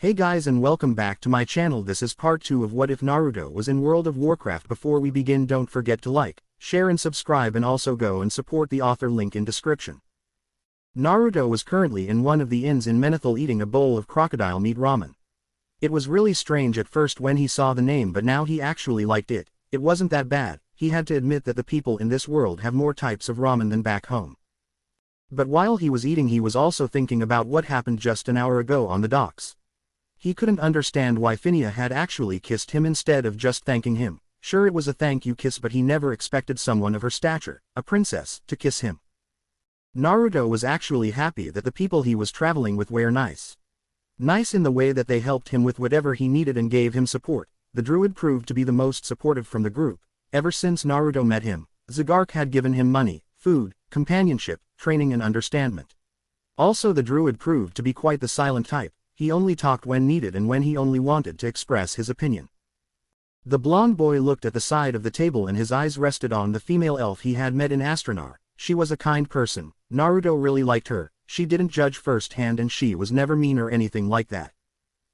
Hey guys and welcome back to my channel. This is part 2 of What If Naruto Was in World of Warcraft. Before we begin, don't forget to like, share and subscribe, and also go and support the author, link in description. Naruto was currently in one of the inns in Menethil eating a bowl of crocodile meat ramen. It was really strange at first when he saw the name, but now he actually liked it. It wasn't that bad. He had to admit that the people in this world have more types of ramen than back home. But while he was eating, he was also thinking about what happened just an hour ago on the docks. He couldn't understand why Phinia had actually kissed him instead of just thanking him. Sure, it was a thank you kiss, but he never expected someone of her stature, a princess, to kiss him. Naruto was actually happy that the people he was traveling with were nice. Nice in the way that they helped him with whatever he needed and gave him support. The druid proved to be the most supportive from the group. Ever since Naruto met him, Zagark had given him money, food, companionship, training and understanding. Also, the druid proved to be quite the silent type. He only talked when needed and when he only wanted to express his opinion. The blonde boy looked at the side of the table and his eyes rested on the female elf he had met in Astronar. She was a kind person. Naruto really liked her. She didn't judge firsthand and she was never mean or anything like that.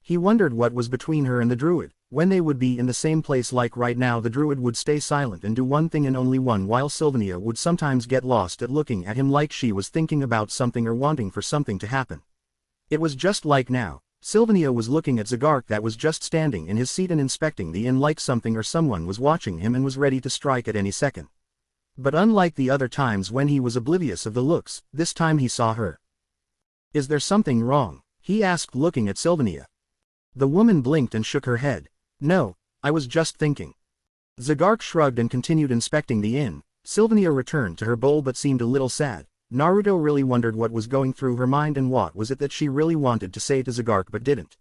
He wondered what was between her and the druid. When they would be in the same place, like right now, the druid would stay silent and do one thing and only one, while Sylvania would sometimes get lost at looking at him like she was thinking about something or wanting for something to happen. It was just like now. Sylvania was looking at Zagark that was just standing in his seat and inspecting the inn like something or someone was watching him and was ready to strike at any second. But unlike the other times when he was oblivious of the looks, this time he saw her. "Is there something wrong?" he asked, looking at Sylvania. The woman blinked and shook her head. "No, I was just thinking." Zagark shrugged and continued inspecting the inn. Sylvania returned to her bowl but seemed a little sad. Naruto really wondered what was going through her mind and what was it that she really wanted to say to Zagark but didn't.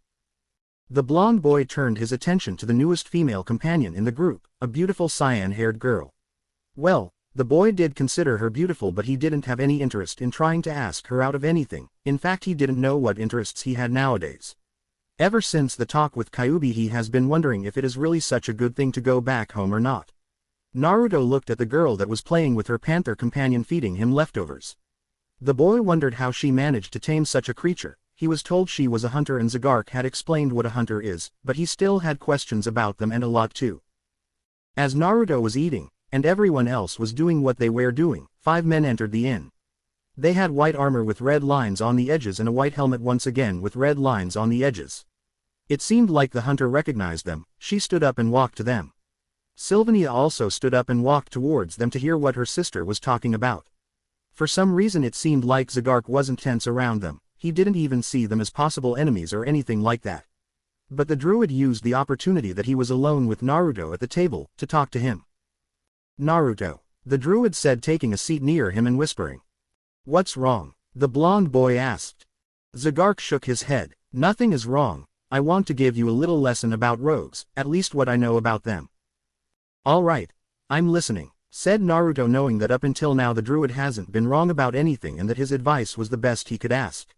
The blonde boy turned his attention to the newest female companion in the group, a beautiful cyan-haired girl. Well, the boy did consider her beautiful, but he didn't have any interest in trying to ask her out of anything. In fact, he didn't know what interests he had nowadays. Ever since the talk with Kyuubi, he has been wondering if it is really such a good thing to go back home or not. Naruto looked at the girl that was playing with her panther companion, feeding him leftovers. The boy wondered how she managed to tame such a creature. He was told she was a hunter and Zagark had explained what a hunter is, but he still had questions about them, and a lot too. As Naruto was eating, and everyone else was doing what they were doing, 5 men entered the inn. They had white armor with red lines on the edges and a white helmet once again with red lines on the edges. It seemed like the hunter recognized them. She stood up and walked to them. Sylvania also stood up and walked towards them to hear what her sister was talking about. For some reason it seemed like Zagark wasn't tense around them. He didn't even see them as possible enemies or anything like that. But the druid used the opportunity that he was alone with Naruto at the table to talk to him. "Naruto," the druid said, taking a seat near him and whispering. "What's wrong?" the blonde boy asked. Zagark shook his head. "Nothing is wrong. I want to give you a little lesson about rogues, at least what I know about them." "All right, I'm listening," said Naruto, knowing that up until now the druid hasn't been wrong about anything and that his advice was the best he could ask.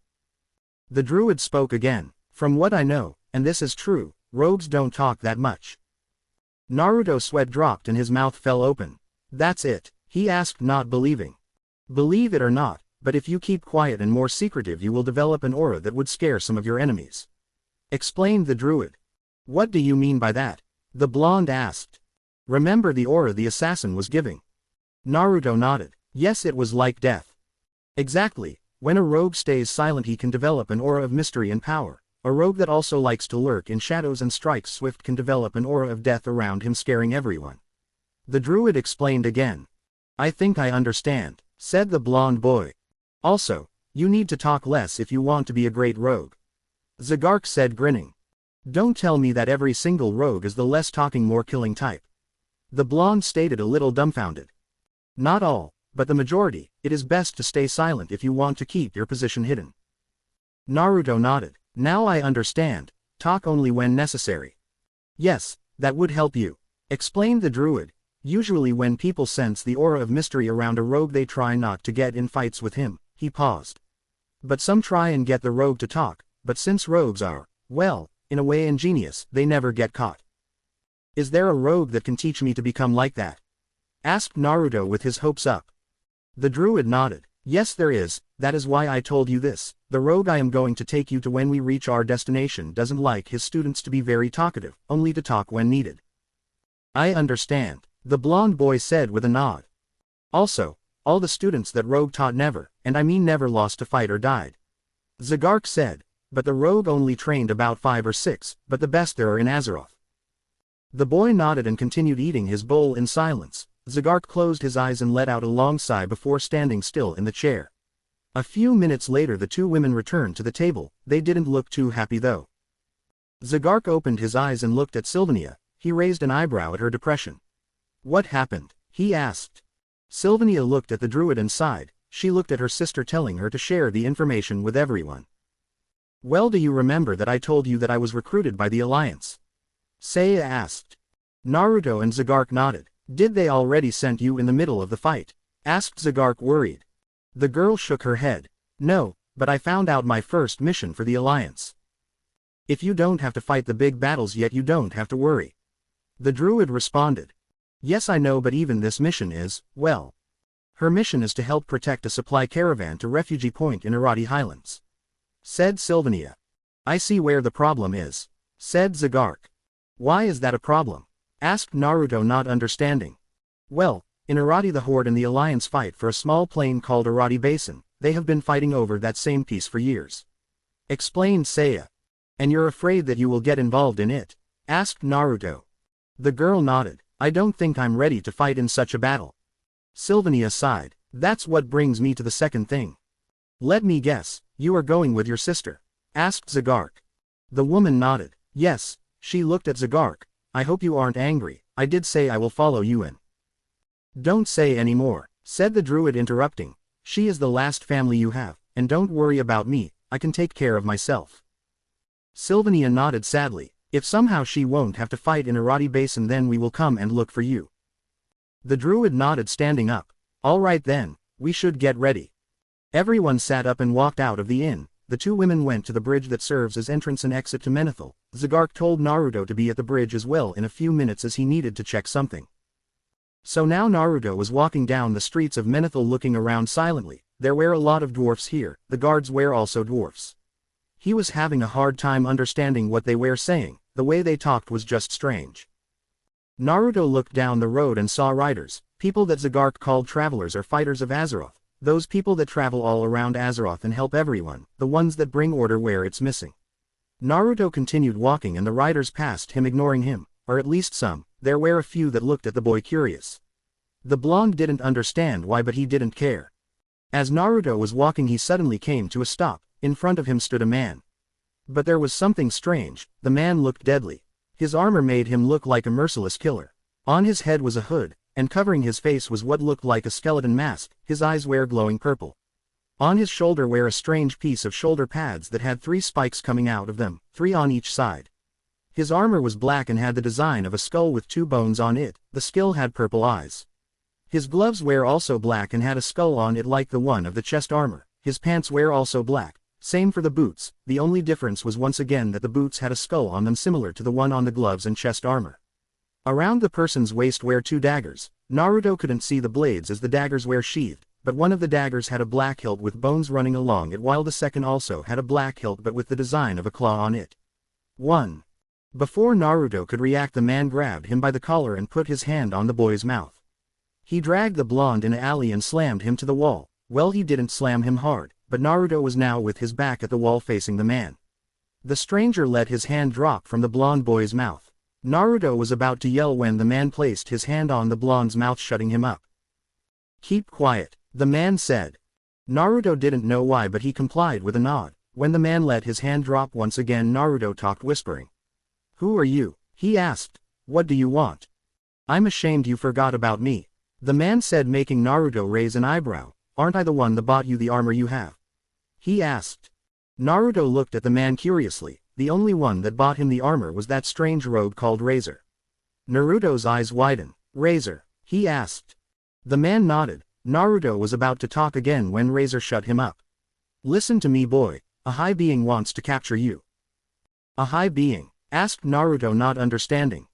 The druid spoke again. "From what I know, and this is true, rogues don't talk that much." Naruto's sweat dropped and his mouth fell open. "That's it?" he asked, not believing. "Believe it or not, but if you keep quiet and more secretive, you will develop an aura that would scare some of your enemies," explained the druid. "What do you mean by that?" the blonde asked. "Remember the aura the assassin was giving?" Naruto nodded. "Yes, it was like death." "Exactly. When a rogue stays silent, he can develop an aura of mystery and power. A rogue that also likes to lurk in shadows and strikes swift can develop an aura of death around him, scaring everyone," the druid explained again. "I think I understand," said the blonde boy. "Also, you need to talk less if you want to be a great rogue," Zagark said, grinning. "Don't tell me that every single rogue is the less talking, more killing type," the blonde stated, a little dumbfounded. "Not all, but the majority. It is best to stay silent if you want to keep your position hidden." Naruto nodded. "Now I understand. Talk only when necessary." "Yes, that would help you," explained the druid. "Usually when people sense the aura of mystery around a rogue, they try not to get in fights with him." He paused. "But some try and get the rogue to talk, but since rogues are, well, in a way ingenious, they never get caught." "Is there a rogue that can teach me to become like that?" asked Naruto with his hopes up. The druid nodded. "Yes, there is. That is why I told you this. The rogue I am going to take you to when we reach our destination doesn't like his students to be very talkative, only to talk when needed. I understand, the blonde boy said with a nod. Also, all the students that rogue taught never, and I mean never lost a fight or died. Zagark said, but the rogue only trained about 5 or 6, but the best there are in Azeroth. The boy nodded and continued eating his bowl in silence. Zagark closed his eyes and let out a long sigh before standing still in the chair. A few minutes later the two women returned to the table. They didn't look too happy though. Zagark opened his eyes and looked at Sylvania. He raised an eyebrow at her depression. What happened? He asked. Sylvania looked at the druid and sighed. She looked at her sister telling her to share the information with everyone. Well, do you remember that I told you that I was recruited by the Alliance? Seiya asked. Naruto and Zagark nodded. Did they already send you in the middle of the fight? Asked Zagark worried. The girl shook her head. No, but I found out my first mission for the Alliance. If you don't have to fight the big battles yet, you don't have to worry. The druid responded. Yes, I know, but even this mission is, well. Her mission is to help protect a supply caravan to Refugee Point in Irati Highlands. Said Sylvania. I see where the problem is. Said Zagark. Why is that a problem? Asked Naruto, not understanding. Well, in Irati the Horde and the Alliance fight for a small plain called Irati Basin. They have been fighting over that same piece for years. Explained Seiya. And you're afraid that you will get involved in it? Asked Naruto. The girl nodded. I don't think I'm ready to fight in such a battle. Sylvania sighed. That's what brings me to the second thing. Let me guess, you are going with your sister? Asked Zagark. The woman nodded. Yes. She looked at Zagark. I hope you aren't angry. I did say I will follow you in. Don't say any more, said the druid, interrupting. She is the last family you have, and don't worry about me, I can take care of myself. Sylvania nodded sadly. If somehow she won't have to fight in Irati Basin, then we will come and look for you. The druid nodded, standing up. All right then, we should get ready. Everyone sat up and walked out of the inn. The two women went to the bridge that serves as entrance and exit to Menethil. Zagark told Naruto to be at the bridge as well in a few minutes as he needed to check something. So now Naruto was walking down the streets of Menethil looking around silently. There were a lot of dwarfs here, the guards were also dwarfs. He was having a hard time understanding what they were saying, the way they talked was just strange. Naruto looked down the road and saw riders, people that Zagark called travelers or fighters of Azeroth. Those people that travel all around Azeroth and help everyone, the ones that bring order where it's missing. Naruto continued walking and the riders passed him, ignoring him, or at least some. There were a few that looked at the boy curious. The blonde didn't understand why, but he didn't care. As Naruto was walking, he suddenly came to a stop. In front of him stood a man. But there was something strange. The man looked deadly. His armor made him look like a merciless killer. On his head was a hood, and covering his face was what looked like a skeleton mask. His eyes were glowing purple. On his shoulder were a strange piece of shoulder pads that had 3 spikes coming out of them, 3 on each side. His armor was black and had the design of a skull with 2 bones on it. The skull had purple eyes. His gloves were also black and had a skull on it like the one of the chest armor. His pants were also black. Same for the boots. The only difference was once again that the boots had a skull on them similar to the one on the gloves and chest armor. Around the person's waist were 2 daggers. Naruto couldn't see the blades as the daggers were sheathed, but one of the daggers had a black hilt with bones running along it, while the second also had a black hilt but with the design of a claw on it. 1. Before Naruto could react, the man grabbed him by the collar and put his hand on the boy's mouth. He dragged the blonde in an alley and slammed him to the wall. Well, he didn't slam him hard, but Naruto was now with his back at the wall facing the man. The stranger let his hand drop from the blonde boy's mouth. Naruto was about to yell when the man placed his hand on the blonde's mouth, shutting him up. Keep quiet, the man said. Naruto didn't know why, but he complied with a nod. When the man let his hand drop once again, Naruto talked, whispering. Who are you? He asked. What do you want? I'm ashamed you forgot about me, the man said, making Naruto raise an eyebrow. Aren't I the one that bought you the armor you have? He asked. Naruto looked at the man curiously. The only one that bought him the armor was that strange rogue called Razor. Naruto's eyes widened. Razor? He asked. The man nodded. Naruto was about to talk again when Razor shut him up. Listen to me, boy. A high being wants to capture you. A high being? Asked Naruto, not understanding.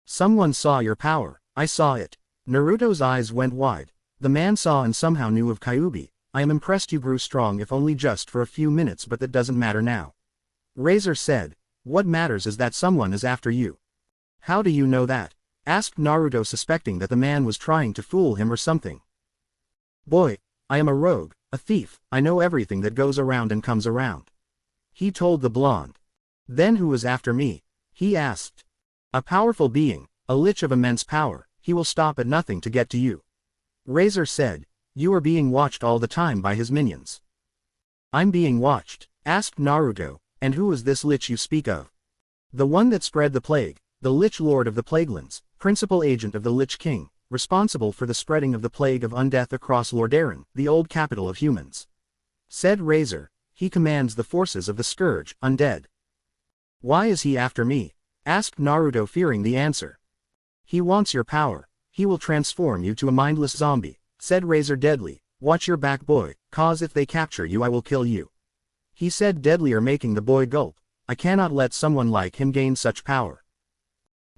Someone saw your power. I saw it. Naruto's eyes went wide. The man saw and somehow knew of Kyuubi. I am impressed you grew strong if only just for a few minutes, but that doesn't matter now. Razor said, what matters is that someone is after you. How do you know that? Asked Naruto, suspecting that the man was trying to fool him or something. Boy, I am a rogue, a thief, I know everything that goes around and comes around. He told the blonde. Then who is after me? He asked. A powerful being, a lich of immense power, he will stop at nothing to get to you. Razor said, you are being watched all the time by his minions. I'm being watched, asked Naruto, and who is this lich you speak of? The one that spread the plague, the Lich Lord of the Plaguelands, principal agent of the Lich King, responsible for the spreading of the plague of undeath across Lordaeron, the old capital of humans. Said Razor, he commands the forces of the Scourge, undead. Why is he after me? Asked Naruto, fearing the answer. He wants your power, he will transform you to a mindless zombie, said Razor deadly, watch your back boy, cause if they capture you I will kill you. He said deadlier, making the boy gulp, I cannot let someone like him gain such power.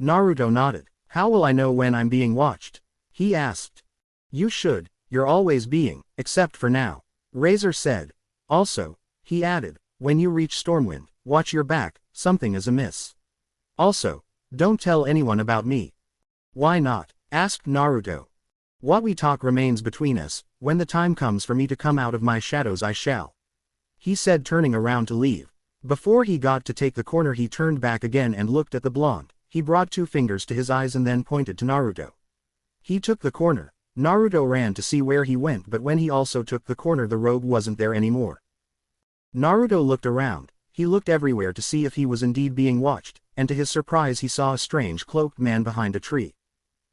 Naruto nodded. How will I know when I'm being watched? He asked. You should, you're always being, except for now. Razor said. Also, he added, when you reach Stormwind, watch your back, something is amiss. Also, don't tell anyone about me. Why not? Asked Naruto. What we talk remains between us, when the time comes for me to come out of my shadows I shall. He said, turning around to leave. Before he got to take the corner he turned back again and looked at the blonde. He brought 2 fingers to his eyes and then pointed to Naruto. He took the corner. Naruto ran to see where he went, but when he also took the corner the rogue wasn't there anymore. Naruto looked around. He looked everywhere to see if he was indeed being watched, and to his surprise he saw a strange cloaked man behind a tree.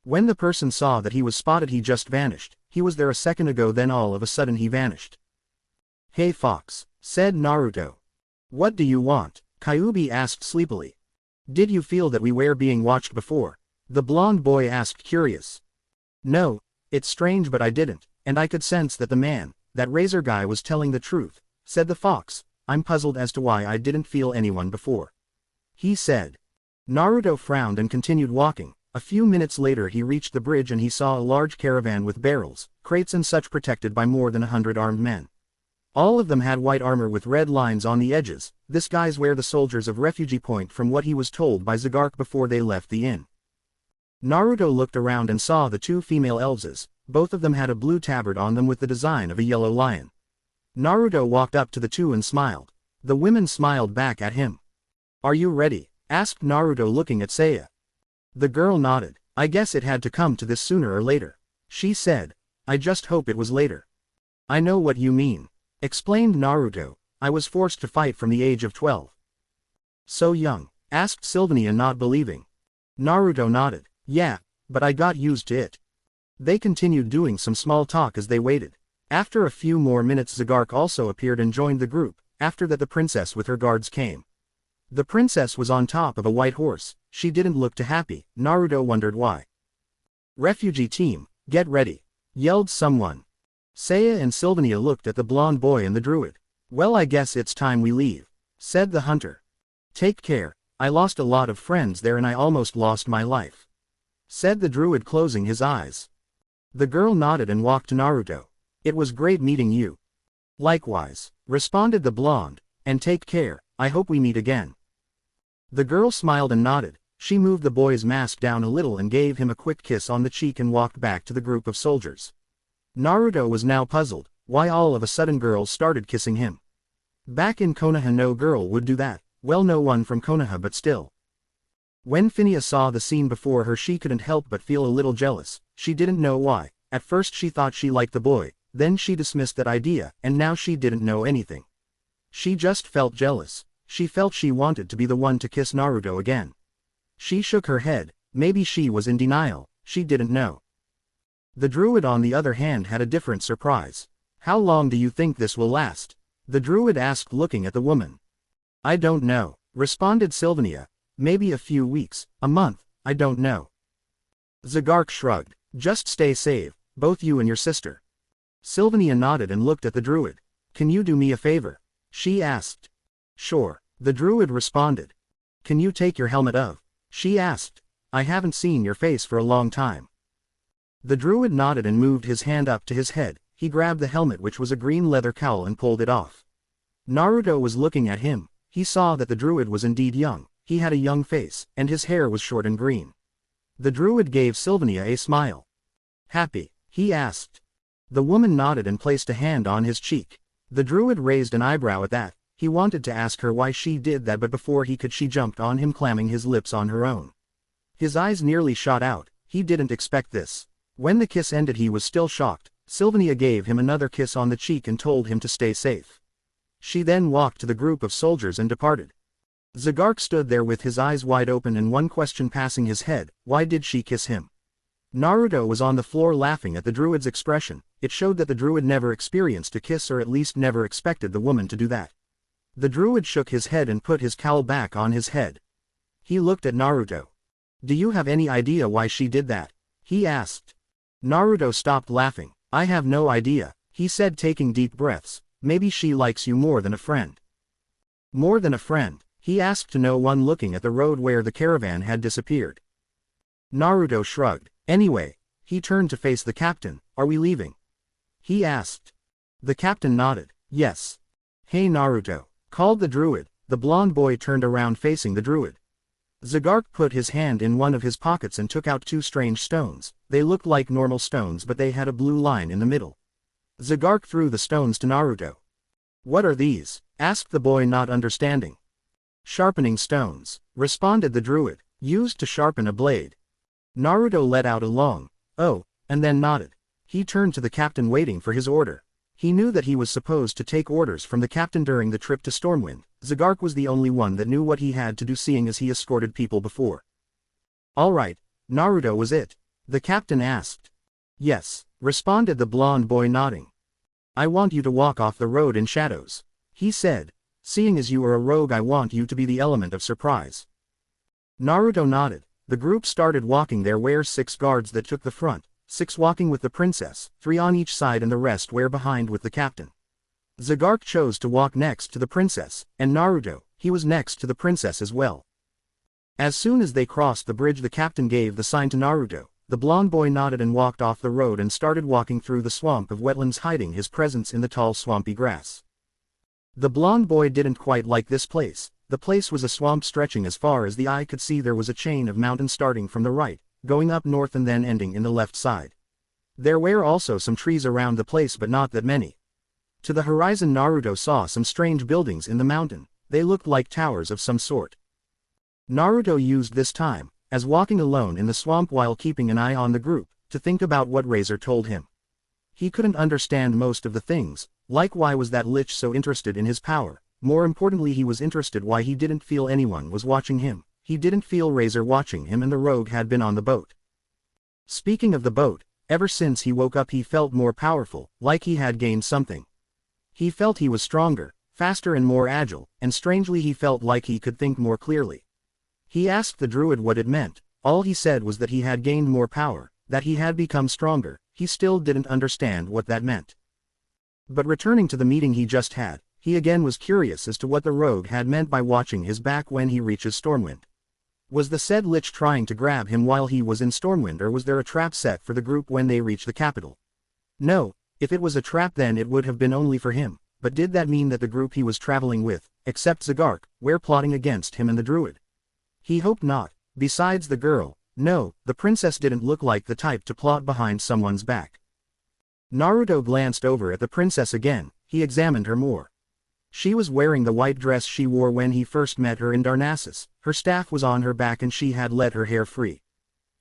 When the person saw that he was spotted he just vanished. He was there a second ago, then all of a sudden he vanished. Hey Fox, said Naruto. What do you want? Kyuubi asked sleepily. Did you feel that we were being watched before? The blonde boy asked, curious. No, it's strange, but I didn't, and I could sense that the man, that Razor guy, was telling the truth, said the fox. I'm puzzled as to why I didn't feel anyone before. He said. Naruto frowned and continued walking. A few minutes later he reached the bridge and he saw a large caravan with barrels, crates and such protected by more than 100 armed men. All of them had white armor with red lines on the edges. This guys were the soldiers of Refugee Point, from what he was told by Zagark before they left the inn. Naruto looked around and saw the 2 female elves. Both of them had a blue tabard on them with the design of a yellow lion. Naruto walked up to the 2 and smiled. The women smiled back at him. Are you ready? Asked Naruto, looking at Saya. The girl nodded. I guess it had to come to this sooner or later. She said. I just hope it was later. I know what you mean. Explained Naruto. I was forced to fight from the age of 12. So young? Asked Sylvania, not believing. Naruto nodded. Yeah, but I got used to it. They continued doing some small talk as they waited. After a few more minutes Zagark also appeared and joined the group. After that the princess with her guards came. The princess was on top of a white horse. She didn't look too happy. Naruto wondered why. Refugee team, get ready, yelled someone. Saya and Sylvania looked at the blonde boy and the druid. Well, I guess it's time we leave, said the hunter. Take care, I lost a lot of friends there and I almost lost my life, said the druid, closing his eyes. The girl nodded and walked to Naruto. It was great meeting you. Likewise, responded the blonde, and take care, I hope we meet again. The girl smiled and nodded. She moved the boy's mask down a little and gave him a quick kiss on the cheek and walked back to the group of soldiers. Naruto was now puzzled, why all of a sudden girls started kissing him. Back in Konoha no girl would do that, well, no one from Konoha, but still. When Phineas saw the scene before her she couldn't help but feel a little jealous. She didn't know why. At first she thought she liked the boy, then she dismissed that idea, and now she didn't know anything. She just felt jealous. She felt she wanted to be the one to kiss Naruto again. She shook her head. Maybe she was in denial, she didn't know. The druid on the other hand had a different surprise. How long do you think this will last? The druid asked, looking at the woman. I don't know, responded Sylvania. Maybe a few weeks, a month, I don't know. Zagark shrugged. Just stay safe, both you and your sister. Sylvania nodded and looked at the druid. Can you do me a favor? She asked. Sure, the druid responded. Can you take your helmet off? She asked. I haven't seen your face for a long time. The druid nodded and moved his hand up to his head. he grabbed the helmet, which was a green leather cowl, and pulled it off. Naruto was looking at him. He saw that the druid was indeed young. He had a young face, and his hair was short and green. The druid gave Sylvania a smile. "Happy?" he asked. The woman nodded and placed a hand on his cheek. The druid raised an eyebrow at that. He wanted to ask her why she did that, but before he could, she jumped on him, clamming his lips on her own. His eyes nearly shot out. He didn't expect this. When the kiss ended, he was still shocked. Sylvania gave him another kiss on the cheek and told him to stay safe. She then walked to the group of soldiers and departed. Zagark stood there with his eyes wide open and one question passing his head: why did she kiss him? Naruto was on the floor laughing at the druid's expression. It showed that the druid never experienced a kiss, or at least never expected the woman to do that. The druid shook his head and put his cowl back on his head. He looked at Naruto. "Do you have any idea why she did that?" he asked. Naruto stopped laughing. "I have no idea," he said, taking deep breaths. "Maybe she likes you more than a friend." "More than a friend?" he asked to no one, looking at the road where the caravan had disappeared. Naruto shrugged. "Anyway," he turned to face the captain, "are we leaving?" he asked. The captain nodded. "Yes." "Hey Naruto," called the druid. The blonde boy turned around facing the druid. Zagark put his hand in one of his pockets and took out two strange stones. They looked like normal stones, but they had a blue line in the middle. Zagark threw the stones to Naruto. "What are these?" asked the boy, not understanding. "Sharpening stones," responded the druid, "used to sharpen a blade." Naruto let out a long "oh," and then nodded. He turned to the captain, waiting for his order. He knew that he was supposed to take orders from the captain during the trip to Stormwind. Zagark was the only one that knew what he had to do, seeing as he escorted people before. "All right, Naruto, was it?" the captain asked. "Yes," responded the blonde boy, nodding. "I want you to walk off the road in shadows," he said. "Seeing as you are a rogue, I want you to be the element of surprise." Naruto nodded. The group started walking. There were 6 guards that took the front, 6 walking with the princess, 3 on each side, and the rest were behind with the captain. Zagark chose to walk next to the princess, and Naruto, he was next to the princess as well. As soon as they crossed the bridge, the captain gave the sign to Naruto. The blonde boy nodded and walked off the road and started walking through the swamp of wetlands, hiding his presence in the tall swampy grass. The blonde boy didn't quite like this place. The place was a swamp stretching as far as the eye could see. There was a chain of mountains starting from the right, going up north and then ending in the left side. There were also some trees around the place, but not that many. To the horizon, Naruto saw some strange buildings in the mountain. They looked like towers of some sort. Naruto used this time, as walking alone in the swamp while keeping an eye on the group, to think about what Razor told him. He couldn't understand most of the things, like why was that lich so interested in his power. More importantly, he was interested why he didn't feel anyone was watching him. He didn't feel Razor watching him, and the rogue had been on the boat. Speaking of the boat, ever since he woke up he felt more powerful, like he had gained something. He felt he was stronger, faster and more agile, and strangely he felt like he could think more clearly. He asked the druid what it meant. All he said was that he had gained more power, that he had become stronger. He still didn't understand what that meant. But returning to the meeting he just had, he again was curious as to what the rogue had meant by watching his back when he reaches Stormwind. Was the said lich trying to grab him while he was in Stormwind, or was there a trap set for the group when they reached the capital? No, if it was a trap then it would have been only for him, but did that mean that the group he was traveling with, except Zagark, were plotting against him and the druid? He hoped not. Besides the girl, no, the princess didn't look like the type to plot behind someone's back. Naruto glanced over at the princess again. He examined her more. She was wearing the white dress she wore when he first met her in Darnassus. Her staff was on her back and she had let her hair free.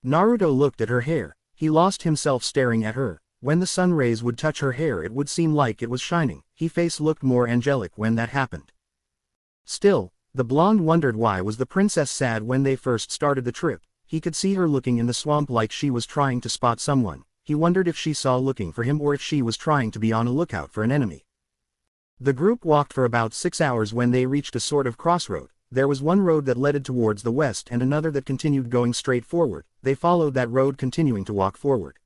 Naruto looked at her hair. He lost himself staring at her. When the sun rays would touch her hair it would seem like it was shining. Her face looked more angelic when that happened. Still, the blonde wondered why was the princess sad when they first started the trip. He could see her looking in the swamp like she was trying to spot someone. He wondered if she saw looking for him or if she was trying to be on a lookout for an enemy. The group walked for about 6 hours when they reached a sort of crossroad. There was one road that led towards the west and another that continued going straight forward. They followed that road, continuing to walk forward.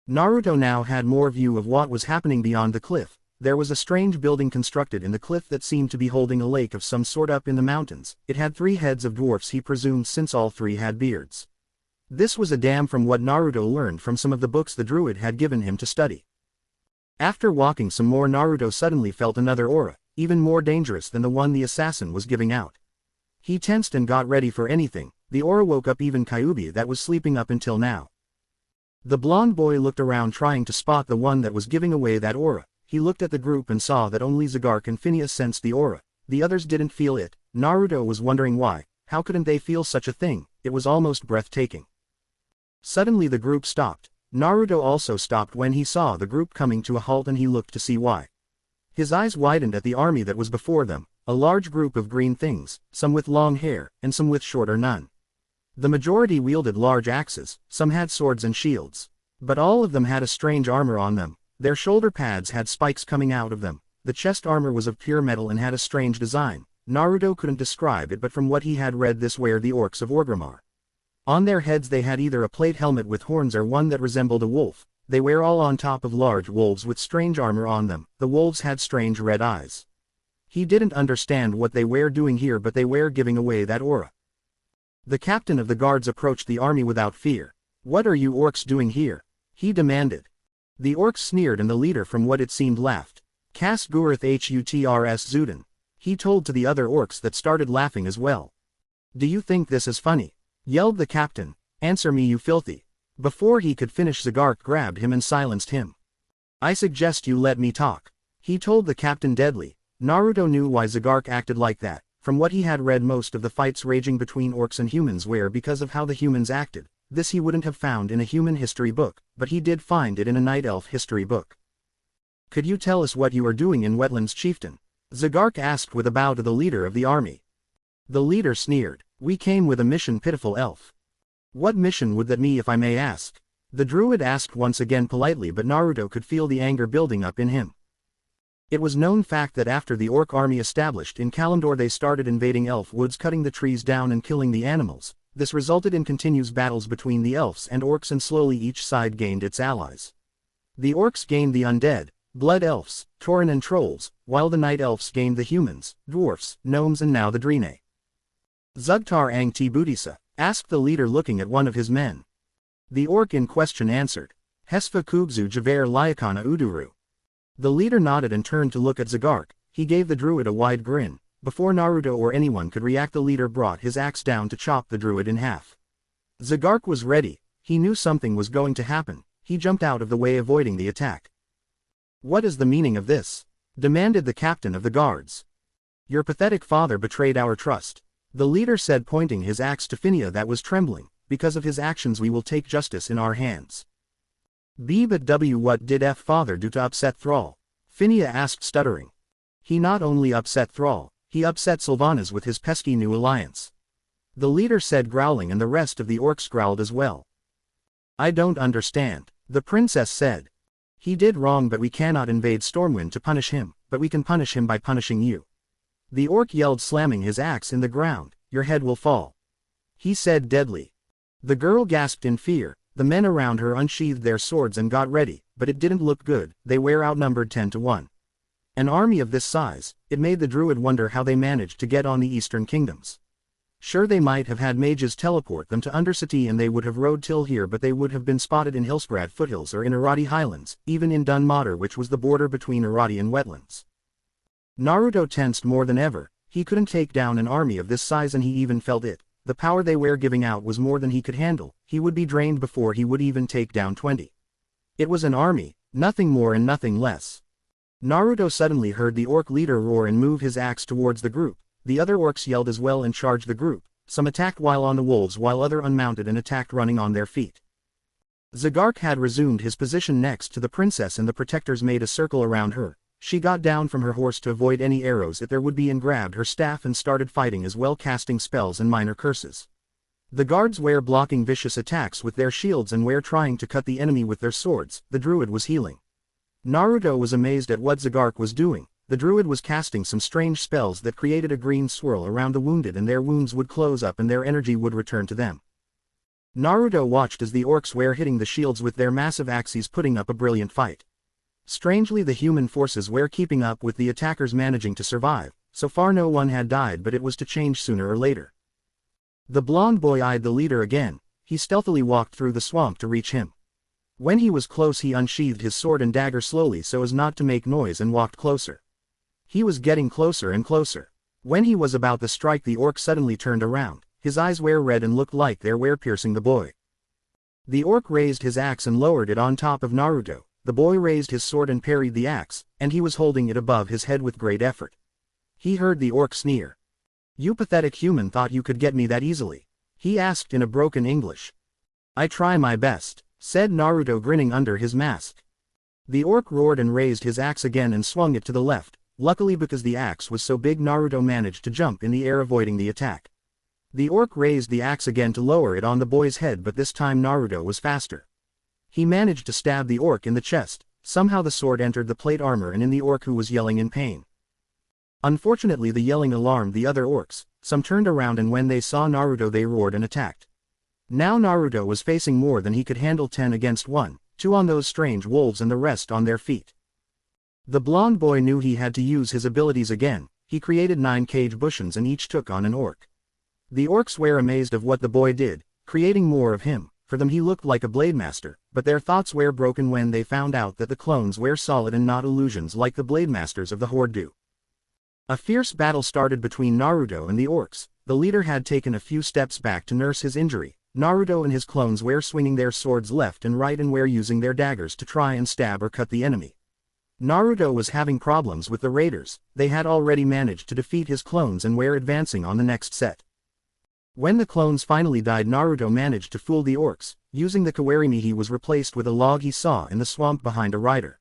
Naruto now had more view of what was happening beyond the cliff. There was a strange building constructed in the cliff that seemed to be holding a lake of some sort up in the mountains. It had 3 heads of dwarfs, he presumed, since all 3 had beards. This was a dam, from what Naruto learned from some of the books the druid had given him to study. After walking some more, Naruto suddenly felt another aura, even more dangerous than the one the assassin was giving out. He tensed and got ready for anything. The aura woke up even Kyuubi that was sleeping up until now. The blonde boy looked around trying to spot the one that was giving away that aura. He looked at the group and saw that only Zygarde and Phineas sensed the aura. The others didn't feel it. Naruto was wondering why. How couldn't they feel such a thing? It was almost breathtaking. Suddenly the group stopped. Naruto also stopped when he saw the group coming to a halt, and he looked to see why. His eyes widened at the army that was before them, a large group of green things, some with long hair, and some with short or none. The majority wielded large axes, some had swords and shields. But all of them had a strange armor on them. Their shoulder pads had spikes coming out of them. The chest armor was of pure metal and had a strange design. Naruto couldn't describe it, but from what he had read, this were the orcs of Orgrimmar. On their heads they had either a plate helmet with horns or one that resembled a wolf. They were all on top of large wolves with strange armor on them. The wolves had strange red eyes. He didn't understand what they were doing here, but they were giving away that aura. The captain of the guards approached the army without fear. "What are you orcs doing here?" he demanded. The orcs sneered and the leader, from what it seemed, laughed. "Cast Gurith Hutrs Zuden," he told to the other orcs that started laughing as well. "Do you think this is funny?" yelled the captain. "Answer me, you filthy." Before he could finish, Zygarde grabbed him and silenced him. "I suggest you let me talk," he told the captain deadly. Naruto knew why Zygarde acted like that. From what he had read, most of the fights raging between orcs and humans were because of how the humans acted. This he wouldn't have found in a human history book, but he did find it in a night elf history book. "Could you tell us what you are doing in Wetlands, chieftain?" Zygarde asked with a bow to the leader of the army. The leader sneered. "We came with a mission, pitiful elf." "What mission would that be, if I may ask?" the druid asked once again politely, but Naruto could feel the anger building up in him. It was known fact that after the orc army established in Kalimdor, they started invading elf woods, cutting the trees down and killing the animals. This resulted in continuous battles between the elves and orcs, and slowly each side gained its allies. The orcs gained the undead, blood elves, tauren and trolls, while the night elves gained the humans, dwarfs, gnomes, and now the Draenei. "Zugtar ang Tibutisa?" asked the leader, looking at one of his men. The orc in question answered, "Hesfa Kubzu Javer Lyakana Uduru." The leader nodded and turned to look at Zygarde. He gave the druid a wide grin. Before Naruto or anyone could react, the leader brought his axe down to chop the druid in half. Zygarde was ready. He knew something was going to happen. He jumped out of the way, avoiding the attack. "What is the meaning of this?" demanded the captain of the guards. "Your pathetic father betrayed our trust," the leader said, pointing his axe to Phineas that was trembling. "Because of his actions we will take justice in our hands." But what did father do to upset Thrall?" Phineas asked, stuttering. "He not only upset Thrall, he upset Sylvanas with his pesky new alliance," the leader said, growling, and the rest of the orcs growled as well. "I don't understand," the princess said. "He did wrong, but we cannot invade Stormwind to punish him, but we can punish him by punishing you," the orc yelled, slamming his axe in the ground. "Your head will fall," he said deadly. The girl gasped in fear. The men around her unsheathed their swords and got ready, but it didn't look good. They were outnumbered 10 to 1. An army of this size, it made the druid wonder how they managed to get on the eastern kingdoms. Sure, they might have had mages teleport them to Undercity and they would have rode till here, but they would have been spotted in Hillsbrad foothills or in Irati highlands, even in Dunmodder, which was the border between Irati and Wetlands. Naruto tensed more than ever. He couldn't take down an army of this size, and he even felt it. The power they were giving out was more than he could handle. He would be drained before he would even take down 20. It was an army, nothing more and nothing less. Naruto suddenly heard the orc leader roar and move his axe towards the group. The other orcs yelled as well and charged the group. Some attacked while on the wolves, while other unmounted and attacked running on their feet. Zygarde had resumed his position next to the princess, and the protectors made a circle around her. She got down from her horse to avoid any arrows that there would be and grabbed her staff and started fighting as well, casting spells and minor curses. The guards were blocking vicious attacks with their shields and were trying to cut the enemy with their swords. The druid was healing. Naruto was amazed at what Zygarde was doing. The druid was casting some strange spells that created a green swirl around the wounded, and their wounds would close up and their energy would return to them. Naruto watched as the orcs were hitting the shields with their massive axes, putting up a brilliant fight. Strangely, the human forces were keeping up with the attackers, managing to survive. So far no one had died, but it was to change sooner or later. The blonde boy eyed the leader again. He stealthily walked through the swamp to reach him. When he was close he unsheathed his sword and dagger slowly so as not to make noise and walked closer. He was getting closer and closer. When he was about to strike the orc suddenly turned around, his eyes were red and looked like they were piercing the boy. The orc raised his axe and lowered it on top of Naruto, the boy raised his sword and parried the axe, and he was holding it above his head with great effort. He heard the orc sneer. "You pathetic human thought you could get me that easily?" he asked in a broken English. "I try my best," said Naruto grinning under his mask. The orc roared and raised his axe again and swung it to the left. Luckily because the axe was so big Naruto managed to jump in the air avoiding the attack. The orc raised the axe again to lower it on the boy's head but this time Naruto was faster. He managed to stab the orc in the chest, somehow the sword entered the plate armor and in the orc who was yelling in pain. Unfortunately the yelling alarmed the other orcs, some turned around and when they saw Naruto they roared and attacked. Now Naruto was facing more than he could handle 10 against 1, 2 on those strange wolves and the rest on their feet. The blonde boy knew he had to use his abilities again, he created 9 cage bushins and each took on an orc. The orcs were amazed of what the boy did, creating more of him, for them he looked like a blade master, but their thoughts were broken when they found out that the clones were solid and not illusions like the blade masters of the horde do. A fierce battle started between Naruto and the orcs, the leader had taken a few steps back to nurse his injury, Naruto and his clones were swinging their swords left and right and were using their daggers to try and stab or cut the enemy. Naruto was having problems with the raiders, they had already managed to defeat his clones and were advancing on the next set. When the clones finally died Naruto managed to fool the orcs, using the kawarimi he was replaced with a log he saw in the swamp behind a rider.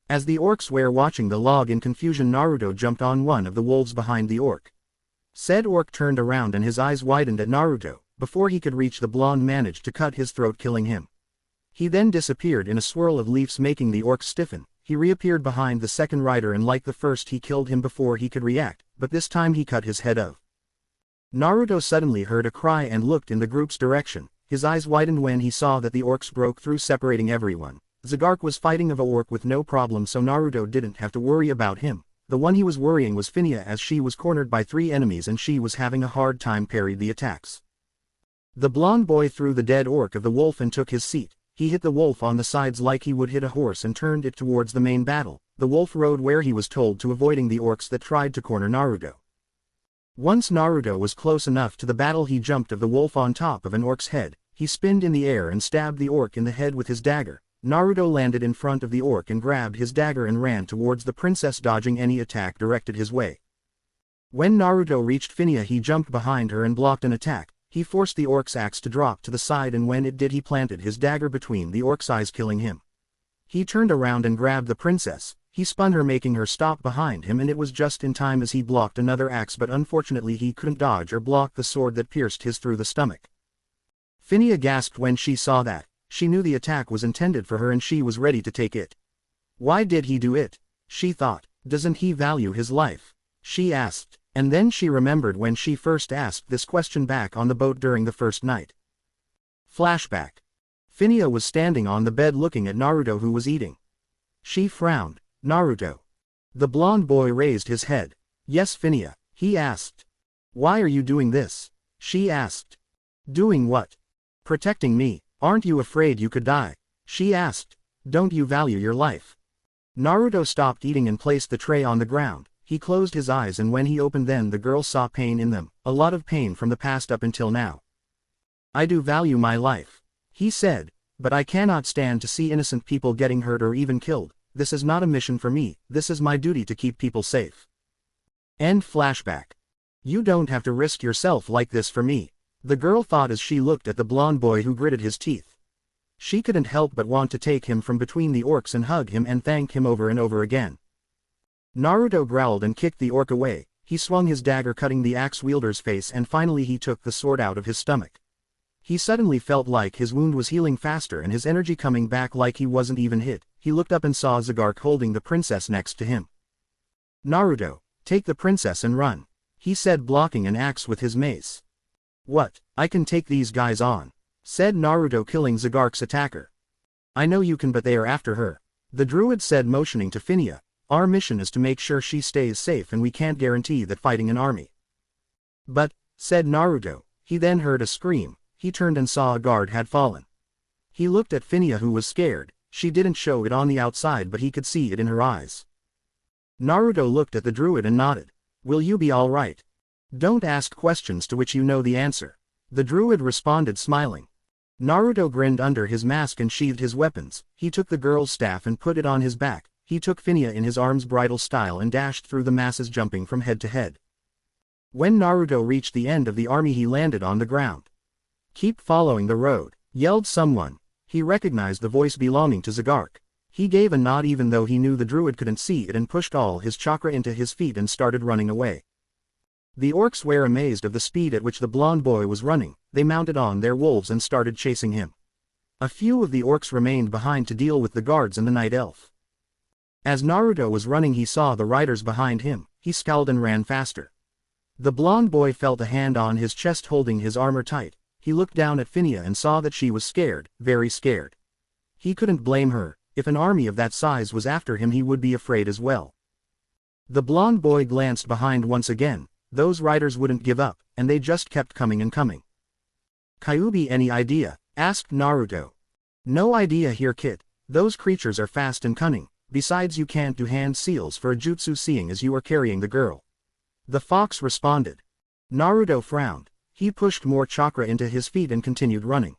As the orcs were watching the log in confusion Naruto jumped on one of the wolves behind the orc. Said orc turned around and his eyes widened at Naruto, before he could reach the blonde managed to cut his throat killing him. He then disappeared in a swirl of leaves making the orc stiffen. He reappeared behind the second rider and like the first he killed him before he could react, but this time he cut his head off. Naruto suddenly heard a cry and looked in the group's direction, his eyes widened when he saw that the orcs broke through separating everyone. Zagark was fighting of a orc with no problem so Naruto didn't have to worry about him, the one he was worrying was Phinia as she was cornered by 3 enemies and she was having a hard time parrying the attacks. The blonde boy threw the dead orc of the wolf and took his seat. He hit the wolf on the sides like he would hit a horse and turned it towards the main battle. The wolf rode where he was told to avoiding the orcs that tried to corner Naruto. Once Naruto was close enough to the battle he jumped of the wolf on top of an orc's head, he spinned in the air and stabbed the orc in the head with his dagger. Naruto landed in front of the orc and grabbed his dagger and ran towards the princess dodging any attack directed his way. When Naruto reached Phinia he jumped behind her and blocked an attack. He forced the orc's axe to drop to the side and when it did he planted his dagger between the orc's eyes killing him. He turned around and grabbed the princess, he spun her making her stop behind him and it was just in time as he blocked another axe but unfortunately he couldn't dodge or block the sword that pierced his through the stomach. Phinia gasped when she saw that, she knew the attack was intended for her and she was ready to take it. Why did he do it? She thought, doesn't he value his life? She asked. And then she remembered when she first asked this question back on the boat during the first night. Flashback. Phinia was standing on the bed looking at Naruto who was eating. She frowned. Naruto. The blonde boy raised his head. Yes Phinia, he asked. Why are you doing this? She asked. Doing what? Protecting me, aren't you afraid you could die? She asked. Don't you value your life? Naruto stopped eating and placed the tray on the ground. He closed his eyes and when he opened them the girl saw pain in them, a lot of pain from the past up until now. I do value my life. He said, but I cannot stand to see innocent people getting hurt or even killed. This is not a mission for me, this is my duty to keep people safe. End flashback. You don't have to risk yourself like this for me, the girl thought as she looked at the blonde boy who gritted his teeth. She couldn't help but want to take him from between the orcs and hug him and thank him over and over again. Naruto growled and kicked the orc away, he swung his dagger cutting the axe wielder's face and finally he took the sword out of his stomach. He suddenly felt like his wound was healing faster and his energy coming back like he wasn't even hit. He looked up and saw Zagark holding the princess next to him. Naruto, take the princess and run, he said blocking an axe with his mace. What, I can take these guys on, said Naruto killing Zagark's attacker. I know you can but they are after her, the druid said motioning to Phinia. Our mission is to make sure she stays safe and we can't guarantee that fighting an army. But, said Naruto, he then heard a scream, he turned and saw a guard had fallen. He looked at Phinia, who was scared. She didn't show it on the outside, but he could see it in her eyes. Naruto looked at the druid and nodded. Will you be all right? Don't ask questions to which you know the answer. The druid responded, smiling. Naruto grinned under his mask and sheathed his weapons. He took the girl's staff and put it on his back. He took Phinia in his arms bridal style and dashed through the masses, jumping from head to head. When Naruto reached the end of the army, he landed on the ground. Keep following the road, yelled someone. He recognized the voice belonging to Zagark. He gave a nod even though he knew the druid couldn't see it, and pushed all his chakra into his feet and started running away. The orcs were amazed of the speed at which the blonde boy was running. They mounted on their wolves and started chasing him. A few of the orcs remained behind to deal with the guards and the night elf. As Naruto was running, he saw the riders behind him. He scowled and ran faster. The blonde boy felt a hand on his chest holding his armor tight. He looked down at Phinia and saw that she was scared, very scared. He couldn't blame her. If an army of that size was after him, he would be afraid as well. The blonde boy glanced behind once again. Those riders wouldn't give up, and they just kept coming and coming. Kyuubi, any idea? Asked Naruto. No idea here, kid. Those creatures are fast and cunning. Besides, you can't do hand seals for a jutsu seeing as you are carrying the girl. The fox responded. Naruto frowned. He pushed more chakra into his feet and continued running.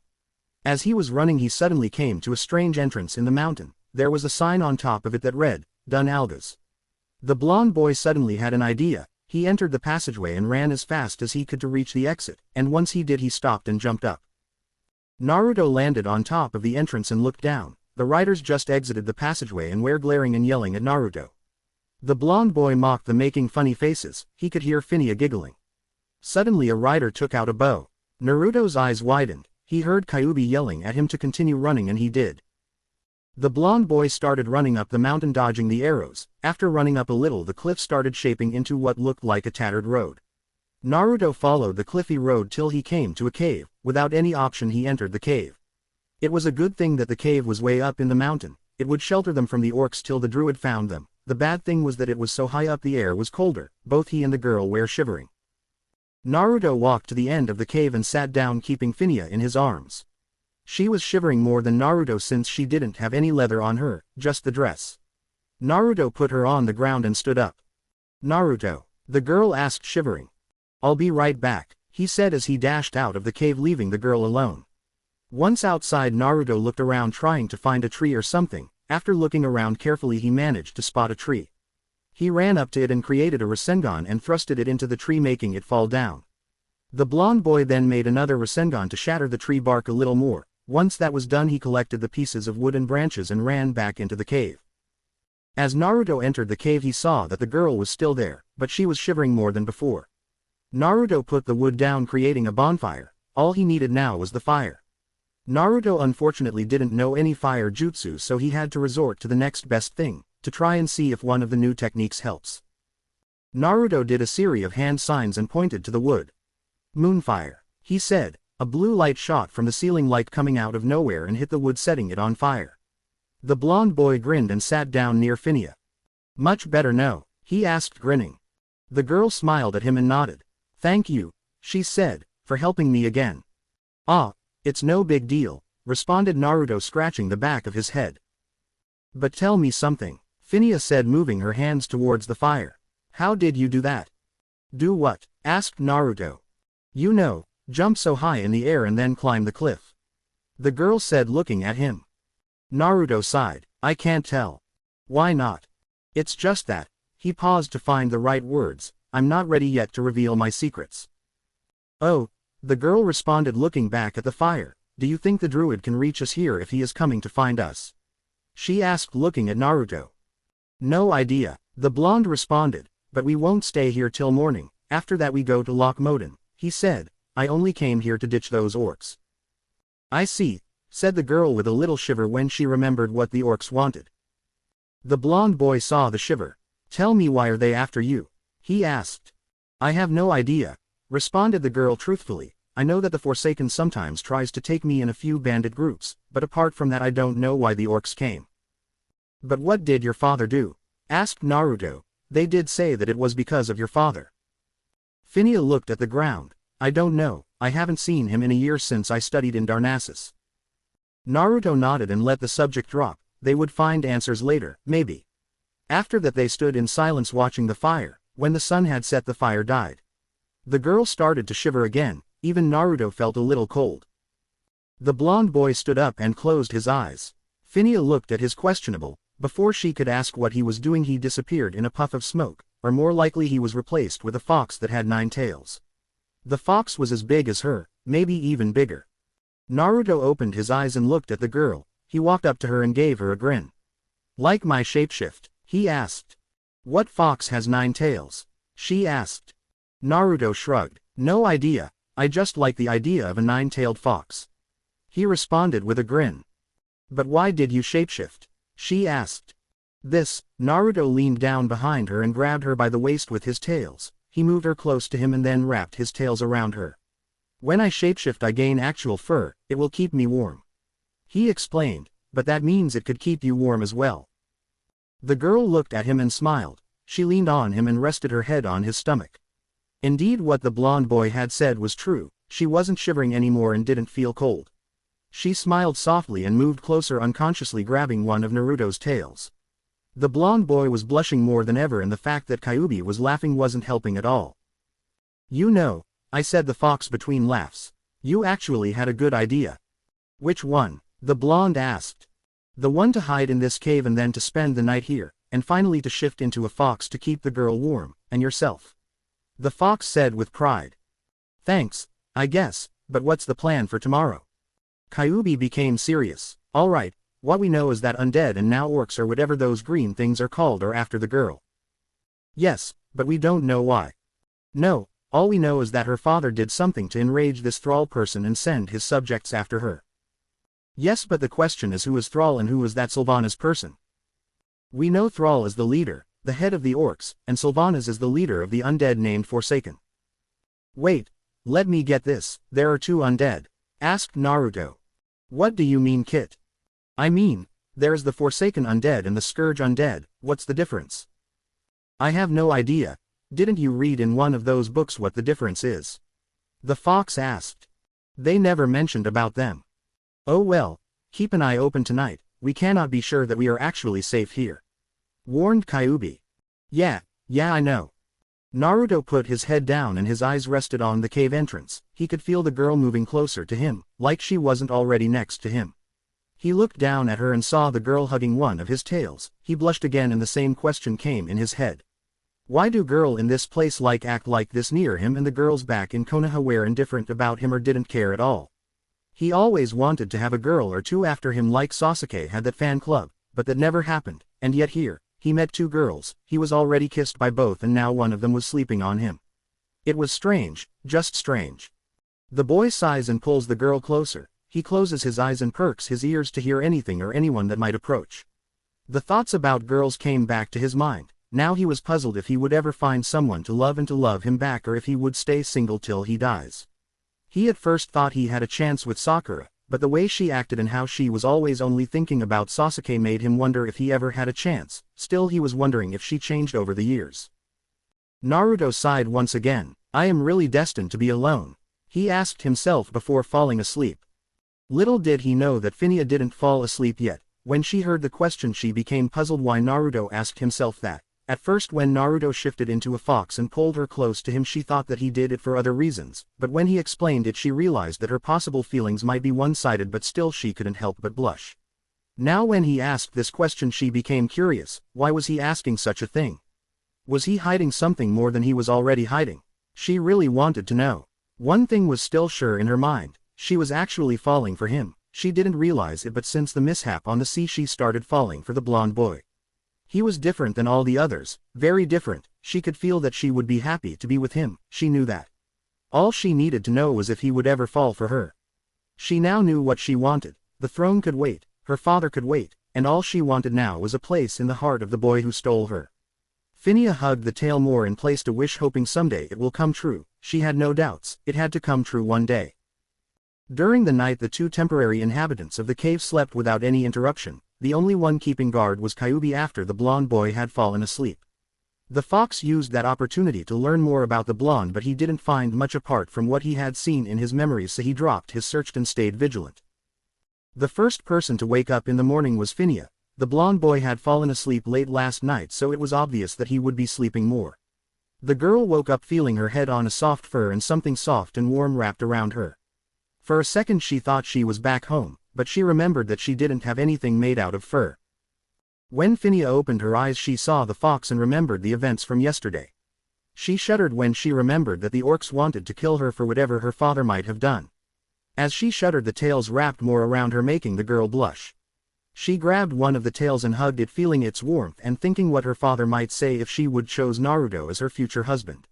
As he was running, he suddenly came to a strange entrance in the mountain. There was a sign on top of it that read, Dun Algas. The blonde boy suddenly had an idea. He entered the passageway and ran as fast as he could to reach the exit, and once he did, he stopped and jumped up. Naruto landed on top of the entrance and looked down. The riders just exited the passageway and were glaring and yelling at Naruto. The blonde boy mocked them, making funny faces. He could hear Phinia giggling. Suddenly a rider took out a bow. Naruto's eyes widened. He heard Kyuubi yelling at him to continue running, and he did. The blonde boy started running up the mountain, dodging the arrows. After running up a little, the cliff started shaping into what looked like a tattered road. Naruto followed the cliffy road till he came to a cave. Without any option, he entered the cave. It was a good thing that the cave was way up in the mountain. It would shelter them from the orcs till the druid found them. The bad thing was that it was so high up, the air was colder. Both he and the girl were shivering. Naruto walked to the end of the cave and sat down, keeping Phinia in his arms. She was shivering more than Naruto since she didn't have any leather on her, just the dress. Naruto put her on the ground and stood up. Naruto, the girl asked, shivering. I'll be right back, he said as he dashed out of the cave, leaving the girl alone. Once outside, Naruto looked around trying to find a tree or something. After looking around carefully, he managed to spot a tree. He ran up to it and created a Rasengan and thrusted it into the tree, making it fall down. The blonde boy then made another Rasengan to shatter the tree bark a little more. Once that was done, he collected the pieces of wood and branches and ran back into the cave. As Naruto entered the cave, he saw that the girl was still there, but she was shivering more than before. Naruto put the wood down, creating a bonfire. All he needed now was the fire. Naruto unfortunately didn't know any fire jutsu, so he had to resort to the next best thing, to try and see if one of the new techniques helps. Naruto did a series of hand signs and pointed to the wood. Moonfire, he said. A blue light shot from the ceiling, light coming out of nowhere, and hit the wood, setting it on fire. The blonde boy grinned and sat down near Phinia. Much better no? He asked, grinning. The girl smiled at him and nodded. Thank you, she said, for helping me again. Ah, it's no big deal, responded Naruto, scratching the back of his head. But tell me something, Phinia said, moving her hands towards the fire. How did you do that? Do what? Asked Naruto. You know, jump so high in the air and then climb the cliff. The girl said, looking at him. Naruto sighed. I can't tell. Why not? It's just that. He paused to find the right words. I'm not ready yet to reveal my secrets. Oh, the girl responded, looking back at the fire. Do you think the druid can reach us here if he is coming to find us? She asked, looking at Naruto. No idea, the blonde responded, but we won't stay here till morning. After that we go to Loch Moden, he said. I only came here to ditch those orcs. I see, said the girl with a little shiver when she remembered what the orcs wanted. The blonde boy saw the shiver. Tell me, why are they after you? He asked. I have no idea, responded the girl truthfully. I know that the Forsaken sometimes tries to take me in a few bandit groups, but apart from that I don't know why the orcs came. But what did your father do? Asked Naruto. They did say that it was because of your father. Phinia looked at the ground. I don't know, I haven't seen him in a year since I studied in Darnassus. Naruto nodded and let the subject drop. They would find answers later, maybe. After that they stood in silence watching the fire. When the sun had set, the fire died. The girl started to shiver again. Even Naruto felt a little cold. The blonde boy stood up and closed his eyes. Phinia looked at his questionable. Before she could ask what he was doing, he disappeared in a puff of smoke, or more likely he was replaced with a fox that had 9 tails. The fox was as big as her, maybe even bigger. Naruto opened his eyes and looked at the girl. He walked up to her and gave her a grin. "Like my shapeshift?" he asked. "What fox has 9 tails?" she asked. Naruto shrugged. "No idea, I just like the idea of a 9-tailed fox." He responded with a grin. "But why did you shapeshift?" she asked. Naruto leaned down behind her and grabbed her by the waist with his tails. He moved her close to him and then wrapped his tails around her. "When I shapeshift I gain actual fur, it will keep me warm," he explained, "but that means it could keep you warm as well." The girl looked at him and smiled. She leaned on him and rested her head on his stomach. Indeed, what the blonde boy had said was true. She wasn't shivering anymore and didn't feel cold. She smiled softly and moved closer, unconsciously grabbing one of Naruto's tails. The blonde boy was blushing more than ever, and the fact that Kyuubi was laughing wasn't helping at all. "You know," I said, the fox between laughs. "You actually had a good idea." "Which one?" the blonde asked. "The one to hide in this cave and then to spend the night here, and finally to shift into a fox to keep the girl warm, and yourself," the fox said with pride. "Thanks, I guess, but what's the plan for tomorrow?" Kyuubi became serious. "All right, what we know is that undead and now orcs or whatever those green things are called are after the girl." "Yes, but we don't know why." "No, all we know is that her father did something to enrage this Thrall person and send his subjects after her." "Yes, but the question is, who is Thrall and who is that Sylvanas person?" "We know Thrall is the leader, the head of the orcs, and Sylvanas is the leader of the undead named Forsaken." "Wait, let me get this, there are 2 undead?" asked Naruto. "What do you mean, Kit?" "I mean, there's the Forsaken undead and the Scourge undead. What's the difference?" "I have no idea. Didn't you read in one of those books what the difference is?" the fox asked. "They never mentioned about them." "Oh well, keep an eye open tonight, we cannot be sure that we are actually safe here," warned Kyuubi. Yeah, I know." Naruto put his head down and his eyes rested on the cave entrance. He could feel the girl moving closer to him, like she wasn't already next to him. He looked down at her and saw the girl hugging one of his tails. He blushed again and the same question came in his head. Why do girls in this place act like this near him, and the girls back in Konoha were indifferent about him or didn't care at all? He always wanted to have a girl or 2 after him like Sasuke had that fan club, but that never happened, and yet here, he met 2 girls, he was already kissed by both and now one of them was sleeping on him. It was strange, just strange. The boy sighs and pulls the girl closer. He closes his eyes and perks his ears to hear anything or anyone that might approach. The thoughts about girls came back to his mind. Now he was puzzled if he would ever find someone to love and to love him back, or if he would stay single till he dies. He at first thought he had a chance with Sakura, but the way she acted and how she was always only thinking about Sasuke made him wonder if he ever had a chance. Still, he was wondering if she changed over the years. Naruto sighed once again. "I am really destined to be alone," he asked himself before falling asleep. Little did he know that Phinia didn't fall asleep yet. When she heard the question she became puzzled why Naruto asked himself that. At first, when Naruto shifted into a fox and pulled her close to him, she thought that he did it for other reasons, but when he explained it she realized that her possible feelings might be one-sided, but still she couldn't help but blush. Now when he asked this question she became curious. Why was he asking such a thing? Was he hiding something more than he was already hiding? She really wanted to know. One thing was still sure in her mind. She was actually falling for him. She didn't realize it, but since the mishap on the sea she started falling for the blonde boy. He was different than all the others, very different. She could feel that she would be happy to be with him, she knew that. All she needed to know was if he would ever fall for her. She now knew what she wanted. The throne could wait, her father could wait, and all she wanted now was a place in the heart of the boy who stole her. Phinia hugged the tail more and placed a wish, hoping someday it will come true. She had no doubts, it had to come true one day. During the night the 2 temporary inhabitants of the cave slept without any interruption. The only one keeping guard was Kyuubi after the blonde boy had fallen asleep. The fox used that opportunity to learn more about the blonde, but he didn't find much apart from what he had seen in his memories, so he dropped his search and stayed vigilant. The first person to wake up in the morning was Phinia. The blonde boy had fallen asleep late last night, so it was obvious that he would be sleeping more. The girl woke up feeling her head on a soft fur and something soft and warm wrapped around her. For a second she thought she was back home, but she remembered that she didn't have anything made out of fur. When Phinia opened her eyes she saw the fox and remembered the events from yesterday. She shuddered when she remembered that the orcs wanted to kill her for whatever her father might have done. As she shuddered, the tails wrapped more around her, making the girl blush. She grabbed one of the tails and hugged it, feeling its warmth and thinking what her father might say if she would choose Naruto as her future husband.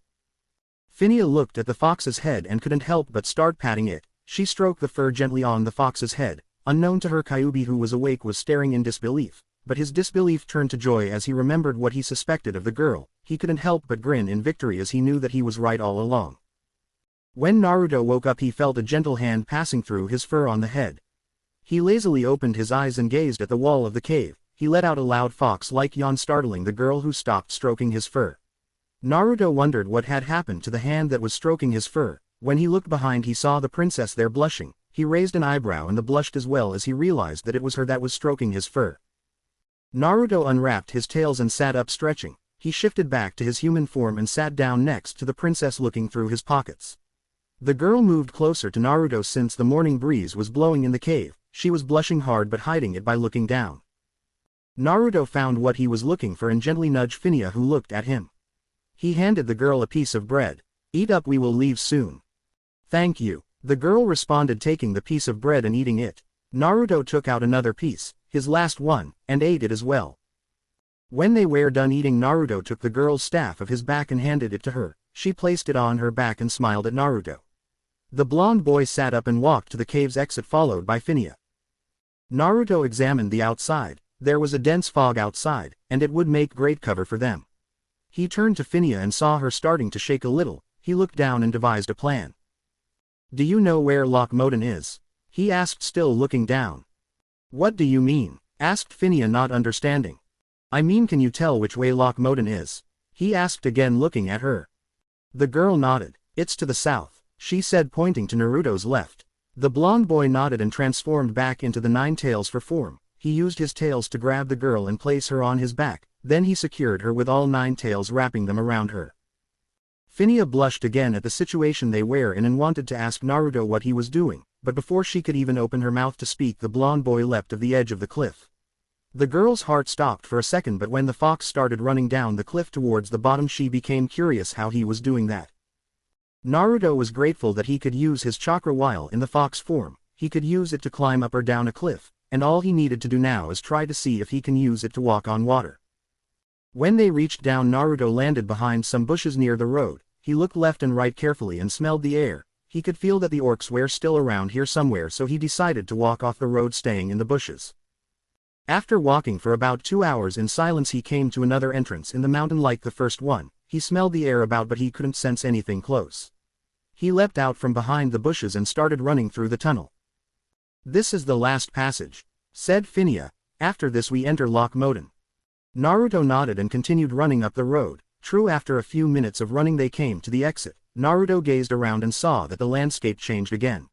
Phinia looked at the fox's head and couldn't help but start patting it. She stroked the fur gently on the fox's head. Unknown to her, Kyuubi, who was awake, was staring in disbelief, but his disbelief turned to joy as he remembered what he suspected of the girl. He couldn't help but grin in victory as he knew that he was right all along. When Naruto woke up, he felt a gentle hand passing through his fur on the head. He lazily opened his eyes and gazed at the wall of the cave. He let out a loud fox-like yawn, startling the girl, who stopped stroking his fur. Naruto wondered what had happened to the hand that was stroking his fur. When he looked behind, he saw the princess there blushing. He raised an eyebrow and blushed as well as he realized that it was her that was stroking his fur. Naruto unwrapped his tails and sat up, stretching. He shifted back to his human form and sat down next to the princess, looking through his pockets. The girl moved closer to Naruto since the morning breeze was blowing in the cave. She was blushing hard but hiding it by looking down. Naruto found what he was looking for and gently nudged Phinia, who looked at him. He handed the girl a piece of bread. "Eat up, we will leave soon." "Thank you," the girl responded, taking the piece of bread and eating it. Naruto took out another piece, his last one, and ate it as well. When they were done eating, Naruto took the girl's staff of his back and handed it to her. She placed it on her back and smiled at Naruto. The blonde boy sat up and walked to the cave's exit, followed by Phinia. Naruto examined the outside. There was a dense fog outside, and it would make great cover for them. He turned to Phinia and saw her starting to shake a little. He looked down and devised a plan. "Do you know where Lochmoden is?" he asked, still looking down. "What do you mean?" asked Phinia, not understanding. "I mean, can you tell which way Lochmoden is?" he asked again, looking at her. The girl nodded. "It's to the south," she said, pointing to Naruto's left. The blonde boy nodded and transformed back into the nine tails for form. He used his tails to grab the girl and place her on his back, then he secured her with all nine tails, wrapping them around her. Phinia blushed again at the situation they were in and wanted to ask Naruto what he was doing, but before she could even open her mouth to speak, the blonde boy leapt of the edge of the cliff. The girl's heart stopped for a second, but when the fox started running down the cliff towards the bottom, she became curious how he was doing that. Naruto was grateful that he could use his chakra while in the fox form. He could use it to climb up or down a cliff, and all he needed to do now is try to see if he can use it to walk on water. When they reached down, Naruto landed behind some bushes near the road. He looked left and right carefully and smelled the air. He could feel that the orcs were still around here somewhere, so he decided to walk off the road, staying in the bushes. After walking for about 2 hours in silence, he came to another entrance in the mountain like the first one. He smelled the air about, but he couldn't sense anything close. He leapt out from behind the bushes and started running through the tunnel. "This is the last passage," said Phinia. "After this we enter Lochmoden." Naruto nodded and continued running up the road. True, after a few minutes of running they came to the exit. Naruto gazed around and saw that the landscape changed again.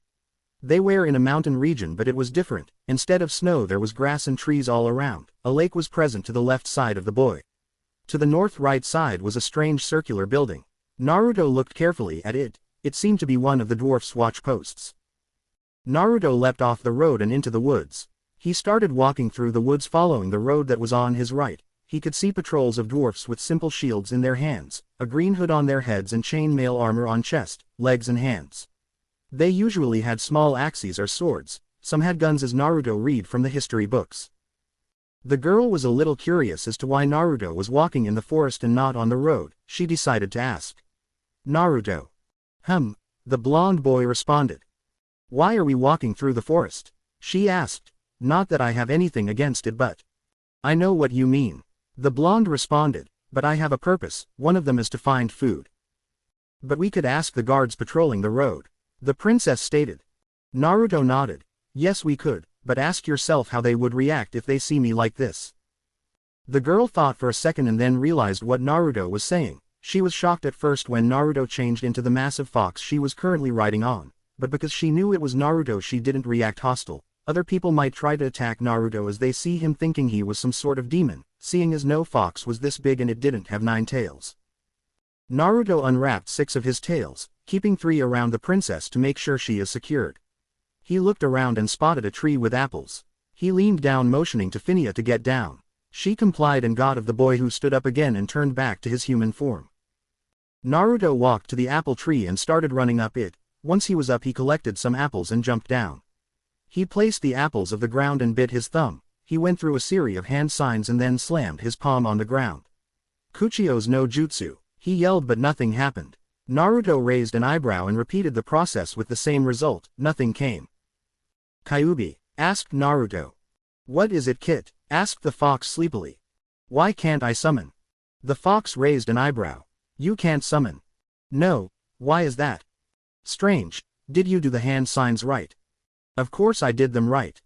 They were in a mountain region, but it was different. Instead of snow there was grass and trees all around. A lake was present to the left side of the boy. To the north right side was a strange circular building. Naruto looked carefully at it. It seemed to be one of the dwarf's watch posts. Naruto leapt off the road and into the woods. He started walking through the woods, following the road that was on his right. He could see patrols of dwarfs with simple shields in their hands, a green hood on their heads and chain mail armor on chest, legs and hands. They usually had small axes or swords. Some had guns, as Naruto read from the history books. The girl was a little curious as to why Naruto was walking in the forest and not on the road. She decided to ask. "Naruto." The blonde boy responded. "Why are we walking through the forest?" she asked. "Not that I have anything against it, but..." "I know what you mean," the blonde responded, "but I have a purpose. One of them is to find food." "But we could ask the guards patrolling the road," the princess stated. Naruto nodded. "Yes, we could, but ask yourself how they would react if they see me like this." The girl thought for a second and then realized what Naruto was saying. She was shocked at first when Naruto changed into the massive fox she was currently riding on, but because she knew it was Naruto she didn't react hostile. Other people might try to attack Naruto as they see him, thinking he was some sort of demon, seeing as no fox was this big and it didn't have 9 tails. Naruto unwrapped 6 of his tails, keeping 3 around the princess to make sure she is secured. He looked around and spotted a tree with apples. He leaned down, motioning to Phinia to get down. She complied and got of the boy, who stood up again and turned back to his human form. Naruto walked to the apple tree and started running up it. Once he was up, he collected some apples and jumped down. He placed the apples of the ground and bit his thumb. He went through a series of hand signs and then slammed his palm on the ground. Kuchio's no jutsu. He yelled, but nothing happened. Naruto raised an eyebrow and repeated the process with the same result. Nothing came. Kyuubi asked Naruto. What is it, Kit? Asked the fox sleepily. Why can't I summon? The fox raised an eyebrow. You can't summon? No, why is that? Strange, did you do the hand signs right? Of course I did them right.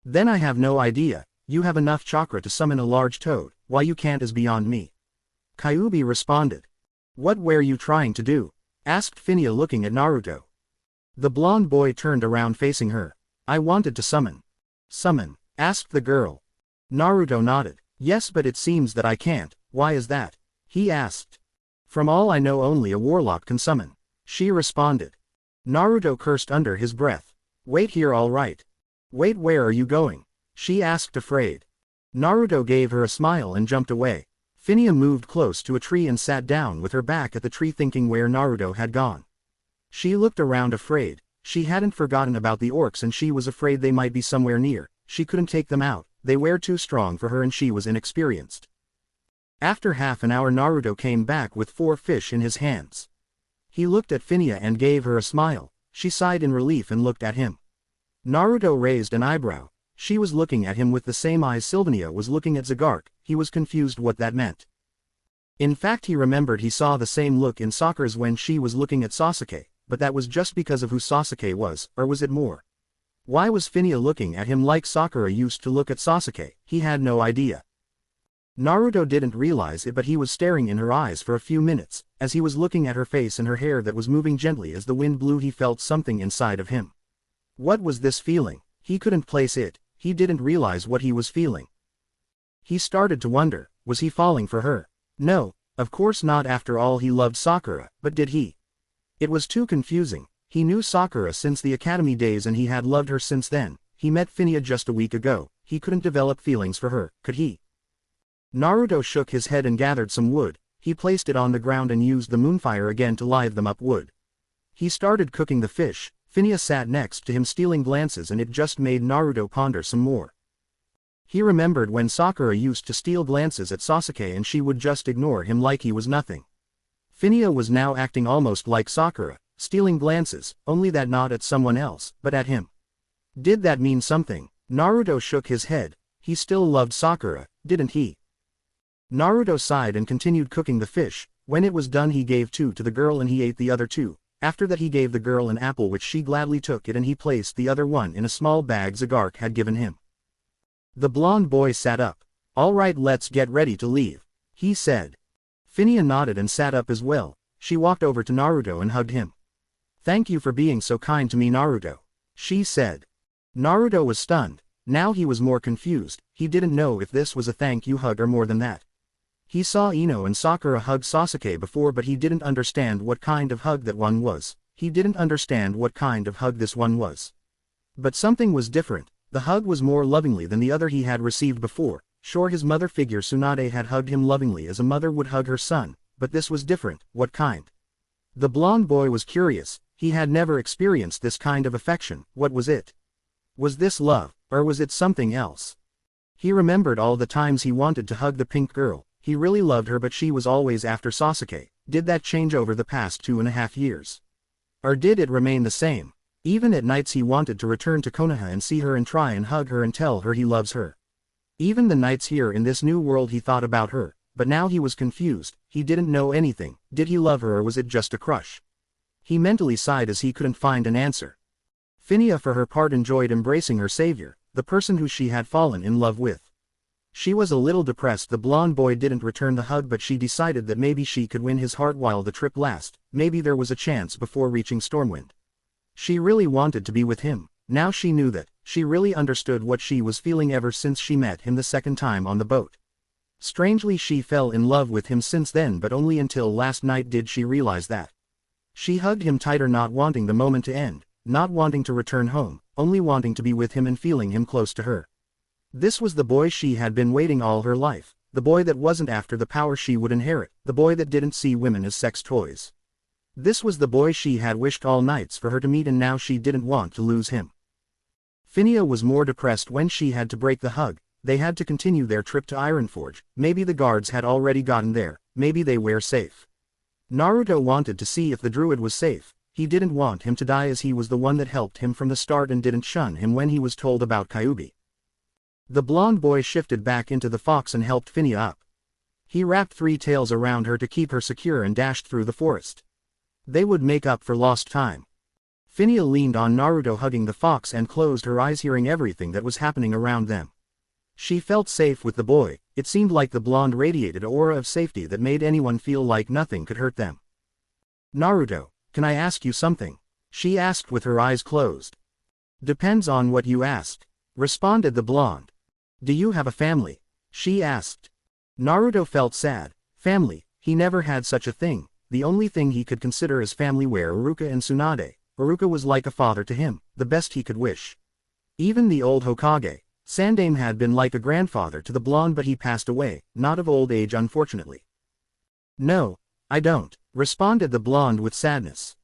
Then I have no idea, you have enough chakra to summon a large toad, why you can't is beyond me. Kyuubi responded. What were you trying to do? Asked Phinia, looking at Naruto. The blonde boy turned around facing her. I wanted to summon. Summon? Asked the girl. Naruto nodded. Yes, but it seems that I can't. Why is that? He asked. From all I know, only a warlock can summon. She responded. Naruto cursed under his breath. Wait here, all right. Wait, where are you going? She asked, afraid. Naruto gave her a smile and jumped away. Phinia moved close to a tree and sat down with her back at the tree, thinking where Naruto had gone. She looked around, afraid. She hadn't forgotten about the orcs, and she was afraid they might be somewhere near. She couldn't take them out, they were too strong for her and she was inexperienced. After half an hour, Naruto came back with 4 fish in his hands. He looked at Phinia and gave her a smile. She sighed in relief and looked at him. Naruto raised an eyebrow. She was looking at him with the same eyes Sylvania was looking at Zagark. He was confused what that meant. In fact, he remembered he saw the same look in Sakura's when she was looking at Sasuke, but that was just because of who Sasuke was, or was it more? Why was Phinia looking at him like Sakura used to look at Sasuke? He had no idea. Naruto didn't realize it, but he was staring in her eyes for a few minutes. As he was looking at her face and her hair that was moving gently as the wind blew, he felt something inside of him. What was this feeling? He couldn't place it. He didn't realize what he was feeling. He started to wonder, was he falling for her? No, of course not. After all, he loved Sakura, but did he? It was too confusing. He knew Sakura since the academy days and he had loved her since then. He met Phinia just a week ago. He couldn't develop feelings for her, could he? Naruto shook his head and gathered some wood. He placed it on the ground and used the moonfire again to live them up wood. He started cooking the fish. Phinia sat next to him, stealing glances, and it just made Naruto ponder some more. He remembered when Sakura used to steal glances at Sasuke and she would just ignore him like he was nothing. Phinia was now acting almost like Sakura, stealing glances, only that not at someone else, but at him. Did that mean something? Naruto shook his head. He still loved Sakura, didn't he? Naruto sighed and continued cooking the fish. When it was done, he gave 2 to the girl and he ate the other 2. After that, he gave the girl an apple, which she gladly took it, and he placed the other one in a small bag Zagark had given him. The blonde boy sat up. All right, let's get ready to leave, he said. Phinia nodded and sat up as well. She walked over to Naruto and hugged him. Thank you for being so kind to me, Naruto, she said. Naruto was stunned. Now he was more confused. He didn't know if this was a thank you hug or more than that. He saw Ino and Sakura hug Sasuke before, but he didn't understand what kind of hug that one was. He didn't understand what kind of hug this one was. But something was different. The hug was more lovingly than the other he had received before. Sure, his mother figure Tsunade had hugged him lovingly as a mother would hug her son, but this was different. What kind? The blonde boy was curious. He had never experienced this kind of affection. What was it? Was this love, or was it something else? He remembered all the times he wanted to hug the pink girl. He really loved her, but she was always after Sasuke. Did that change over the past 2.5 years? Or did it remain the same? Even at nights he wanted to return to Konoha and see her and try and hug her and tell her he loves her. Even the nights here in this new world he thought about her, but now he was confused. He didn't know anything. Did he love her, or was it just a crush? He mentally sighed as he couldn't find an answer. Phinia for her part enjoyed embracing her savior, the person who she had fallen in love with. She was a little depressed the blonde boy didn't return the hug, but she decided that maybe she could win his heart while the trip lasted. Maybe there was a chance before reaching Stormwind. She really wanted to be with him. Now she knew that, she really understood what she was feeling ever since she met him the second time on the boat. Strangely, she fell in love with him since then, but only until last night did she realize that. She hugged him tighter, not wanting the moment to end, not wanting to return home, only wanting to be with him and feeling him close to her. This was the boy she had been waiting all her life, the boy that wasn't after the power she would inherit, the boy that didn't see women as sex toys. This was the boy she had wished all nights for her to meet, and now she didn't want to lose him. Phinia was more depressed when she had to break the hug. They had to continue their trip to Ironforge. Maybe the guards had already gotten there, maybe they were safe. Naruto wanted to see if the druid was safe. He didn't want him to die, as he was the one that helped him from the start and didn't shun him when he was told about Kyuubi. The blonde boy shifted back into the fox and helped Phinia up. He wrapped 3 tails around her to keep her secure and dashed through the forest. They would make up for lost time. Phinia leaned on Naruto hugging the fox and closed her eyes, hearing everything that was happening around them. She felt safe with the boy. It seemed like the blonde radiated an aura of safety that made anyone feel like nothing could hurt them. "Naruto, can I ask you something?" she asked with her eyes closed. "Depends on what you ask," responded the blonde. "Do you have a family?" she asked. Naruto felt sad. Family, he never had such a thing. The only thing he could consider as family were Iruka and Tsunade. Iruka was like a father to him, the best he could wish. Even the old Hokage, Sandaime, had been like a grandfather to the blonde, but he passed away, not of old age unfortunately. "No, I don't," responded the blonde with sadness.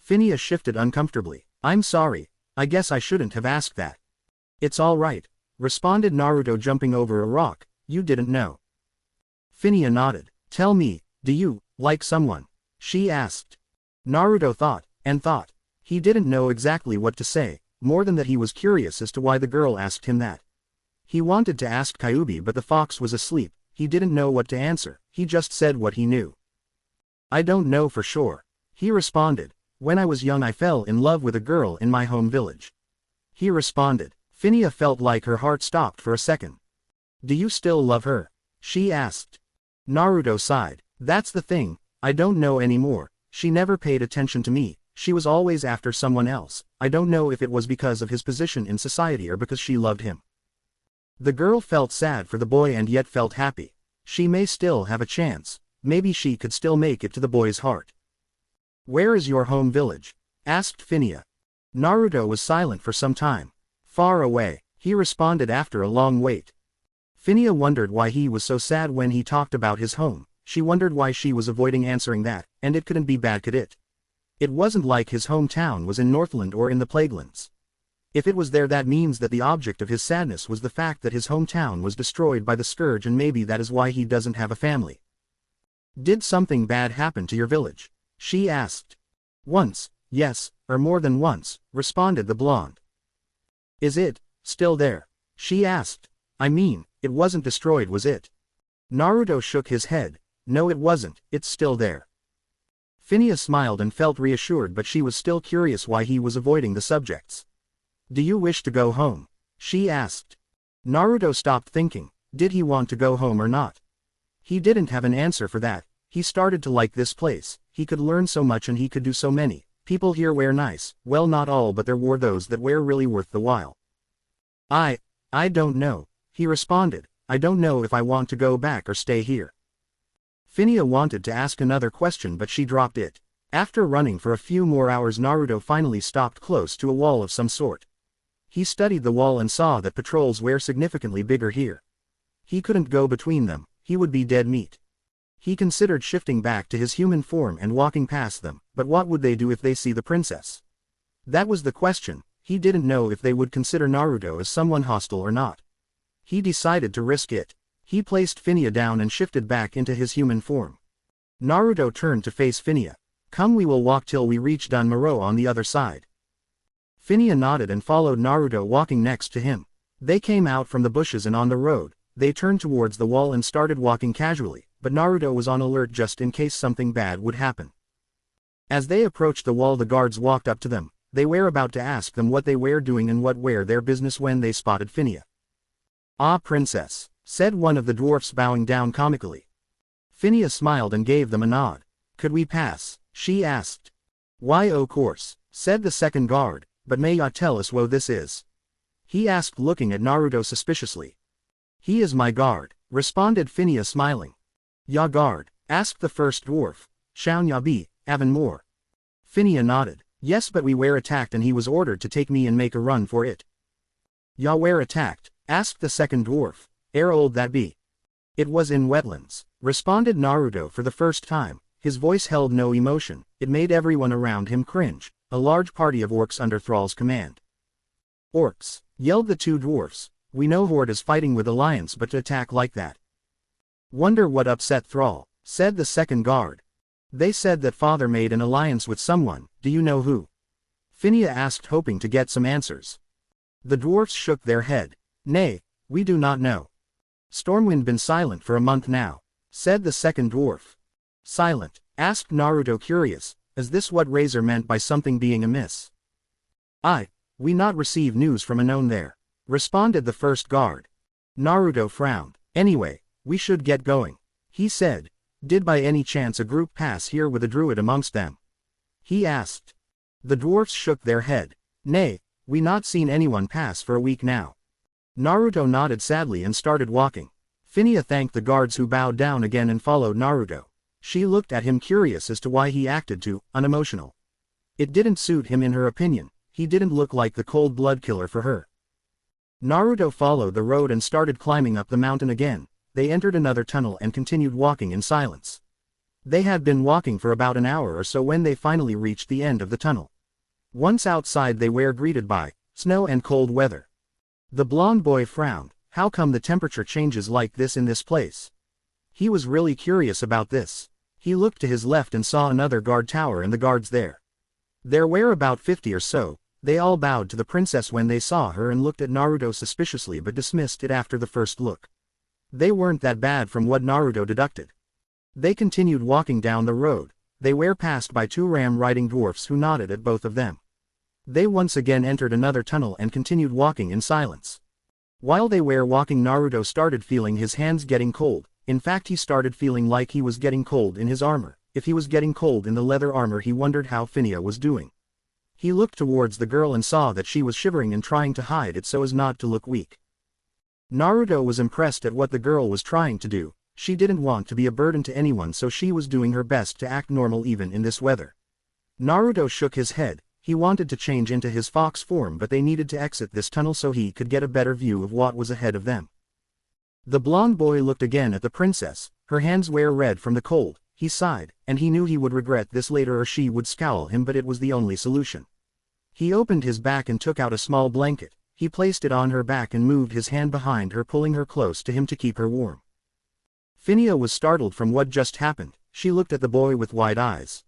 Phinia shifted uncomfortably. "I'm sorry, I guess I shouldn't have asked that." "It's all right," responded Naruto, jumping over a rock. "You didn't know." Phinia nodded. "Tell me, do you like someone?" she asked. Naruto thought, and thought. He didn't know exactly what to say, more than that he was curious as to why the girl asked him that. He wanted to ask Kyuubi, but the fox was asleep. He didn't know what to answer. He just said what he knew. "I don't know for sure," he responded. "When I was young I fell in love with a girl in my home village." He responded. Phinia felt like her heart stopped for a second. "Do you still love her?" she asked. Naruto sighed. "That's the thing, I don't know anymore. She never paid attention to me. She was always after someone else. I don't know if it was because of his position in society or because she loved him." The girl felt sad for the boy and yet felt happy. She may still have a chance. Maybe she could still make it to the boy's heart. "Where is your home village?" asked Phinia. Naruto was silent for some time. "Far away," he responded after a long wait. Phinia wondered why he was so sad when he talked about his home. She wondered why she was avoiding answering that, and it couldn't be bad, could it? It wasn't like his hometown was in Northland or in the Plaguelands. If it was there, that means that the object of his sadness was the fact that his hometown was destroyed by the scourge, and maybe that is why he doesn't have a family. "Did something bad happen to your village?" she asked. "Once, yes, or more than once," responded the blonde. "Is it still there?" she asked. "I mean, it wasn't destroyed, was it?" Naruto shook his head. "No, it wasn't, it's still there." Phinia smiled and felt reassured, but she was still curious why he was avoiding the subjects. "Do you wish to go home?" she asked. Naruto stopped thinking. Did he want to go home or not? He didn't have an answer for that. He started to like this place. He could learn so much and he could do so many. People here were nice. Well, not all, but there were those that were really worth the while. I don't know," he responded. "I don't know if I want to go back or stay here." Phinia wanted to ask another question, but she dropped it. After running for a few more hours, Naruto finally stopped close to a wall of some sort. He studied the wall and saw that patrols were significantly bigger here. He couldn't go between them. He would be dead meat. He considered shifting back to his human form and walking past them, but what would they do if they see the princess? That was the question. He didn't know if they would consider Naruto as someone hostile or not. He decided to risk it. He placed Phinia down and shifted back into his human form. Naruto turned to face Phinia. "Come, we will walk till we reach Danmuro on the other side." Phinia nodded and followed Naruto, walking next to him. They came out from the bushes and on the road. They turned towards the wall and started walking casually, but Naruto was on alert just in case something bad would happen. As they approached the wall, the guards walked up to them. They were about to ask them what they were doing and what were their business when they spotted Phinia. "Ah, princess," said one of the dwarfs, bowing down comically. Phinia smiled and gave them a nod. "Could we pass?" she asked. "Why, of course," said the second guard, "but may ya tell us what this is?" he asked, looking at Naruto suspiciously. He is my guard, responded Phineas, smiling. Ya guard? Asked the first dwarf. Shaun ya be, Avon more. Phineas nodded. Yes, but we were attacked and he was ordered to take me and make a run for it. Ya were attacked? Asked the second dwarf. Ere old that be? It was in wetlands, responded Naruto for the first time. His voice held no emotion. It made everyone around him cringe. A large party of orcs under Thrall's command. Orcs, yelled the two dwarfs. We know Horde is fighting with Alliance, but to attack like that. Wonder what upset Thrall, said the second guard. They said that father made an alliance with someone. Do you know who? Phineas asked, hoping to get some answers. The dwarfs shook their head. Nay, we do not know. Stormwind been silent for a month now, said the second dwarf. Silent? Asked Naruto, curious. Is this what Razor meant by something being amiss? We not receive news from unknown there, responded the first guard. Naruto frowned. Anyway, we should get going, he said. Did by any chance a group pass here with a druid amongst them? He asked. The dwarfs shook their head. Nay, we not seen anyone pass for a week now. Naruto nodded sadly and started walking. Phineas thanked the guards, who bowed down again and followed Naruto. She looked at him, curious as to why he acted too unemotional. It didn't suit him in her opinion. He didn't look like the cold-blood killer for her. Naruto followed the road and started climbing up the mountain again. They entered another tunnel and continued walking in silence. They had been walking for about an hour or so when they finally reached the end of the tunnel. Once outside, they were greeted by snow and cold weather. The blonde boy frowned. How come the temperature changes like this in this place? He was really curious about this. He looked to his left and saw another guard tower and the guards there. There were about 50 or so. They all bowed to the princess when they saw her and looked at Naruto suspiciously, but dismissed it after the first look. They weren't that bad from what Naruto deducted. They continued walking down the road. They were passed by two ram-riding dwarfs who nodded at both of them. They once again entered another tunnel and continued walking in silence. While they were walking, Naruto started feeling his hands getting cold. In fact, he started feeling like he was getting cold in his armor. If he was getting cold in the leather armor, he wondered how Phineas was doing. He looked towards the girl and saw that she was shivering and trying to hide it so as not to look weak. Naruto was impressed at what the girl was trying to do. She didn't want to be a burden to anyone, so she was doing her best to act normal even in this weather. Naruto shook his head. He wanted to change into his fox form, but they needed to exit this tunnel so he could get a better view of what was ahead of them. The blonde boy looked again at the princess. Her hands were red from the cold. He sighed, and he knew he would regret this later or she would scowl him, but it was the only solution. He opened his back and took out a small blanket. He placed it on her back and moved his hand behind her, pulling her close to him to keep her warm. Phineas was startled from what just happened. She looked at the boy with wide eyes.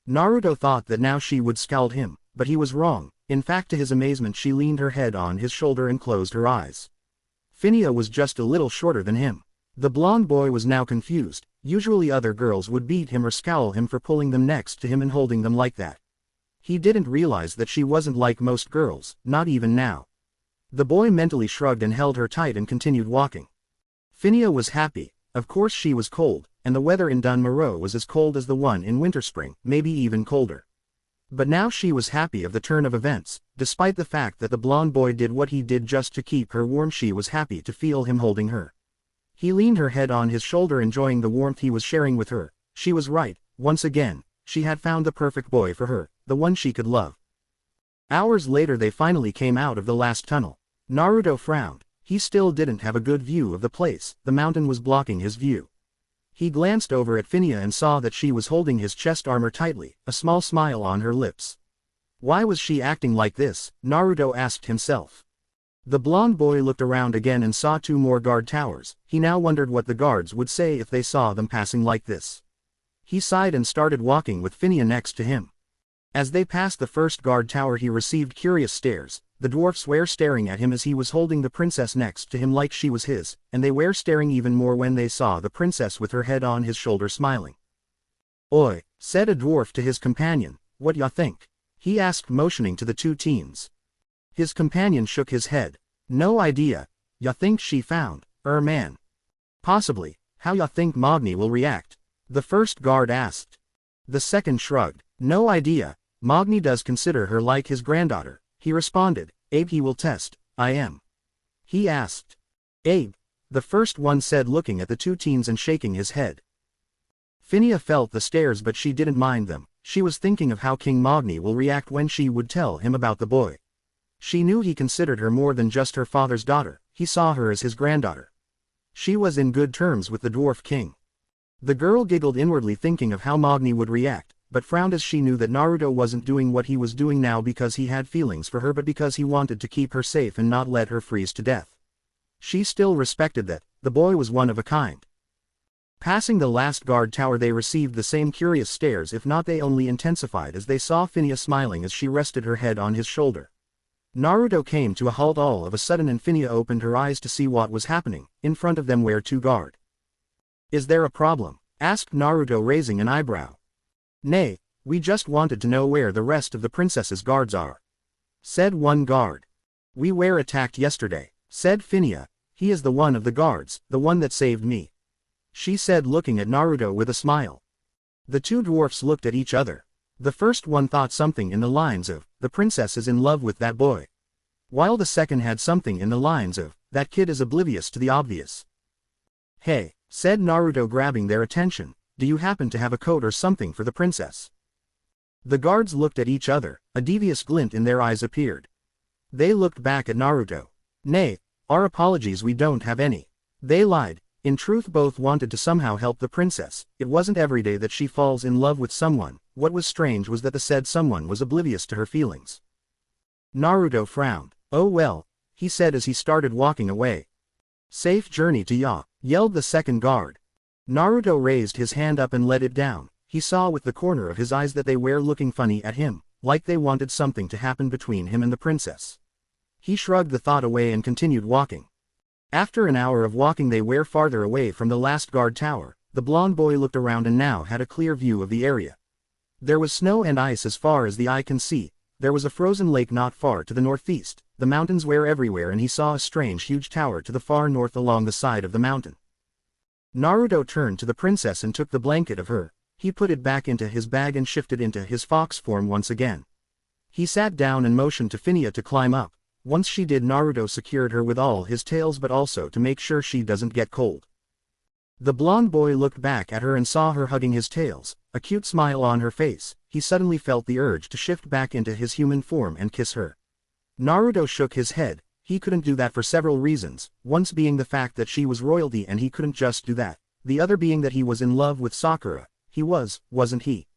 Naruto thought that now she would scold him, but he was wrong. In fact, to his amazement, she leaned her head on his shoulder and closed her eyes. Phineas was just a little shorter than him. The blonde boy was now confused. Usually other girls would beat him or scowl him for pulling them next to him and holding them like that. He didn't realize that she wasn't like most girls, not even now. The boy mentally shrugged and held her tight and continued walking. Phineas was happy. Of course she was cold, and the weather in Dunmaro was as cold as the one in Winterspring, maybe even colder. But now she was happy of the turn of events. Despite the fact that the blonde boy did what he did just to keep her warm, she was happy to feel him holding her. He leaned her head on his shoulder, enjoying the warmth he was sharing with her. She was right. Once again, she had found the perfect boy for her, the one she could love. Hours later they finally came out of the last tunnel. Naruto frowned. He still didn't have a good view of the place. The mountain was blocking his view. He glanced over at Phineas and saw that she was holding his chest armor tightly, a small smile on her lips. Why was she acting like this? Naruto asked himself. The blonde boy looked around again and saw two more guard towers. He now wondered what the guards would say if they saw them passing like this. He sighed and started walking with Phineas next to him. As they passed the first guard tower, he received curious stares. The dwarfs were staring at him as he was holding the princess next to him like she was his, and they were staring even more when they saw the princess with her head on his shoulder smiling. Oi, said a dwarf to his companion, what ya think? He asked, motioning to the two teens. His companion shook his head. No idea. Ya think she found man? Possibly. How ya think Magni will react? The first guard asked. The second shrugged. No idea. Magni does consider her like his granddaughter, he responded. Abe he will test. I am?" he asked. "Abe," the first one said, looking at the two teens and shaking his head. Phinia felt the stares, but she didn't mind them. She was thinking of how King Magni will react when she would tell him about the boy. She knew he considered her more than just her father's daughter, he saw her as his granddaughter. She was in good terms with the dwarf king. The girl giggled inwardly, thinking of how Magni would react, but frowned as she knew that Naruto wasn't doing what he was doing now because he had feelings for her, but because he wanted to keep her safe and not let her freeze to death. She still respected that the boy was one of a kind. Passing the last guard tower, they received the same curious stares, if not they only intensified as they saw Phinia smiling as she rested her head on his shoulder. Naruto came to a halt all of a sudden, and Phinia opened her eyes to see what was happening. In front of them were two guards. "Is there a problem?" asked Naruto, raising an eyebrow. "Nay, we just wanted to know where the rest of the princess's guards are," said one guard. "We were attacked yesterday," said Phinia. "He is the one of the guards, the one that saved me," she said, looking at Naruto with a smile. The two dwarfs looked at each other. The first one thought something in the lines of, "The princess is in love with that boy," while the second had something in the lines of, "That kid is oblivious to the obvious." "Hey," said Naruto, grabbing their attention, "do you happen to have a coat or something for the princess?" The guards looked at each other, a devious glint in their eyes appeared. They looked back at Naruto. "Nay, our apologies, we don't have any." They lied. In truth, both wanted to somehow help the princess. It wasn't every day that she falls in love with someone. What was strange was that the said someone was oblivious to her feelings. Naruto frowned. "Oh well," he said as he started walking away. "Safe journey to Ya," yelled the second guard. Naruto raised his hand up and let it down. He saw with the corner of his eyes that they were looking funny at him, like they wanted something to happen between him and the princess. He shrugged the thought away and continued walking. After an hour of walking, they were farther away from the last guard tower. The blonde boy looked around and now had a clear view of the area. There was snow and ice as far as the eye can see. There was a frozen lake not far to the northeast. The mountains were everywhere, and he saw a strange huge tower to the far north along the side of the mountain. Naruto turned to the princess and took the blanket of her. He put it back into his bag and shifted into his fox form once again. He sat down and motioned to Phinia to climb up. Once she did, Naruto secured her with all his tails, but also to make sure she doesn't get cold. The blonde boy looked back at her and saw her hugging his tails, a cute smile on her face. He suddenly felt the urge to shift back into his human form and kiss her. Naruto shook his head. He couldn't do that for several reasons, one being the fact that she was royalty and he couldn't just do that, the other being that he was in love with Sakura. He wasn't he?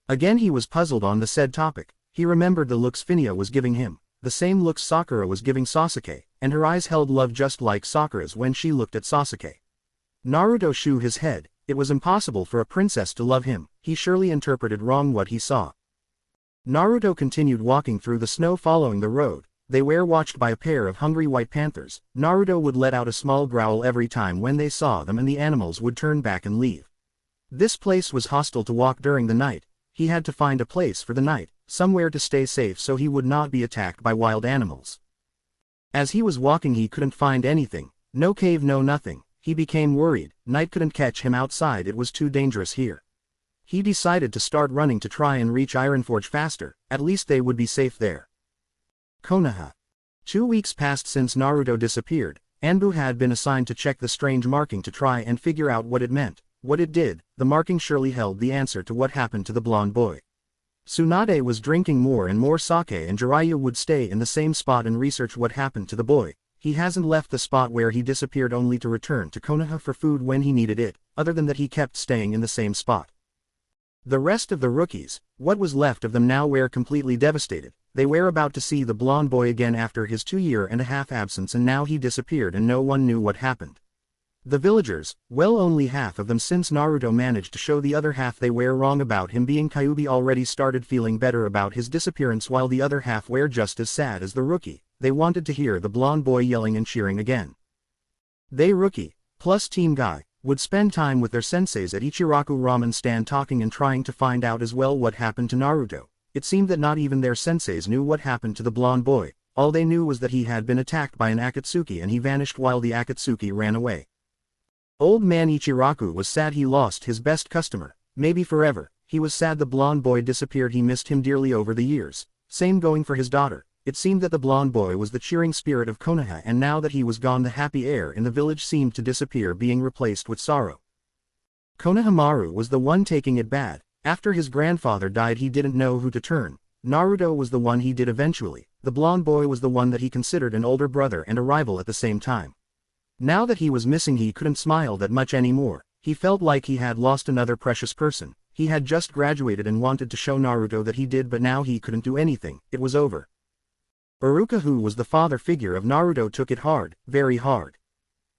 Again he was puzzled on the said topic. He remembered the looks Phinia was giving him, the same looks Sakura was giving Sasuke, and her eyes held love just like Sakura's when she looked at Sasuke. Naruto shook his head. It was impossible for a princess to love him. He surely interpreted wrong what he saw. Naruto continued walking through the snow, following the road. They were watched by a pair of hungry white panthers. Naruto would let out a small growl every time when they saw them, and the animals would turn back and leave. This place was hostile to walk during the night. He had to find a place for the night, somewhere to stay safe so he would not be attacked by wild animals. As he was walking, he couldn't find anything. No cave, no nothing. He became worried. Night couldn't catch him outside, it was too dangerous here. He decided to start running to try and reach Ironforge faster. At least they would be safe there. Konoha. 2 weeks passed since Naruto disappeared. Anbu had been assigned to check the strange marking to try and figure out what it meant. What it did, the marking surely held the answer to what happened to the blonde boy. Tsunade was drinking more and more sake, and Jiraiya would stay in the same spot and research what happened to the boy. He hasn't left the spot where he disappeared, only to return to Konoha for food when he needed it. Other than that, he kept staying in the same spot. The rest of the rookies, what was left of them now, were completely devastated. They were about to see the blonde boy again after his 2-year-and-a-half absence, and now he disappeared and no one knew what happened. The villagers, well, only half of them, since Naruto managed to show the other half they were wrong about him being Kyuubi, already started feeling better about his disappearance, while the other half were just as sad as the rookie. They wanted to hear the blonde boy yelling and cheering again. They rookie, plus Team Guy, would spend time with their senseis at Ichiraku ramen stand, talking and trying to find out as well what happened to Naruto. It seemed that not even their senseis knew what happened to the blonde boy. All they knew was that he had been attacked by an Akatsuki and he vanished while the Akatsuki ran away. Old man Ichiraku was sad he lost his best customer, maybe forever. He was sad the blonde boy disappeared, he missed him dearly over the years. Same going for his daughter. It seemed that the blonde boy was the cheering spirit of Konoha, and now that he was gone the happy air in the village seemed to disappear, being replaced with sorrow. Konohamaru was the one taking it bad. After his grandfather died he didn't know who to turn. Naruto was the one he did eventually. The blonde boy was the one that he considered an older brother and a rival at the same time. Now that he was missing he couldn't smile that much anymore. He felt like he had lost another precious person. He had just graduated and wanted to show Naruto that he did, but now he couldn't do anything. It was over. Iruka, who was the father figure of Naruto, took it hard, very hard.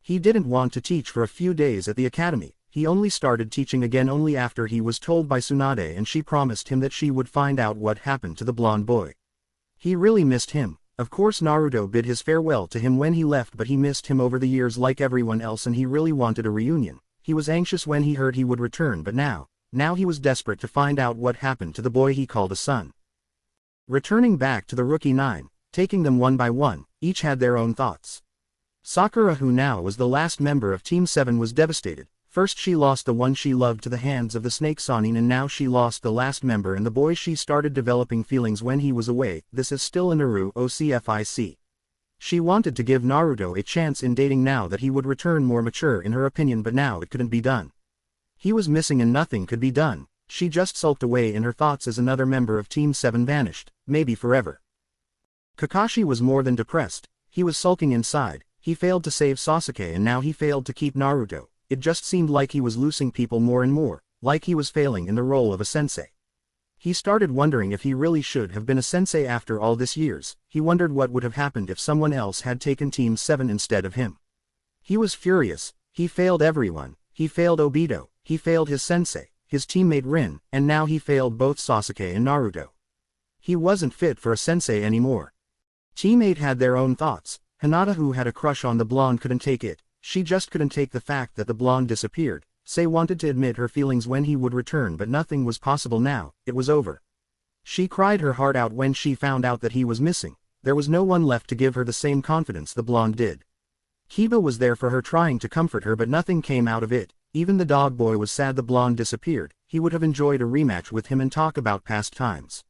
He didn't want to teach for a few days at the academy. He only started teaching again only after he was told by Tsunade and she promised him that she would find out what happened to the blonde boy. He really missed him. Of course Naruto bid his farewell to him when he left, but he missed him over the years like everyone else, and he really wanted a reunion. He was anxious when he heard he would return, but now he was desperate to find out what happened to the boy he called a son. Returning back to the Rookie 9, taking them one by one, each had their own thoughts. Sakura, who now was the last member of Team 7, was devastated. First she lost the one she loved to the hands of the snake Sannin, and now she lost the last member and the boy she started developing feelings when he was away. This is still a Naruto OCFIC. She wanted to give Naruto a chance in dating now that he would return more mature in her opinion, but now it couldn't be done. He was missing and nothing could be done. She just sulked away in her thoughts as another member of Team 7 vanished, maybe forever. Kakashi was more than depressed. He was sulking inside. He failed to save Sasuke and now he failed to keep Naruto. It just seemed like he was losing people more and more, like he was failing in the role of a sensei. He started wondering if he really should have been a sensei after all these years. He wondered what would have happened if someone else had taken Team 7 instead of him. He was furious. He failed everyone. He failed Obito. He failed his sensei, his teammate Rin, and now he failed both Sasuke and Naruto. He wasn't fit for a sensei anymore. Team 8 had their own thoughts. Hinata, who had a crush on the blonde, couldn't take it. She just couldn't take the fact that the blonde disappeared. Sei wanted to admit her feelings when he would return, but nothing was possible now. It was over. She cried her heart out when she found out that he was missing. There was no one left to give her the same confidence the blonde did. Kiba was there for her, trying to comfort her, but nothing came out of it. Even the dog boy was sad the blonde disappeared. He would have enjoyed a rematch with him and talk about past times.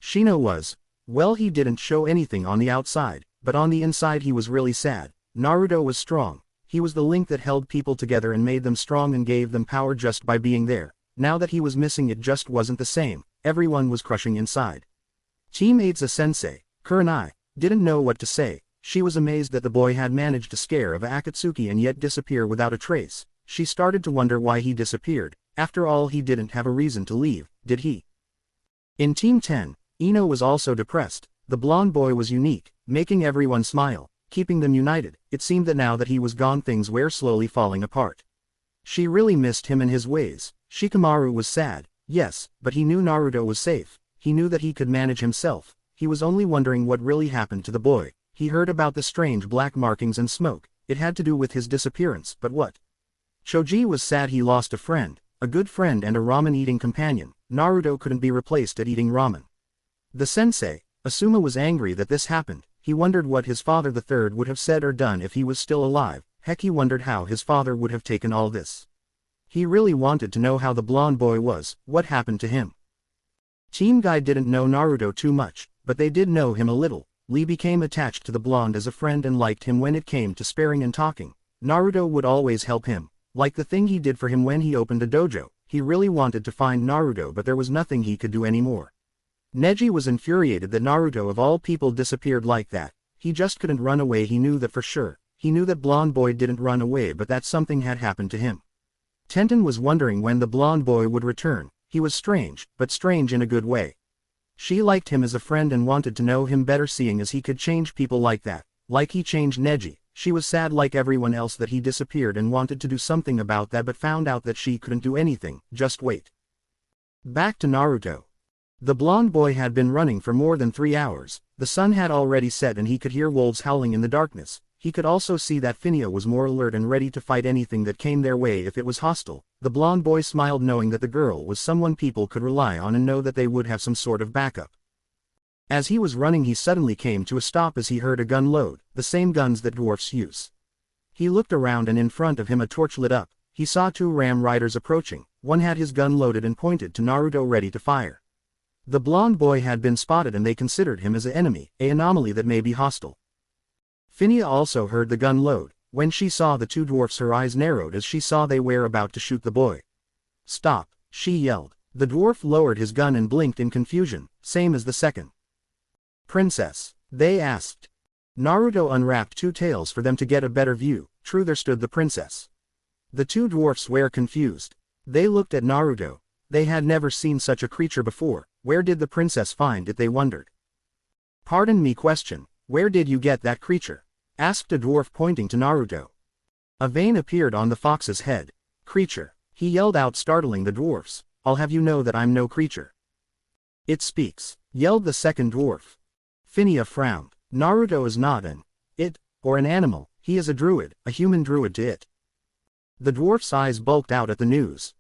Shino was, well, he didn't show anything on the outside, but on the inside he was really sad. Naruto was strong. He was the link that held people together and made them strong and gave them power just by being there. Now that he was missing, it just wasn't the same. Everyone was crushing inside. Team 8's sensei, Kurenai, didn't know what to say. She was amazed that the boy had managed to scare Akatsuki and yet disappear without a trace. She started to wonder why he disappeared. After all, he didn't have a reason to leave, did he? In Team 10, Ino was also depressed. The blonde boy was unique, making everyone smile, keeping them united. It seemed that now that he was gone things were slowly falling apart. She really missed him and his ways. Shikamaru was sad, yes, but he knew Naruto was safe. He knew that he could manage himself. He was only wondering what really happened to the boy. He heard about the strange black markings and smoke. It had to do with his disappearance, but what? Choji was sad he lost a friend, a good friend and a ramen-eating companion. Naruto couldn't be replaced at eating ramen. The sensei, Asuma, was angry that this happened. He wondered what his father the third would have said or done if he was still alive. Heck, he wondered how his father would have taken all this. He really wanted to know how the blonde boy was, what happened to him. Team Guy didn't know Naruto too much, but they did know him a little. Lee became attached to the blonde as a friend and liked him when it came to sparring and talking. Naruto would always help him, like the thing he did for him when he opened a dojo. He really wanted to find Naruto, but there was nothing he could do anymore. Neji was infuriated that Naruto of all people disappeared like that. He just couldn't run away. He knew that for sure. He knew that blonde boy didn't run away, but that something had happened to him. Tenten was wondering when the blonde boy would return. He was strange, but strange in a good way. She liked him as a friend and wanted to know him better, seeing as he could change people like that, like he changed Neji. She was sad like everyone else that he disappeared and wanted to do something about that, but found out that she couldn't do anything. Just wait. Back to Naruto. The blonde boy had been running for more than 3 hours. The sun had already set and he could hear wolves howling in the darkness. He could also see that Finio was more alert and ready to fight anything that came their way if it was hostile. The blonde boy smiled, knowing that the girl was someone people could rely on and know that they would have some sort of backup. As he was running, he suddenly came to a stop as he heard a gun load, the same guns that dwarfs use. He looked around and in front of him a torch lit up. He saw 2 ram riders approaching. One had his gun loaded and pointed to Naruto, ready to fire. The blonde boy had been spotted and they considered him as an enemy, an anomaly that may be hostile. Phinia also heard the gun load. When she saw the two dwarfs her eyes narrowed as she saw they were about to shoot the boy. "Stop," she yelled. The dwarf lowered his gun and blinked in confusion, same as the second. "Princess?" they asked. Naruto unwrapped two tails for them to get a better view. True, there stood the princess. The two dwarfs were confused. They looked at Naruto. They had never seen such a creature before. Where did the princess find it, they wondered. "Pardon me question, where did you get that creature?" asked a dwarf pointing to Naruto. A vein appeared on the fox's head. "Creature," he yelled out, startling the dwarfs. "I'll have you know that I'm no creature." "It speaks," yelled the second dwarf. Phinia frowned. Naruto is not an it, or an animal, he is a druid, a human druid to it. The dwarf's eyes bulked out at the news.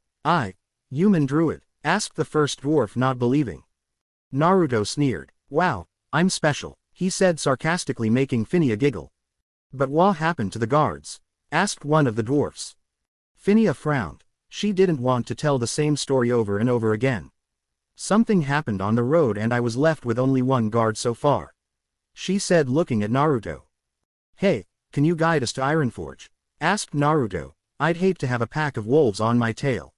Human druid?" asked the first dwarf, not believing. Naruto sneered. "Wow, I'm special," he said sarcastically, making Phinia giggle. "But what happened to the guards?" asked one of the dwarfs. Phinia frowned. She didn't want to tell the same story over and over again. "Something happened on the road and I was left with only one guard so far," she said, looking at Naruto. "Hey, can you guide us to Ironforge?" asked Naruto. "I'd hate to have a pack of wolves on my tail."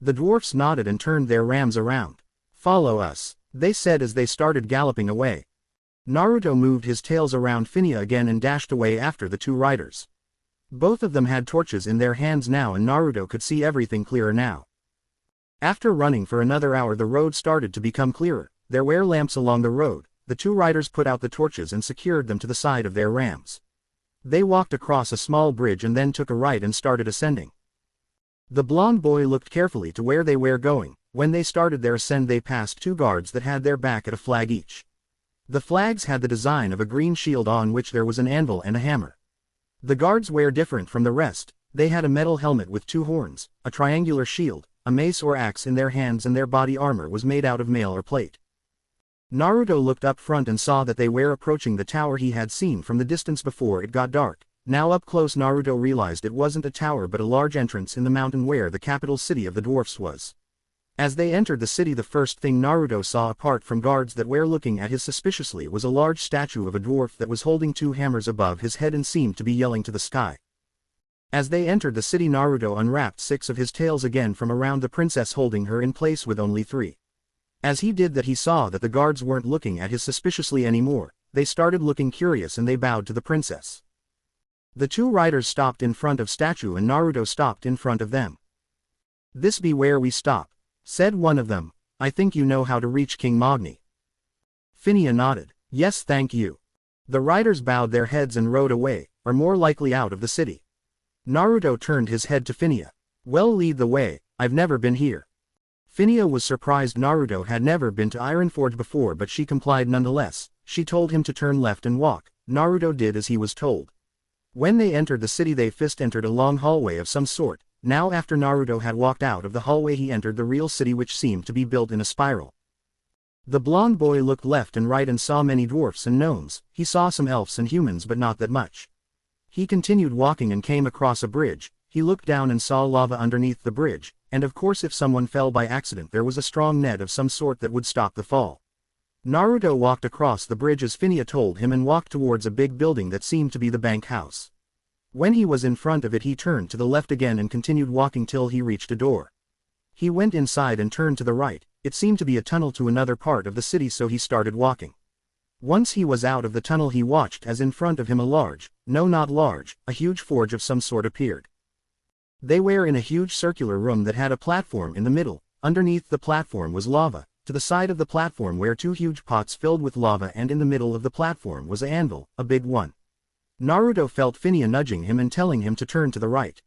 The dwarfs nodded and turned their rams around. "Follow us," they said as they started galloping away. Naruto moved his tails around Phinia again and dashed away after the two riders. Both of them had torches in their hands now and Naruto could see everything clearer now. After running for another hour, the road started to become clearer. There were lamps along the road. The two riders put out the torches and secured them to the side of their rams. They walked across a small bridge and then took a right and started ascending. The blonde boy looked carefully to where they were going. When they started their ascent, they passed two guards that had their back at a flag each. The flags had the design of a green shield on which there was an anvil and a hammer. The guards were different from the rest. They had a metal helmet with two horns, a triangular shield, a mace or axe in their hands, and their body armor was made out of mail or plate. Naruto looked up front and saw that they were approaching the tower he had seen from the distance before it got dark. Now up close, Naruto realized it wasn't a tower but a large entrance in the mountain where the capital city of the dwarfs was. As they entered the city, the first thing Naruto saw, apart from guards that were looking at his suspiciously, was a large statue of a dwarf that was holding two hammers above his head and seemed to be yelling to the sky. As they entered the city, Naruto unwrapped 6 of his tails again from around the princess, holding her in place with only 3. As he did that, he saw that the guards weren't looking at his suspiciously anymore. They started looking curious and they bowed to the princess. The two riders stopped in front of statue and Naruto stopped in front of them. "This be where we stop," said one of them. "I think you know how to reach King Magni." Phinia nodded. "Yes, thank you." The riders bowed their heads and rode away, or more likely out of the city. Naruto turned his head to Phinia. "Well, lead the way, I've never been here." Phinia was surprised Naruto had never been to Ironforge before, but she complied nonetheless. She told him to turn left and walk. Naruto did as he was told. When they entered the city, they first entered a long hallway of some sort. Now after Naruto had walked out of the hallway, he entered the real city, which seemed to be built in a spiral. The blonde boy looked left and right and saw many dwarfs and gnomes. He saw some elves and humans, but not that much. He continued walking and came across a bridge. He looked down and saw lava underneath the bridge, and of course if someone fell by accident there was a strong net of some sort that would stop the fall. Naruto walked across the bridge as Phinia told him and walked towards a big building that seemed to be the bank house. When he was in front of it, he turned to the left again and continued walking till he reached a door. He went inside and turned to the right. It seemed to be a tunnel to another part of the city, so he started walking. Once he was out of the tunnel, he watched as in front of him a huge forge of some sort appeared. They were in a huge circular room that had a platform in the middle. Underneath the platform was lava. To the side of the platform were 2 huge pots filled with lava, and in the middle of the platform was an anvil, a big one. Naruto felt Phinia nudging him and telling him to turn to the right.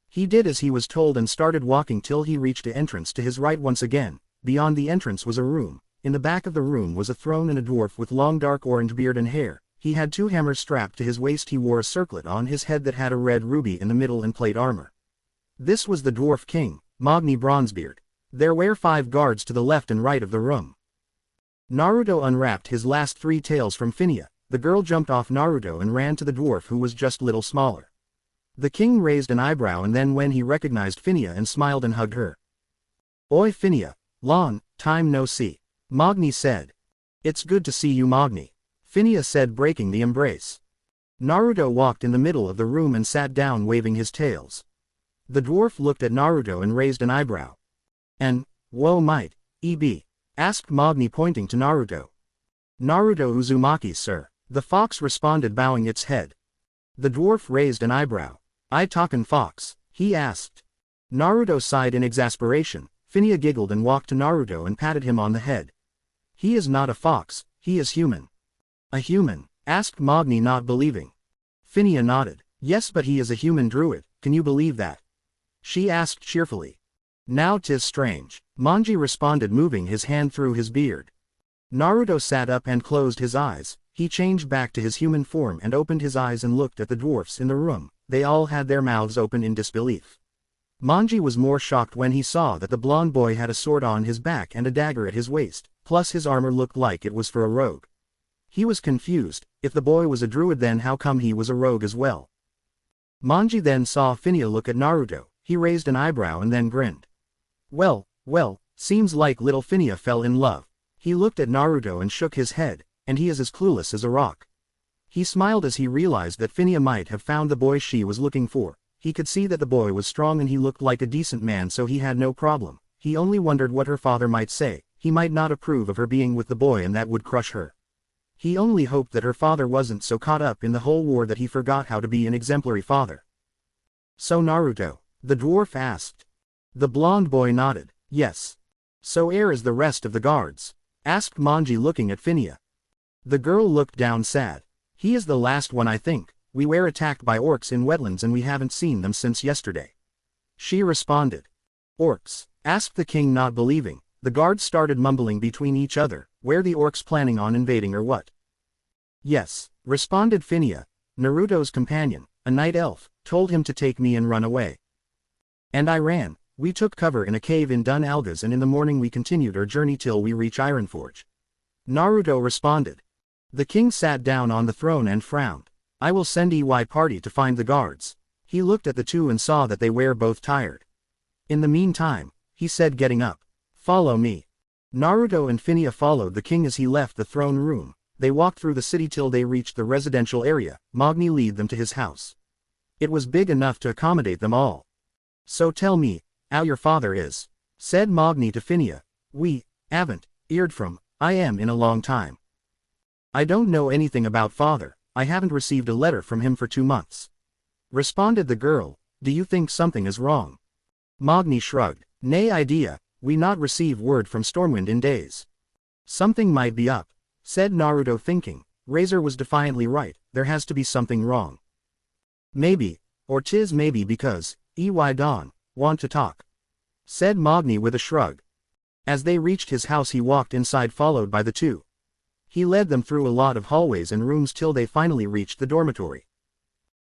He did as he was told and started walking till he reached the entrance to his right once again. Beyond the entrance was a room. In the back of the room was a throne and a dwarf with long dark orange beard and hair. He had 2 hammers strapped to his waist. He wore a circlet on his head that had a red ruby in the middle and plate armor. This was the dwarf king, Magni Bronzebeard. There were 5 guards to the left and right of the room. Naruto unwrapped his last 3 tails from Phinia. The girl jumped off Naruto and ran to the dwarf, who was just little smaller. The king raised an eyebrow and then when he recognized Phinia and smiled and hugged her. "Oi Phinia, long time no see." Magni said. It's good to see you, Magni. Phineas said, breaking the embrace. Naruto walked in the middle of the room and sat down, waving his tails. The dwarf looked at Naruto and raised an eyebrow. And, whoa, might he be? Asked Magni, pointing to Naruto. Naruto Uzumaki, sir. The fox responded, bowing its head. The dwarf raised an eyebrow. I talkin' fox? He asked. Naruto sighed in exasperation. Phineas giggled and walked to Naruto and patted him on the head. He is not a fox, he is human. A human? Asked Magni, not believing. Phineas nodded. Yes, but he is a human druid, can you believe that? She asked cheerfully. Now 'tis strange. Manji responded, moving his hand through his beard. Naruto sat up and closed his eyes. He changed back to his human form and opened his eyes and looked at the dwarfs in the room. They all had their mouths open in disbelief. Manji was more shocked when he saw that the blonde boy had a sword on his back and a dagger at his waist, plus his armor looked like it was for a rogue. He was confused. If the boy was a druid, then how come he was a rogue as well? Manji then saw Phineas look at Naruto. He raised an eyebrow and then grinned. Well, seems like little Phineas fell in love. He looked at Naruto and shook his head, and he is as clueless as a rock. He smiled as he realized that Phineas might have found the boy she was looking for. He could see that the boy was strong and he looked like a decent man, so he had no problem. He only wondered what her father might say. He might not approve of her being with the boy, and that would crush her. He only hoped that her father wasn't so caught up in the whole war that he forgot how to be an exemplary father. So Naruto? The dwarf asked. The blonde boy nodded. Yes. So Air is the rest of the guards? Asked Manji, looking at Phineas. The girl looked down sad. He is the last one, I think. We were attacked by orcs in wetlands and we haven't seen them since yesterday. She responded. Orcs? Asked the king, not believing. The guards started mumbling between each other. Were the orcs planning on invading or what? Yes, responded Phineas. Naruto's companion, a night elf, told him to take me and run away. And I ran. We took cover in a cave in Dun Algas, and in the morning we continued our journey till we reach Ironforge. Naruto responded. The king sat down on the throne and frowned. I will send EY party to find the guards. He looked at the two and saw that they were both tired. In the meantime, he said, getting up. Follow me. Naruto and Phineas followed the king as he left the throne room. They walked through the city till they reached the residential area. Magni led them to his house. It was big enough to accommodate them all. So tell me, how your father is? Said Magni to Phineas. We haven't heard from him in a long time. I don't know anything about father. I haven't received a letter from him for 2 months. Responded the girl. Do you think something is wrong? Magni shrugged. Nay idea, we not receive word from Stormwind in days. Something might be up, said Naruto, thinking. Razor was defiantly right, there has to be something wrong. Maybe, or 'tis maybe because, EY Dawn, want to talk. Said Magni with a shrug. As they reached his house he walked inside followed by the two. He led them through a lot of hallways and rooms till they finally reached the dormitory.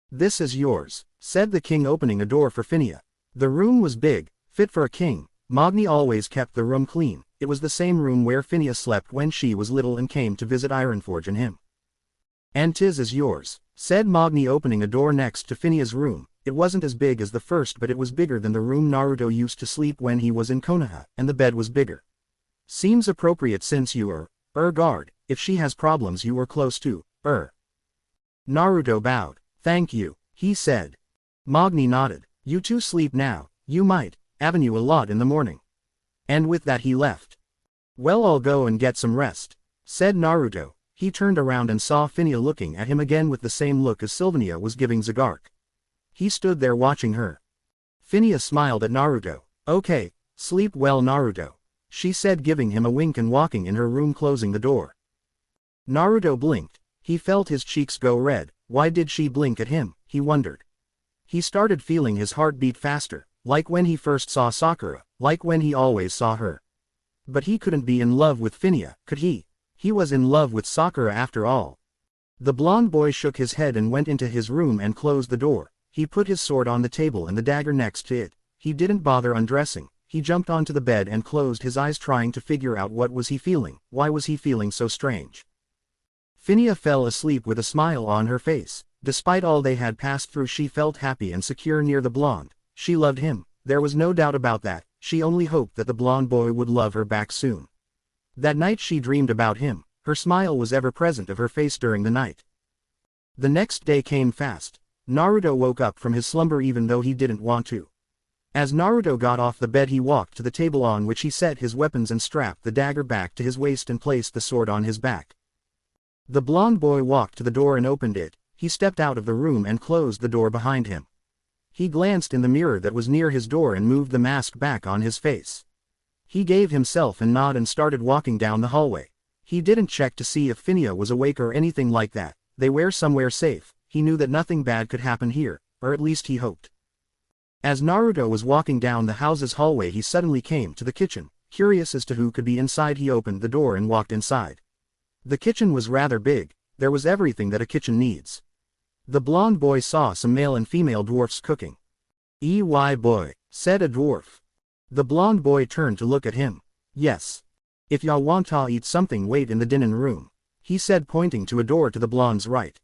This is yours, said the king, opening a door for Phineas. The room was big, fit for a king. Magni always kept the room clean. It was the same room where Phineas slept when she was little and came to visit Ironforge and him. And 'tis is yours, said Magni, opening a door next to Phineas' room. It wasn't as big as the first, but it was bigger than the room Naruto used to sleep when he was in Konoha, and the bed was bigger. Seems appropriate since you are guard. If she has problems you were close to Naruto bowed. Thank you, he said. Magni nodded. You two sleep now. You might avenue a lot in the morning. And with that he left. Well, I'll go and get some rest, said Naruto. He turned around and saw Phineas looking at him again with the same look as Sylvania was giving Zagark. He stood there watching her. Phineas smiled at Naruto. Okay, sleep well, Naruto, she said, giving him a wink and walking in her room, closing the door. Naruto blinked. He felt his cheeks go red. Why did she blink at him, he wondered. He started feeling his heart beat faster, like when he first saw Sakura, like when he always saw her. But he couldn't be in love with Phineas, could he? He was in love with Sakura after all. The blonde boy shook his head and went into his room and closed the door. He put his sword on the table and the dagger next to it. He didn't bother undressing. He jumped onto the bed and closed his eyes, trying to figure out what was he feeling. Why was he feeling so strange? Phineas fell asleep with a smile on her face. Despite all they had passed through, she felt happy and secure near the blonde. She loved him. There was no doubt about that. She only hoped that the blonde boy would love her back soon. That night she dreamed about him, her smile was ever present of her face during the night. The next day came fast. Naruto woke up from his slumber even though he didn't want to. As Naruto got off the bed he walked to the table on which he set his weapons and strapped the dagger back to his waist and placed the sword on his back. The blonde boy walked to the door and opened it. He stepped out of the room and closed the door behind him. He glanced in the mirror that was near his door and moved the mask back on his face. He gave himself a nod and started walking down the hallway. He didn't check to see if Phinia was awake or anything like that. They were somewhere safe. He knew that nothing bad could happen here, or at least he hoped. As Naruto was walking down the house's hallway he suddenly came to the kitchen. Curious as to who could be inside he opened the door and walked inside. The kitchen was rather big. There was everything that a kitchen needs. The blonde boy saw some male and female dwarfs cooking. "Ey boy," said a dwarf. The blonde boy turned to look at him. "Yes. If y'all want to eat something wait in the dining room," he said pointing to a door to the blonde's right.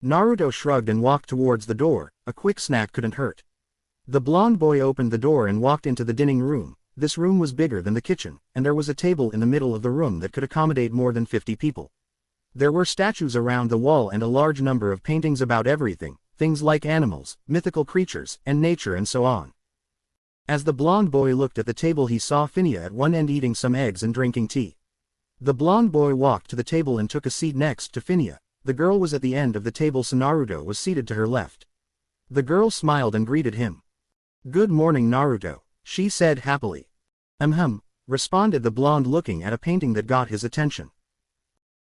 Naruto shrugged and walked towards the door. A quick snack couldn't hurt. The blonde boy opened the door and walked into the dining room. This room was bigger than the kitchen, and there was a table in the middle of the room that could accommodate more than 50 people. There were statues around the wall and a large number of paintings about everything, things like animals, mythical creatures, and nature and so on. As the blonde boy looked at the table he saw Phinia at one end eating some eggs and drinking tea. The blonde boy walked to the table and took a seat next to Phinia. The girl was at the end of the table so Naruto was seated to her left. The girl smiled and greeted him. "Good morning Naruto," she said happily. Responded the blonde looking at a painting that got his attention.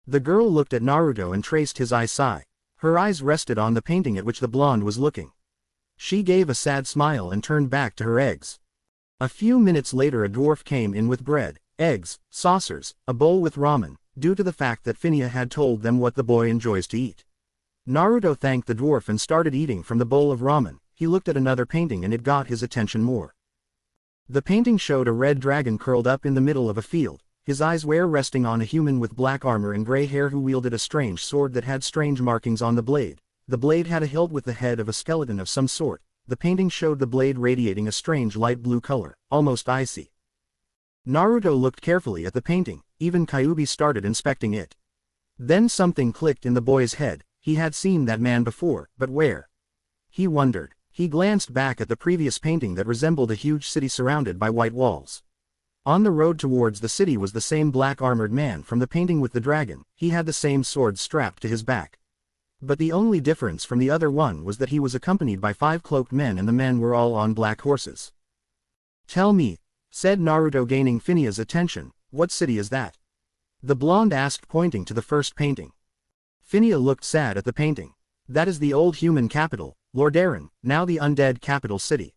The girl looked at Naruto and traced his eyes. Her eyes rested on the painting at which the blonde was looking. She gave a sad smile and turned back to her eggs. A few minutes later a dwarf came in with bread, eggs, saucers, a bowl with ramen, due to the fact that Phinia had told them what the boy enjoys to eat. Naruto thanked the dwarf and started eating from the bowl of ramen. He looked at another painting and it got his attention more. The painting showed a red dragon curled up in the middle of a field. His eyes were resting on a human with black armor and gray hair who wielded a strange sword that had strange markings on the blade. The blade had a hilt with the head of a skeleton of some sort. The painting showed the blade radiating a strange light blue color, almost icy. Naruto looked carefully at the painting. Even Kyuubi started inspecting it. Then something clicked in the boy's head. He had seen that man before, but where? He wondered. He glanced back at the previous painting that resembled a huge city surrounded by white walls. On the road towards the city was the same black armored man from the painting with the dragon. He had the same sword strapped to his back. But the only difference from the other one was that he was accompanied by 5 cloaked men and the men were all on black horses. "Tell me," said Naruto gaining Phinia's attention, "what city is that?" The blonde asked pointing to the first painting. Phinia looked sad at the painting. "That is the old human capital, Lordaeron, now the undead capital city."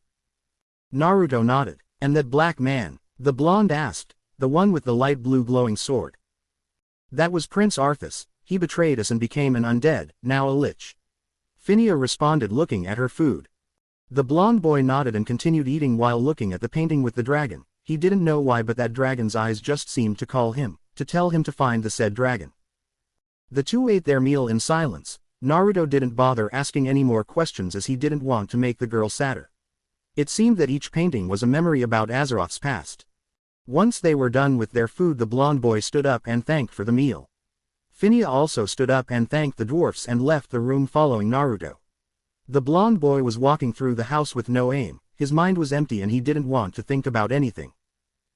Naruto nodded. "And that black man?" the blonde asked. "The one with the light blue glowing sword." "That was Prince Arthas. He betrayed us and became an undead, now a lich." Phinia responded looking at her food. The blonde boy nodded and continued eating while looking at the painting with the dragon. He didn't know why but that dragon's eyes just seemed to call him, to tell him to find the said dragon. The two ate their meal in silence. Naruto didn't bother asking any more questions as he didn't want to make the girl sadder. It seemed that each painting was a memory about Azeroth's past. Once they were done with their food the blonde boy stood up and thanked for the meal. Phinia also stood up and thanked the dwarfs and left the room following Naruto. The blonde boy was walking through the house with no aim. His mind was empty and he didn't want to think about anything.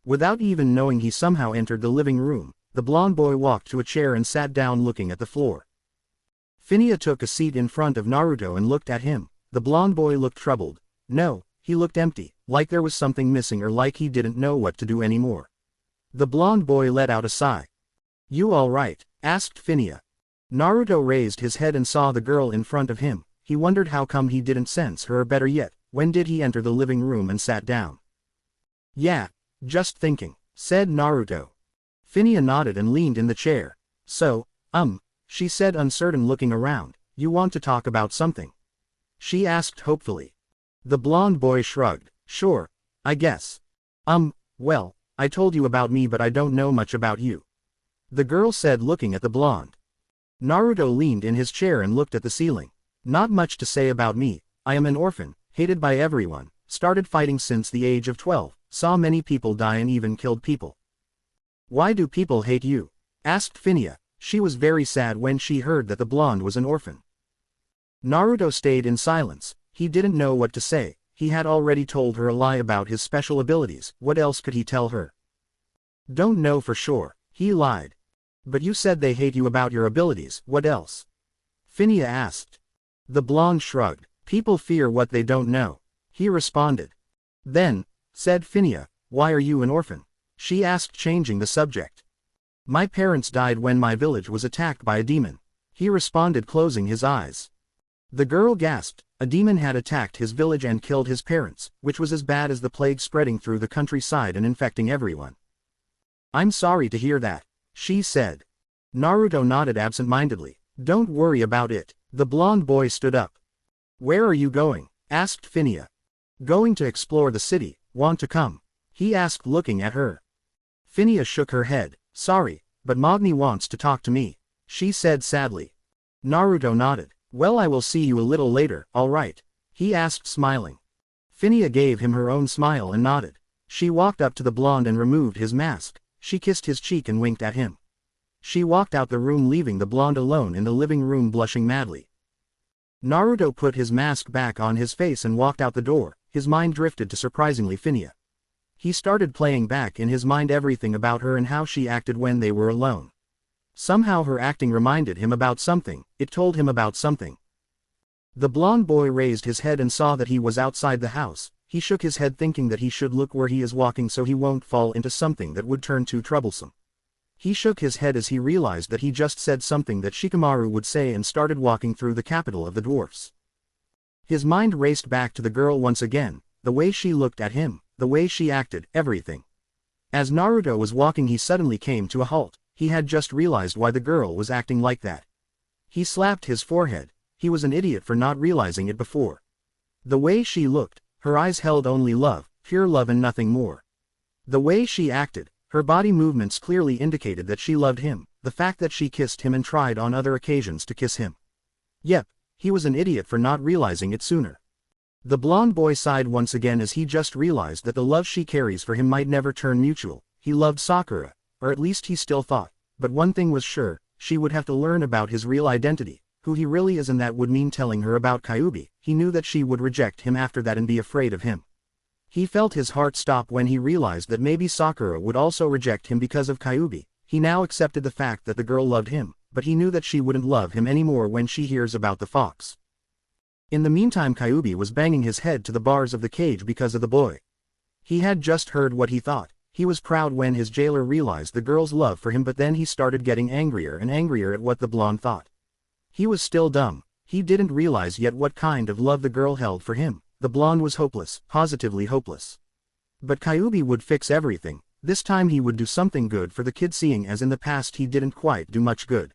Without even knowing he somehow entered the living room. The blonde boy walked to a chair and sat down looking at the floor. Phinia took a seat in front of Naruto and looked at him. The blonde boy looked troubled. No, he looked empty, like there was something missing or like he didn't know what to do anymore. The blonde boy let out a sigh. "You all right?" asked Phinia. Naruto raised his head and saw the girl in front of him. He wondered how come he didn't sense her or better yet, when did he enter the living room and sat down. "Yeah, just thinking," said Naruto. Phinia nodded and leaned in the chair. "So, she said uncertain looking around, "you want to talk about something?" she asked hopefully. The blonde boy shrugged. "Sure, I guess. Well, I told you about me but I don't know much about you," the girl said looking at the blonde. Naruto leaned in his chair and looked at the ceiling. "Not much to say about me. I am an orphan, hated by everyone, started fighting since the age of 12, saw many people die and even killed people." Why do people hate you? Asked Phinia. She was very sad when she heard that the blonde was an orphan. Naruto stayed in silence. He didn't know what to say. He had already told her a lie about his special abilities. What else could he tell her? Don't know for sure. He lied. But you said they hate you about your abilities. What else? Phinia asked. The blonde shrugged. People fear what they don't know. He responded. Then, said Phinia, why are you an orphan? She asked, changing the subject. My parents died when my village was attacked by a demon. He responded, closing his eyes. The girl gasped. A demon had attacked his village and killed his parents, which was as bad as the plague spreading through the countryside and infecting everyone. I'm sorry to hear that, she said. Naruto nodded absent-mindedly. Don't worry about it. The blonde boy stood up. Where are you going? Asked Phinia. Going to explore the city. Want to come? He asked, looking at her. Phinia shook her head. Sorry, but Magni wants to talk to me, she said sadly. Naruto nodded. Well, I will see you a little later, all right? He asked, smiling. Phinia gave him her own smile and nodded. She walked up to the blonde and removed his mask. She kissed his cheek and winked at him. She walked out the room, leaving the blonde alone in the living room, blushing madly. Naruto put his mask back on his face and walked out the door. His mind drifted to surprisingly Phinia. He started playing back in his mind everything about her and how she acted when they were alone. Somehow her acting reminded him about something. It told him about something. The blonde boy raised his head and saw that he was outside the house. He shook his head, thinking that he should look where he is walking so he won't fall into something that would turn too troublesome. He shook his head as he realized that he just said something that Shikamaru would say and started walking through the capital of the dwarfs. His mind raced back to the girl once again, the way she looked at him, the way she acted, everything. As Naruto was walking, he suddenly came to a halt. He had just realized why the girl was acting like that. He slapped his forehead. He was an idiot for not realizing it before. The way she looked, her eyes held only love, pure love and nothing more. The way she acted, her body movements clearly indicated that she loved him, the fact that she kissed him and tried on other occasions to kiss him. Yep, he was an idiot for not realizing it sooner. The blonde boy sighed once again as he just realized that the love she carries for him might never turn mutual. He loved Sakura, or at least he still thought, but one thing was sure, she would have to learn about his real identity, who he really is, and that would mean telling her about Kyuubi. He knew that she would reject him after that and be afraid of him. He felt his heart stop when he realized that maybe Sakura would also reject him because of Kyuubi. He now accepted the fact that the girl loved him, but he knew that she wouldn't love him anymore when she hears about the fox. In the meantime, Kyuubi was banging his head to the bars of the cage because of the boy. He had just heard what he thought. He was proud when his jailer realized the girl's love for him, but then he started getting angrier and angrier at what the blonde thought. He was still dumb. He didn't realize yet what kind of love the girl held for him. The blonde was hopeless, positively hopeless. But Kyuubi would fix everything. This time he would do something good for the kid, seeing as in the past he didn't quite do much good.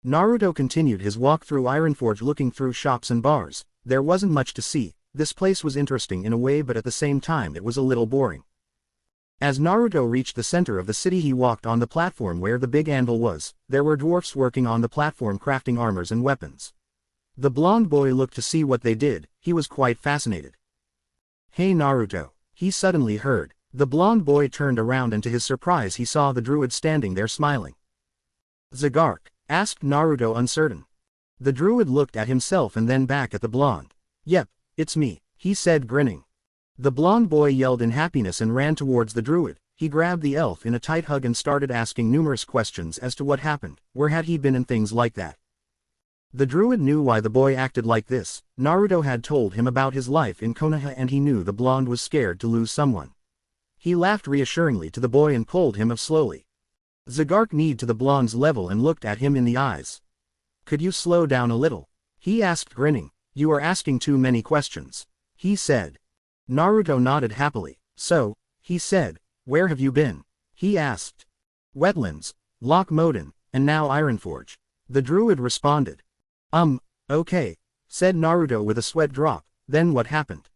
Naruto continued his walk through Ironforge, looking through shops and bars. There wasn't much to see. This place was interesting in a way, but at the same time it was a little boring. As Naruto reached the center of the city, he walked on the platform where the big anvil was. There were dwarfs working on the platform, crafting armors and weapons. The blonde boy looked to see what they did. He was quite fascinated. Hey Naruto, he suddenly heard. The blonde boy turned around and to his surprise he saw the druid standing there smiling. Zagark? Asked Naruto, uncertain. The druid looked at himself and then back at the blonde. Yep, it's me, he said, grinning. The blonde boy yelled in happiness and ran towards the druid. He grabbed the elf in a tight hug and started asking numerous questions as to what happened, where had he been and things like that. The druid knew why the boy acted like this. Naruto had told him about his life in Konoha and he knew the blonde was scared to lose someone. He laughed reassuringly to the boy and pulled him up slowly. Zagark kneed to the blonde's level and looked at him in the eyes. Could you slow down a little? He asked, grinning. You are asking too many questions, he said. Naruto nodded happily. So, he said, where have you been? He asked. Wetlands, Loch Moden, and now Ironforge. The druid responded. Okay, said Naruto with a sweat drop. Then what happened?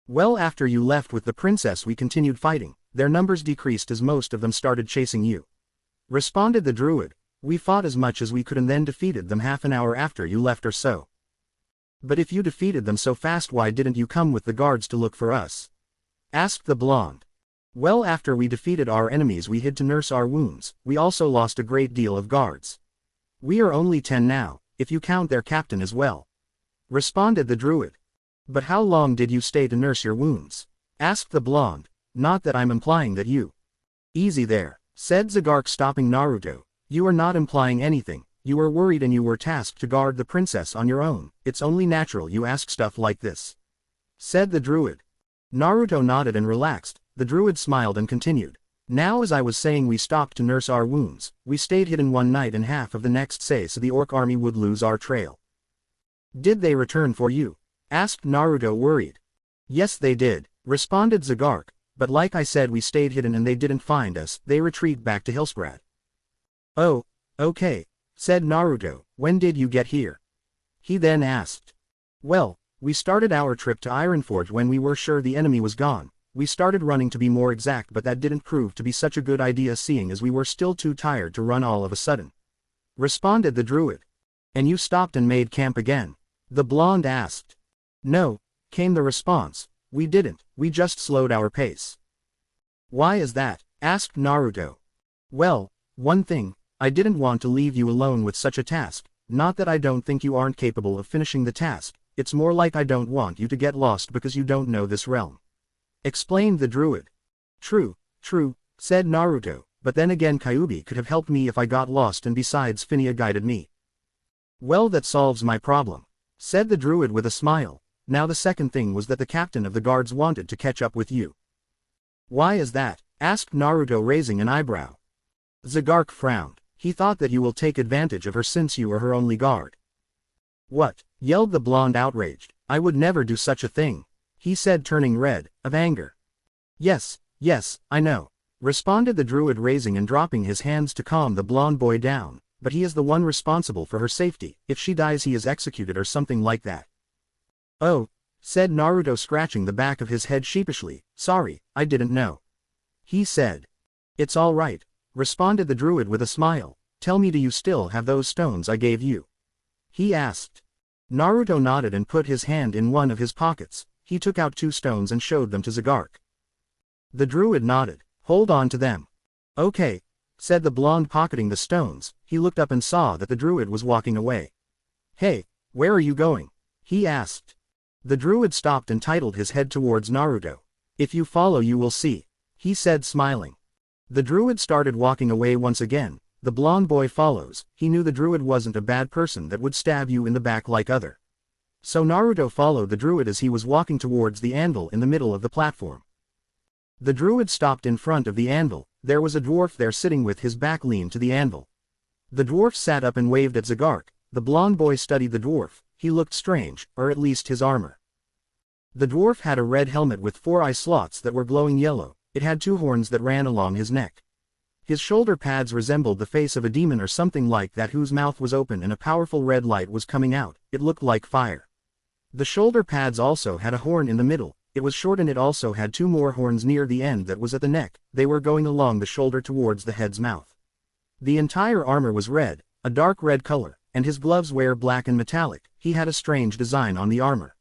Well, after you left with the princess we continued fighting. Their numbers decreased as most of them started chasing you. Responded the druid. We fought as much as we could and then defeated them half an hour after you left or so. But if you defeated them so fast, why didn't you come with the guards to look for us? Asked the blonde. Well, after we defeated our enemies we hid to nurse our wounds, we also lost a great deal of guards. We are only 10 now, if you count their captain as well. Responded the druid. But how long did you stay to nurse your wounds? Asked the blonde. Not that I'm implying that you. Easy there, said Zagark, stopping Naruto. You are not implying anything, you were worried and you were tasked to guard the princess on your own, it's only natural you ask stuff like this. Said the druid. Naruto nodded and relaxed, the druid smiled and continued. Now, as I was saying, we stopped to nurse our wounds, we stayed hidden one night and half of the next say so the orc army would lose our trail. Did they return for you? Asked Naruto, worried. Yes they did, responded Zagark, but like I said we stayed hidden and they didn't find us, they retreated back to Hillsbrad. Oh, okay, said Naruto, when did you get here? He then asked. Well, we started our trip to Ironforge when we were sure the enemy was gone, we started running to be more exact, but that didn't prove to be such a good idea seeing as we were still too tired to run all of a sudden. Responded the druid. And you stopped and made camp again? The blonde asked. No, came the response, we didn't, we just slowed our pace. Why is that? Asked Naruto. Well, one thing, I didn't want to leave you alone with such a task, not that I don't think you aren't capable of finishing the task, it's more like I don't want you to get lost because you don't know this realm. Explained the druid. True, said Naruto, but then again Kyuubi could have helped me if I got lost and besides Phinia guided me. Well, that solves my problem, said the druid with a smile. Now the second thing was that the captain of the guards wanted to catch up with you. Why is that? Asked Naruto, raising an eyebrow. Zagark frowned. He thought that you will take advantage of her since you are her only guard. What? Yelled the blonde, outraged. I would never do such a thing, he said, turning red, of anger. Yes, I know, responded the druid, raising and dropping his hands to calm the blonde boy down, but he is the one responsible for her safety, if she dies he is executed or something like that. Oh, said Naruto, scratching the back of his head sheepishly, sorry, I didn't know. He said. It's all right, responded the druid with a smile. Tell me, do you still have those stones I gave you? He asked. Naruto nodded and put his hand in one of his pockets. He took out 2 stones and showed them to Zagark. The druid nodded. Hold on to them. Okay, said the blonde, pocketing the stones. He looked up and saw that the druid was walking away. Hey, where are you going? He asked. The druid stopped and tilted his head towards Naruto. If you follow you will see, he said, smiling. The druid started walking away once again. The blonde boy follows. He knew the druid wasn't a bad person that would stab you in the back like other. So Naruto followed the druid as he was walking towards the anvil in the middle of the platform. The druid stopped in front of the anvil. There was a dwarf there sitting with his back leaned to the anvil. The dwarf sat up and waved at Zagark. The blonde boy studied the dwarf. He looked strange, or at least his armor. The dwarf had a red helmet with 4 eye slots that were glowing yellow. It had 2 horns that ran along his neck. His shoulder pads resembled the face of a demon or something like that, whose mouth was open and a powerful red light was coming out. It looked like fire. The shoulder pads also had a horn in the middle. It was short and it also had 2 more horns near the end that was at the neck. They were going along the shoulder towards the head's mouth. The entire armor was red, a dark red color, and his gloves were black and metallic. He had a strange design on the armor.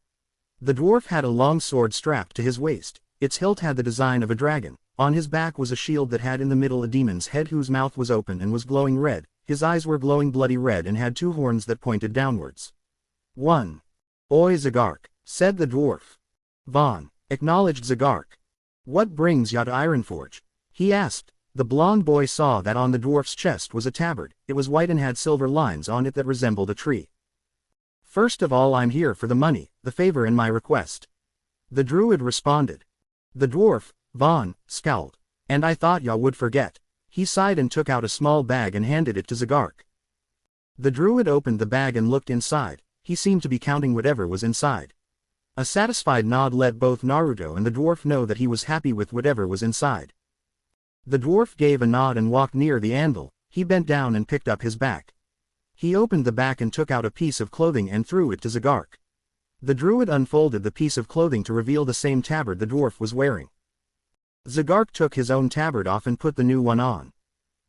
The dwarf had a long sword strapped to his waist. Its hilt had the design of a dragon. On his back was a shield that had in the middle a demon's head whose mouth was open and was glowing red. His eyes were glowing bloody red and had 2 horns that pointed downwards. 1. Oi Zagark, said the dwarf. Vaughn, acknowledged Zagark. What brings ya to Ironforge? He asked. The blonde boy saw that on the dwarf's chest was a tabard. It was white and had silver lines on it that resembled a tree. First of all, I'm here for the money, the favor and my request. The druid responded. The dwarf, Vaughn, scowled. And I thought ya would forget. He sighed and took out a small bag and handed it to Zagark. The druid opened the bag and looked inside. He seemed to be counting whatever was inside. A satisfied nod let both Naruto and the dwarf know that he was happy with whatever was inside. The dwarf gave a nod and walked near the anvil. He bent down and picked up his back. He opened the back and took out a piece of clothing and threw it to Zagark. The druid unfolded the piece of clothing to reveal the same tabard the dwarf was wearing. Zagark took his own tabard off and put the new one on.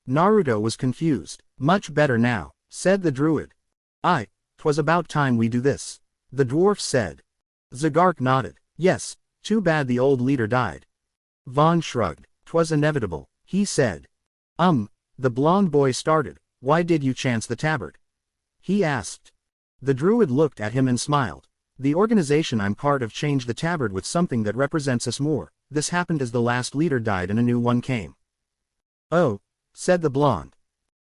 Naruto was confused. Much better now, said the druid. 'Twas about time we do this, the dwarf said. Zagark nodded. Yes, too bad the old leader died. Vaughn shrugged. "'Twas inevitable," he said. The blonde boy started. "Why did you chance the tabard?" he asked. The druid looked at him and smiled. "The organization I'm part of changed the tabard with something that represents us more. This happened as the last leader died and a new one came." "Oh," said the blonde.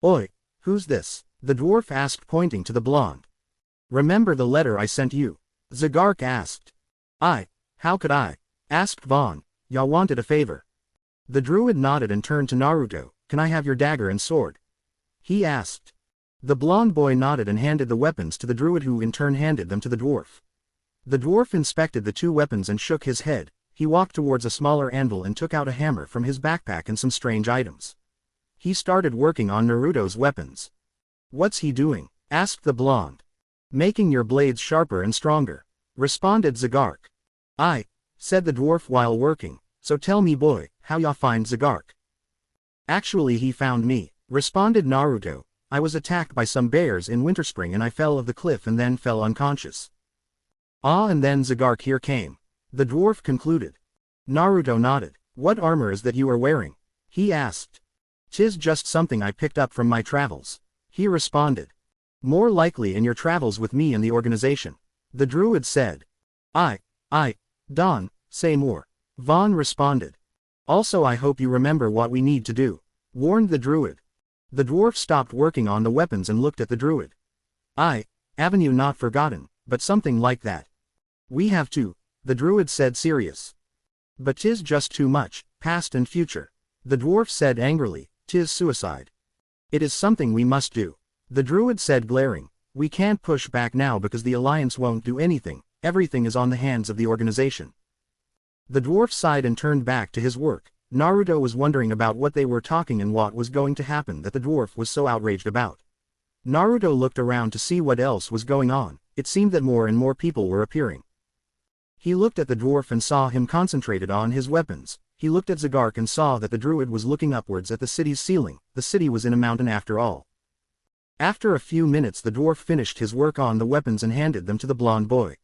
"Oi, who's this?" the dwarf asked, pointing to the blonde. "Remember the letter I sent you?" Zagark asked. How could I?" asked Vaughn. "Ya wanted a favor." The druid nodded and turned to Naruto. "Can I have your dagger and sword?" he asked. The blonde boy nodded and handed the weapons to the druid, who in turn handed them to the dwarf. The dwarf inspected the two weapons and shook his head. He walked towards a smaller anvil and took out a hammer from his backpack and some strange items. He started working on Naruto's weapons. "What's he doing?" asked the blonde. "Making your blades sharper and stronger," responded Zagark. Said the dwarf while working. "So tell me, boy, how ya find Zagark?" "Actually he found me," responded Naruto. "I was attacked by some bears in Winterspring and I fell off the cliff and then fell unconscious. And then Zagark here came," the dwarf concluded. Naruto nodded. "What armor is that you are wearing?" he asked. "'Tis just something I picked up from my travels," he responded. "More likely in your travels with me and the organization," the druid said. Don, say more," Vaughn responded. "Also I hope you remember what we need to do," warned the druid. The dwarf stopped working on the weapons and looked at the druid. "Haven't you not forgotten, but something like that." "We have to," the druid said, serious. "But 'tis just too much, past and future," the dwarf said angrily. "'Tis suicide." "It is something we must do," the druid said, glaring. "We can't push back now because the alliance won't do anything. Everything is on the hands of the organization." The dwarf sighed and turned back to his work. Naruto was wondering about what they were talking and what was going to happen that the dwarf was so outraged about. Naruto looked around to see what else was going on. It seemed that more and more people were appearing. He looked at the dwarf and saw him concentrated on his weapons. He looked at Zagark and saw that the druid was looking upwards at the city's ceiling. The city was in a mountain after all. After a few minutes the dwarf finished his work on the weapons and handed them to the blonde boy.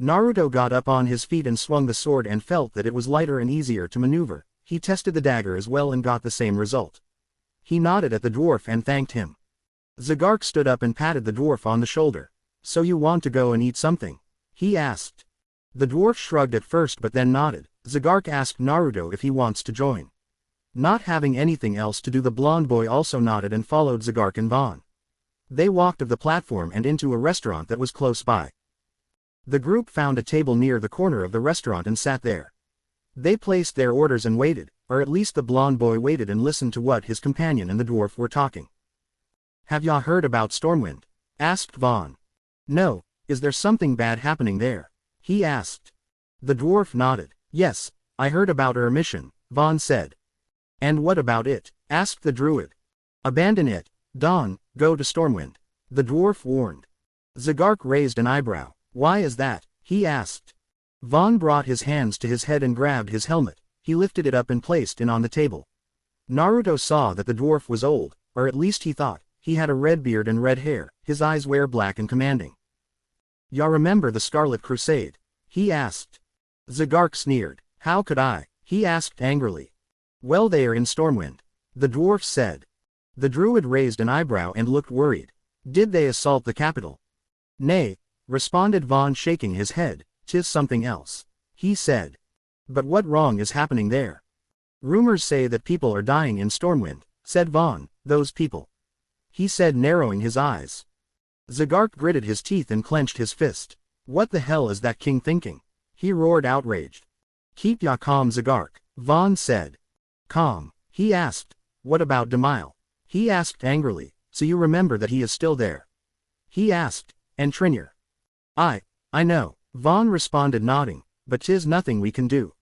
Naruto got up on his feet and swung the sword and felt that it was lighter and easier to maneuver. He tested the dagger as well and got the same result. He nodded at the dwarf and thanked him. Zagark stood up and patted the dwarf on the shoulder. "So you want to go and eat something?" he asked. The dwarf shrugged at first but then nodded. Zagark asked Naruto if he wants to join. Not having anything else to do, the blonde boy also nodded and followed Zagark and Vaughn. They walked off the platform and into a restaurant that was close by. The group found a table near the corner of the restaurant and sat there. They placed their orders and waited, or at least the blonde boy waited and listened to what his companion and the dwarf were talking. "Have ya heard about Stormwind?" asked Vaughn. "No, is there something bad happening there?" he asked. The dwarf nodded. "Yes, I heard about our mission," Vaughn said. "And what about it?" asked the druid. "Abandon it, Don, go to Stormwind," the dwarf warned. Zagark raised an eyebrow. "Why is that?" he asked. Vaughn brought his hands to his head and grabbed his helmet. He lifted it up and placed it on the table. Naruto saw that the dwarf was old, or at least he thought. He had a red beard and red hair. His eyes were black and commanding. "Ya remember the Scarlet Crusade?" he asked. Zagark sneered. "How could I?" he asked angrily. "Well, they are in Stormwind," the dwarf said. The druid raised an eyebrow and looked worried. "Did they assault the capital?" "Nay," responded Vaughn, shaking his head. "'Tis something else," he said. "But what wrong is happening there?" "Rumors say that people are dying in Stormwind," said Vaughn. "Those people," he said, narrowing his eyes. Zagark gritted his teeth and clenched his fist. "What the hell is that king thinking?" he roared, outraged. "Keep ya calm, Zagark," Vaughn said. "Calm?" he asked. "What about Demile?" he asked angrily. "So you remember that he is still there?" he asked. "And Trinir?" I know," Vaughn responded, nodding, "but 'tis nothing we can do."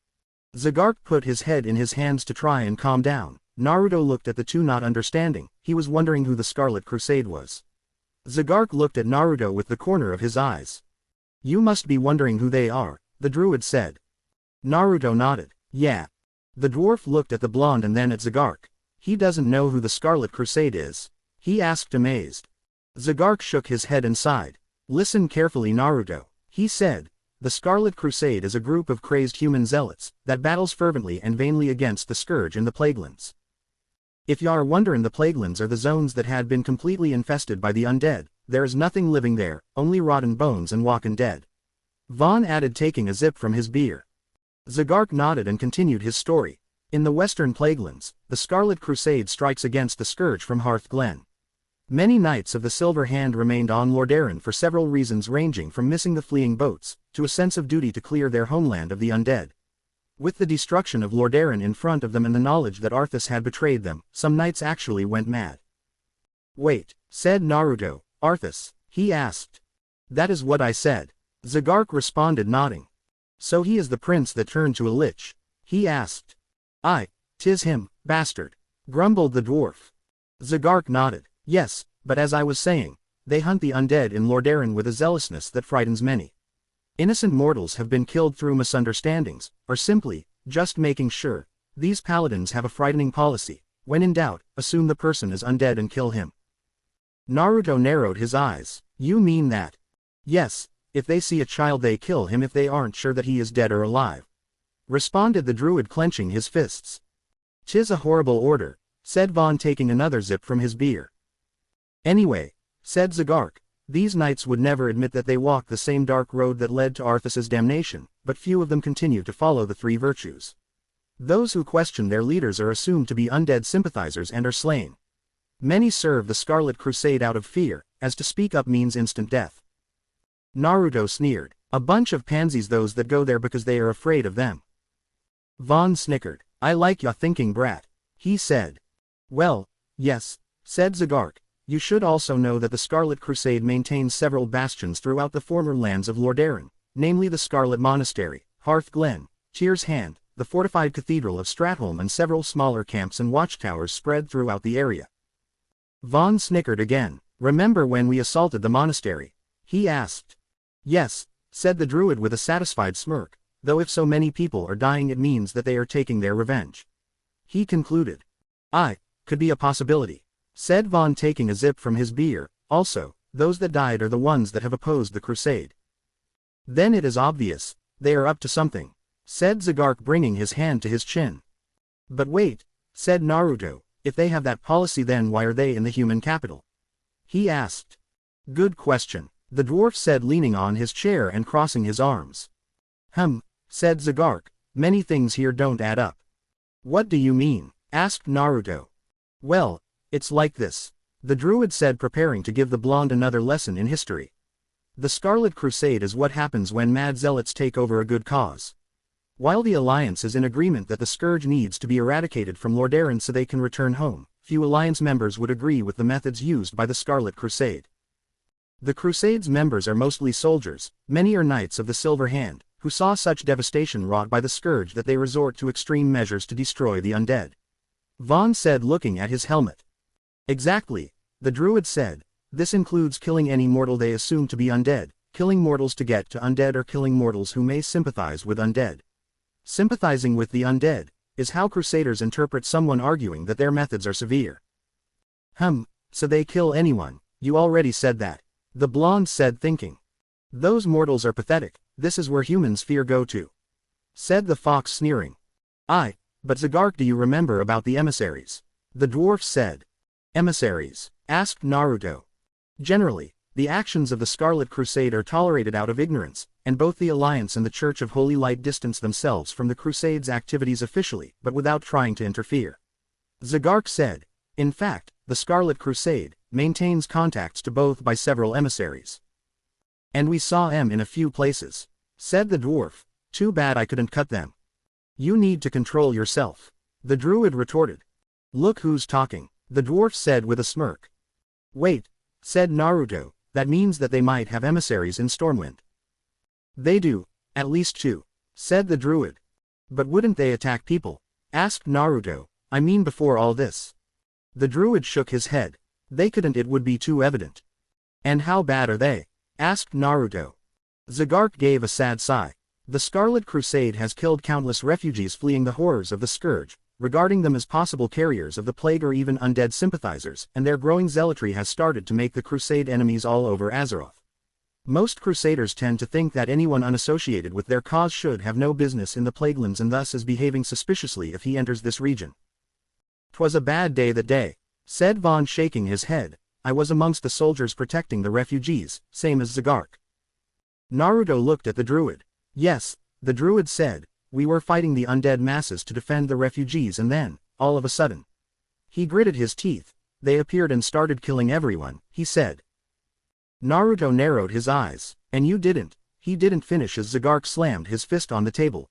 Zagark put his head in his hands to try and calm down. Naruto looked at the two, not understanding. He was wondering who the Scarlet Crusade was. Zagark looked at Naruto with the corner of his eyes. "You must be wondering who they are," the druid said. Naruto nodded. "Yeah." The dwarf looked at the blonde and then at Zagark. "He doesn't know who the Scarlet Crusade is?" he asked, amazed. Zagark shook his head and sighed. "Listen carefully, Naruto," he said. The Scarlet Crusade is a group of crazed human zealots that battles fervently and vainly against the Scourge in the Plaguelands. If you are wondering, the Plaguelands are the zones that had been completely infested by the undead. There is nothing living there, only rotten bones and walking dead. Vaughn added, taking a sip from his beer. Zagark nodded and continued his story. In the western Plaguelands, the Scarlet Crusade strikes against the Scourge from Hearth Glen. Many Knights of the Silver Hand remained on Lordaeron for several reasons, ranging from missing the fleeing boats, to a sense of duty to clear their homeland of the undead. With the destruction of Lordaeron in front of them and the knowledge that Arthas had betrayed them, some knights actually went mad. "Wait," said Naruto. "Arthas?" he asked. "That is what I said." Zagark responded, nodding. "So he is the prince that turned to a lich?" he asked. "Aye, 'tis him, bastard," grumbled the dwarf. Zagark nodded. "Yes, but as I was saying, they hunt the undead in Lordaeron with a zealousness that frightens many. Innocent mortals have been killed through misunderstandings, or simply, just making sure. These paladins have a frightening policy. When in doubt, assume the person is undead and kill him." Naruto narrowed his eyes. "You mean that?" "Yes, if they see a child they kill him if they aren't sure that he is dead or alive," responded the druid, clenching his fists. "'Tis a horrible order," said Vaughn, taking another sip from his beer. "Anyway," said Zagark, "these knights would never admit that they walked the same dark road that led to Arthas's damnation, but few of them continue to follow the three virtues. Those who question their leaders are assumed to be undead sympathizers and are slain. Many serve the Scarlet Crusade out of fear, as to speak up means instant death." Naruto sneered. "A bunch of pansies those that go there because they are afraid of them." Vaughn snickered. "I like ya thinking, brat," he said. "Well, yes," said Zagark. "You should also know that the Scarlet Crusade maintains several bastions throughout the former lands of Lordaeron, namely the Scarlet Monastery, Hearth Glen, Tyr's Hand, the fortified Cathedral of Stratholme, and several smaller camps and watchtowers spread throughout the area." Vaughn snickered again. "Remember when we assaulted the monastery?" he asked. "Yes," said the druid with a satisfied smirk, "though if so many people are dying it means that they are taking their revenge," he concluded. "Aye, could be a possibility," said Vaughn, taking a sip from his beer. "Also, those that died are the ones that have opposed the crusade." "Then it is obvious, they are up to something," said Zagark, bringing his hand to his chin. "But wait," said Naruto, "if they have that policy, then why are they in the human capital?" he asked. "Good question," the dwarf said, leaning on his chair and crossing his arms. Said Zagark, "many things here don't add up." "What do you mean?" asked Naruto. "Well, it's like this," the druid said, preparing to give the blonde another lesson in history. "The Scarlet Crusade is what happens when mad zealots take over a good cause. While the Alliance is in agreement that the Scourge needs to be eradicated from Lordaeron so they can return home, few Alliance members would agree with the methods used by the Scarlet Crusade. The Crusade's members are mostly soldiers, many are Knights of the Silver Hand, who saw such devastation wrought by the Scourge that they resort to extreme measures to destroy the undead." Vaughn said, looking at his helmet. "Exactly," the druid said. "This includes killing any mortal they assume to be undead, killing mortals to get to undead, or killing mortals who may sympathize with undead. Sympathizing with the undead is how Crusaders interpret someone arguing that their methods are severe." So they kill anyone. You already said that," the blonde said, thinking. "Those mortals are pathetic. This is where humans' fear go to," said the fox, sneering. "Aye, but Zagark, do you remember about the emissaries?" the dwarf said. "Emissaries?" asked Naruto. "Generally, the actions of the Scarlet Crusade are tolerated out of ignorance, and both the Alliance and the Church of Holy Light distance themselves from the Crusade's activities officially, but without trying to interfere," Zagark said. "In fact, the Scarlet Crusade maintains contacts to both by several emissaries. And we saw them in a few places," said the dwarf. "Too bad I couldn't cut them." "You need to control yourself," the druid retorted. "Look who's talking," the dwarf said with a smirk. "Wait," said Naruto, "that means that they might have emissaries in Stormwind." "They do, at least two," said the druid. "But wouldn't they attack people?" asked Naruto. "I mean before all this." The druid shook his head. "They couldn't, it would be too evident." "And how bad are they?" asked Naruto. Zagark gave a sad sigh. "The Scarlet Crusade has killed countless refugees fleeing the horrors of the Scourge, regarding them as possible carriers of the plague or even undead sympathizers, and their growing zealotry has started to make the Crusade enemies all over Azeroth. Most crusaders tend to think that anyone unassociated with their cause should have no business in the Plaguelands and thus is behaving suspiciously if he enters this region. "'Twas a bad day that day," said Vaughn, shaking his head. "I was amongst the soldiers protecting the refugees, same as Zagark." Naruto looked at the druid. "Yes," the druid said, "we were fighting the undead masses to defend the refugees and then, all of a sudden." He gritted his teeth. "They appeared and started killing everyone," he said. Naruto narrowed his eyes. "And you didn't." He didn't finish as Zagark slammed his fist on the table.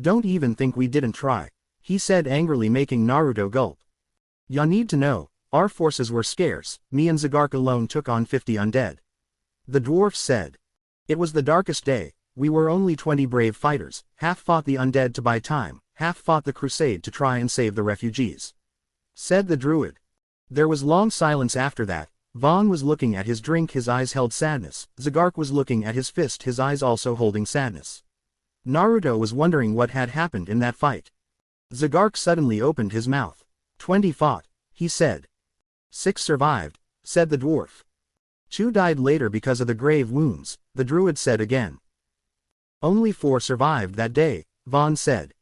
"Don't even think we didn't try," he said angrily, making Naruto gulp. "Ya need to know, our forces were scarce, me and Zagark alone took on 50 undead." The dwarf said. "It was the darkest day, we were only 20 brave fighters, half fought the undead to buy time, half fought the crusade to try and save the refugees," said the druid. There was long silence after that. Vaughn was looking at his drink, his eyes held sadness. Zagark was looking at his fist, his eyes also holding sadness. Naruto was wondering what had happened in that fight. Zagark suddenly opened his mouth. 20 fought, he said. 6 survived, said the dwarf. 2 died later because of the grave wounds, the druid said again. Only 4 survived that day, Vaughn said.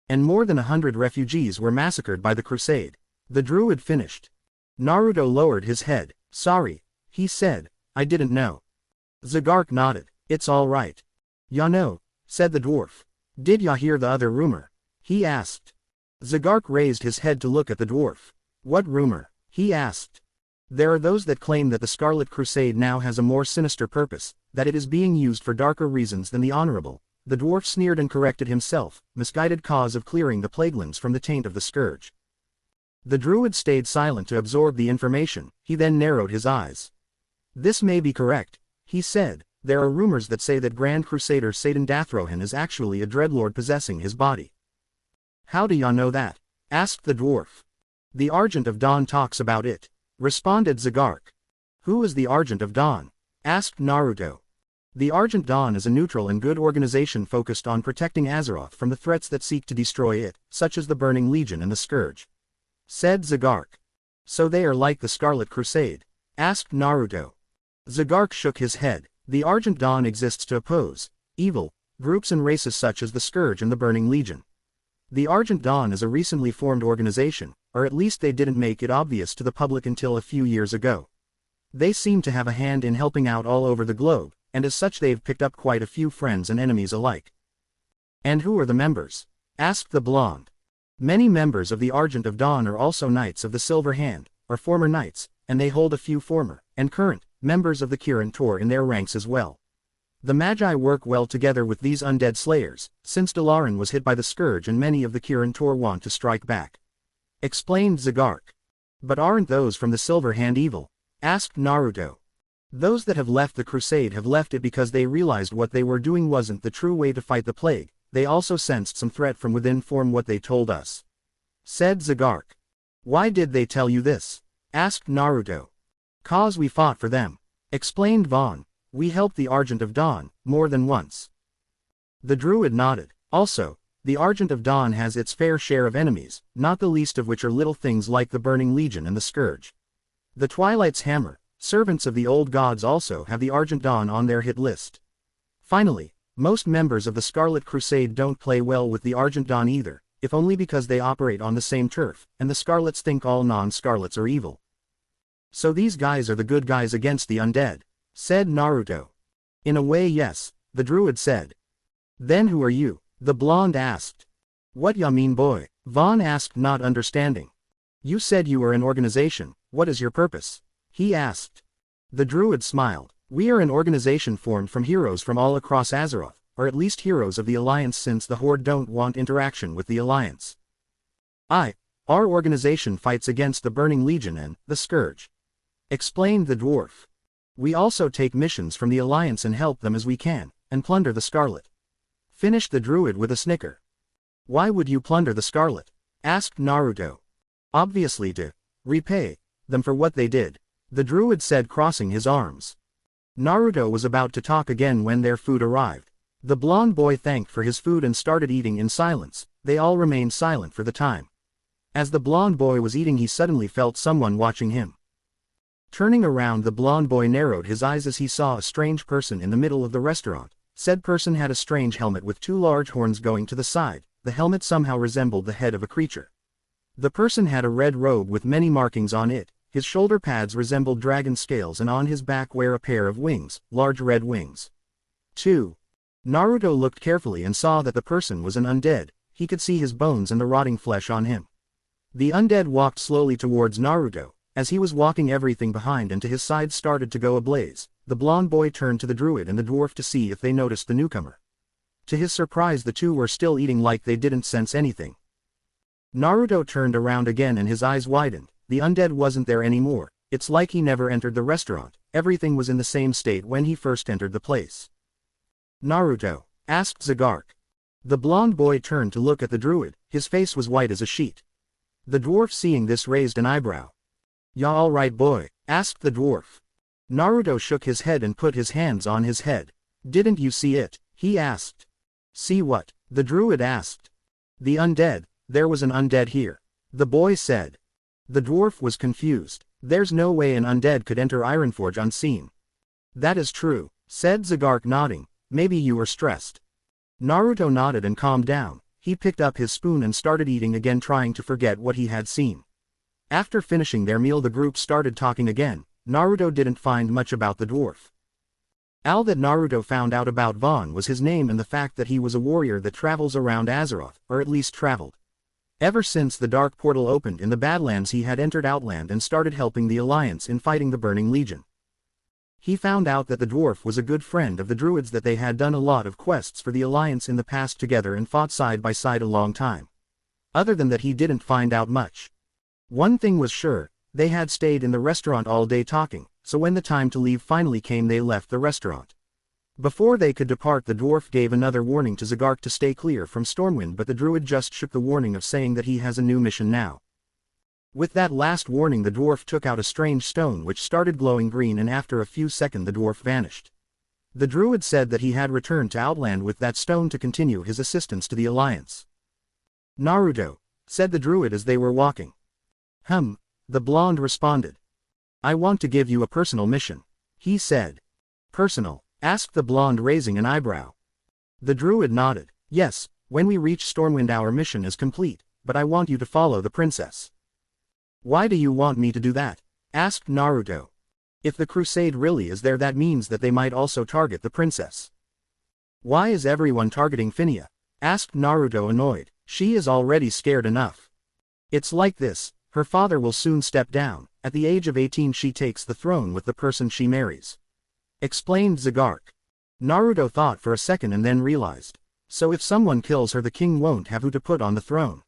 And more than 100 refugees were massacred by the crusade. The druid finished. Naruto lowered his head. "Sorry," he said, "I didn't know." Zagark nodded. "It's all right." "Ya know," said the dwarf. "Did ya hear the other rumor?" he asked. Zagark raised his head to look at the dwarf. "What rumor?" he asked. "There are those that claim that the Scarlet Crusade now has a more sinister purpose, that it is being used for darker reasons than the honorable." The dwarf sneered and corrected himself, misguided cause of clearing the Plaguelands from the taint of the scourge. The druid stayed silent to absorb the information. He then narrowed his eyes. "This may be correct," he said. "There are rumors that say that Grand Crusader Satan Dathrohan is actually a dreadlord possessing his body." "How do ya know that?" asked the dwarf. "The Argent of Dawn talks about it," responded Zagark. "Who is the Argent of Dawn?" asked Naruto. "The Argent Dawn is a neutral and good organization focused on protecting Azeroth from the threats that seek to destroy it, such as the Burning Legion and the Scourge," said Zagark. "So they are like the Scarlet Crusade?" asked Naruto. Zagark shook his head. "The Argent Dawn exists to oppose evil groups and races such as the Scourge and the Burning Legion. The Argent Dawn is a recently formed organization, or at least they didn't make it obvious to the public until a few years ago. They seem to have a hand in helping out all over the globe, and as such they've picked up quite a few friends and enemies alike." "And who are the members?" asked the blonde. "Many members of the Argent of Dawn are also Knights of the Silver Hand, or former knights, and they hold a few former, and current, members of the Kirin Tor in their ranks as well. The Magi work well together with these undead slayers, since Dalaran was hit by the Scourge and many of the Kirin Tor want to strike back," explained Zagark. "But aren't those from the Silver Hand evil?" asked Naruto. "Those that have left the crusade have left it because they realized what they were doing wasn't the true way to fight the plague. They also sensed some threat from within from what they told us," said Zagark. "Why did they tell you this?" asked Naruto. "'Cause we fought for them," explained Vaughn. "We helped the Argent of Dawn, more than once." The druid nodded. "Also, the Argent of Dawn has its fair share of enemies, not the least of which are little things like the Burning Legion and the Scourge. The Twilight's Hammer, servants of the old gods, also have the Argent Dawn on their hit list. Finally, most members of the Scarlet Crusade don't play well with the Argent Dawn either, if only because they operate on the same turf, and the Scarlets think all non-Scarlets are evil. So these guys are the good guys against the undead," said Naruto. "In a way, yes," the druid said. "Then who are you?" the blonde asked. "What ya mean, boy?" Vaughn asked, not understanding. "You said you were an organization, what is your purpose?" he asked. The druid smiled. "We are an organization formed from heroes from all across Azeroth, or at least heroes of the Alliance, since the Horde don't want interaction with the Alliance. Our organization fights against the Burning Legion and the Scourge," explained the dwarf. "We also take missions from the Alliance and help them as we can, and plunder the Scarlet," finished the druid with a snicker. "Why would you plunder the Scarlet?" asked Naruto. "Obviously to repay them for what they did," the druid said, crossing his arms. Naruto was about to talk again when their food arrived. The blonde boy thanked for his food and started eating in silence. They all remained silent for the time. As the blonde boy was eating, he suddenly felt someone watching him. Turning around, the blonde boy narrowed his eyes as he saw a strange person in the middle of the restaurant. Said person had a strange helmet with two large horns going to the side. The helmet somehow resembled the head of a creature. The person had a red robe with many markings on it. His shoulder pads resembled dragon scales and on his back were a pair of wings, large red wings. 2. Naruto looked carefully and saw that the person was an undead. He could see his bones and the rotting flesh on him. The undead walked slowly towards Naruto. As he was walking, everything behind and to his side started to go ablaze. The blonde boy turned to the druid and the dwarf to see if they noticed the newcomer. To his surprise, the two were still eating like they didn't sense anything. Naruto turned around again and his eyes widened. The undead wasn't there anymore. It's like he never entered the restaurant. Everything was in the same state when he first entered the place. Naruto? Asked Zagark. The blonde boy turned to look at the druid. His face was white as a sheet. The dwarf, seeing this, raised an eyebrow. "Ya alright, boy?" asked the dwarf. Naruto shook his head and put his hands on his head. "Didn't you see it?" he asked. "See what?" the druid asked. "The undead. There was an undead here," the boy said. The dwarf was confused. "There's no way an undead could enter Ironforge unseen." "That is true," said Zagark, nodding. "Maybe you were stressed." Naruto nodded and calmed down. He picked up his spoon and started eating again, trying to forget what he had seen. After finishing their meal, the group started talking again. Naruto didn't find much about the dwarf. All that Naruto found out about Vaughn was his name and the fact that he was a warrior that travels around Azeroth, or at least traveled. Ever since the Dark Portal opened in the Badlands, he had entered Outland and started helping the Alliance in fighting the Burning Legion. He found out that the dwarf was a good friend of the druids, that they had done a lot of quests for the Alliance in the past together and fought side by side a long time. Other than that, he didn't find out much. One thing was sure, they had stayed in the restaurant all day talking, so when the time to leave finally came, they left the restaurant. Before they could depart, the dwarf gave another warning to Zagark to stay clear from Stormwind, but the druid just shook the warning of saying that he has a new mission now. With that last warning, the dwarf took out a strange stone which started glowing green, and after a few seconds the dwarf vanished. The druid said that he had returned to Outland with that stone to continue his assistance to the Alliance. "Naruto," said the druid as they were walking. The blonde responded. "I want to give you a personal mission," he said. "Personal?" asked the blonde, raising an eyebrow. The druid nodded. "Yes, when we reach Stormwind our mission is complete, but I want you to follow the princess." "Why do you want me to do that?" asked Naruto. "If the crusade really is there, that means that they might also target the princess." "Why is everyone targeting Phinia?" asked Naruto, annoyed. "She is already scared enough." "It's like this. Her father will soon step down. At the age of 18 she takes the throne with the person she marries," explained Zagark. Naruto thought for a second and then realized. "So if someone kills her, the king won't have who to put on the throne?"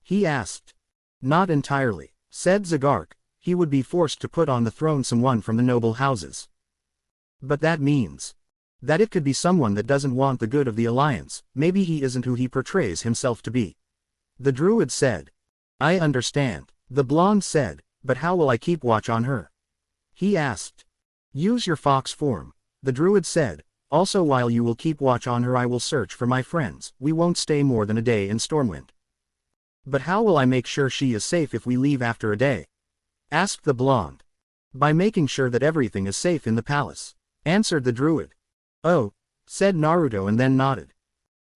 he asked. "Not entirely," said Zagark. "He would be forced to put on the throne someone from the noble houses. But that means that it could be someone that doesn't want the good of the Alliance. Maybe he isn't who he portrays himself to be," the druid said. "I understand," the blonde said, "but how will I keep watch on her?" he asked. "Use your fox form," the druid said. "Also, while you will keep watch on her, I will search for my friends. We won't stay more than a day in Stormwind." "But how will I make sure she is safe if we leave after a day?" asked the blonde. "By making sure that everything is safe in the palace," answered the druid. "Oh," said Naruto and then nodded.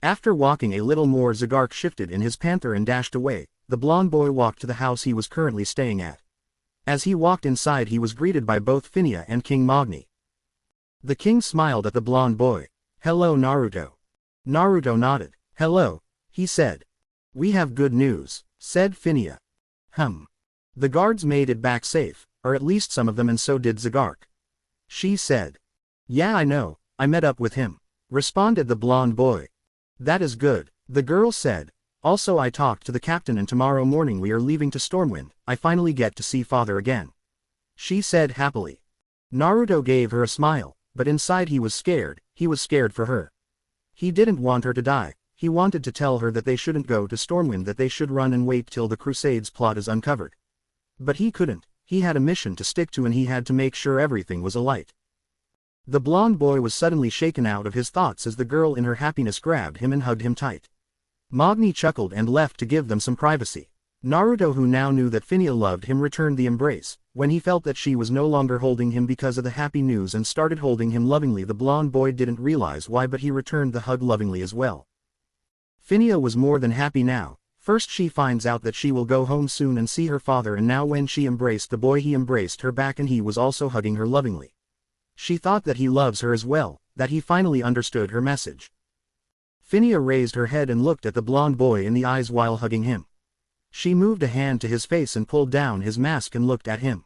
After walking a little more, Zagark shifted in his panther and dashed away. The blonde boy walked to the house he was currently staying at. As he walked inside, he was greeted by both Phinia and King Magni. The king smiled at the blonde boy. "Hello, Naruto." Naruto nodded. "Hello," he said. "We have good news," said Phinia. The guards made it back safe, or at least some of them, and so did Zagark," she said. "Yeah, I know, I met up with him," responded the blonde boy. "That is good," the girl said. "Also, I talked to the captain and tomorrow morning we are leaving to Stormwind. I finally get to see father again," she said happily. Naruto gave her a smile, but inside he was scared. He was scared for her. He didn't want her to die. He wanted to tell her that they shouldn't go to Stormwind, that they should run and wait till the Crusade's plot is uncovered. But he couldn't. He had a mission to stick to and he had to make sure everything was alight. The blonde boy was suddenly shaken out of his thoughts as the girl in her happiness grabbed him and hugged him tight. Magni chuckled and left to give them some privacy. Naruto, who now knew that Phinia loved him, returned the embrace. When he felt that she was no longer holding him because of the happy news and started holding him lovingly, the blonde boy didn't realize why, but he returned the hug lovingly as well. Phinia was more than happy now. First she finds out that she will go home soon and see her father, and now when she embraced the boy, he embraced her back and he was also hugging her lovingly. She thought that he loves her as well, that he finally understood her message. Phinia raised her head and looked at the blonde boy in the eyes while hugging him. She moved a hand to his face and pulled down his mask and looked at him.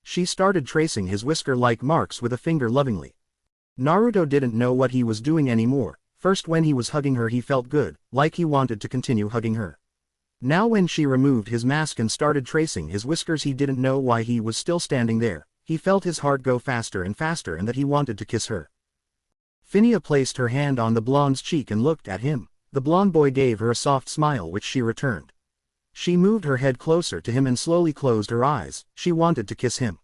She started tracing his whisker-like marks with a finger lovingly. Naruto didn't know what he was doing anymore. First when he was hugging her he felt good, like he wanted to continue hugging her. Now when she removed his mask and started tracing his whiskers, he didn't know why he was still standing there. He felt his heart go faster and faster and that he wanted to kiss her. Phinia placed her hand on the blonde's cheek and looked at him. The blonde boy gave her a soft smile which she returned. She moved her head closer to him and slowly closed her eyes. She wanted to kiss him.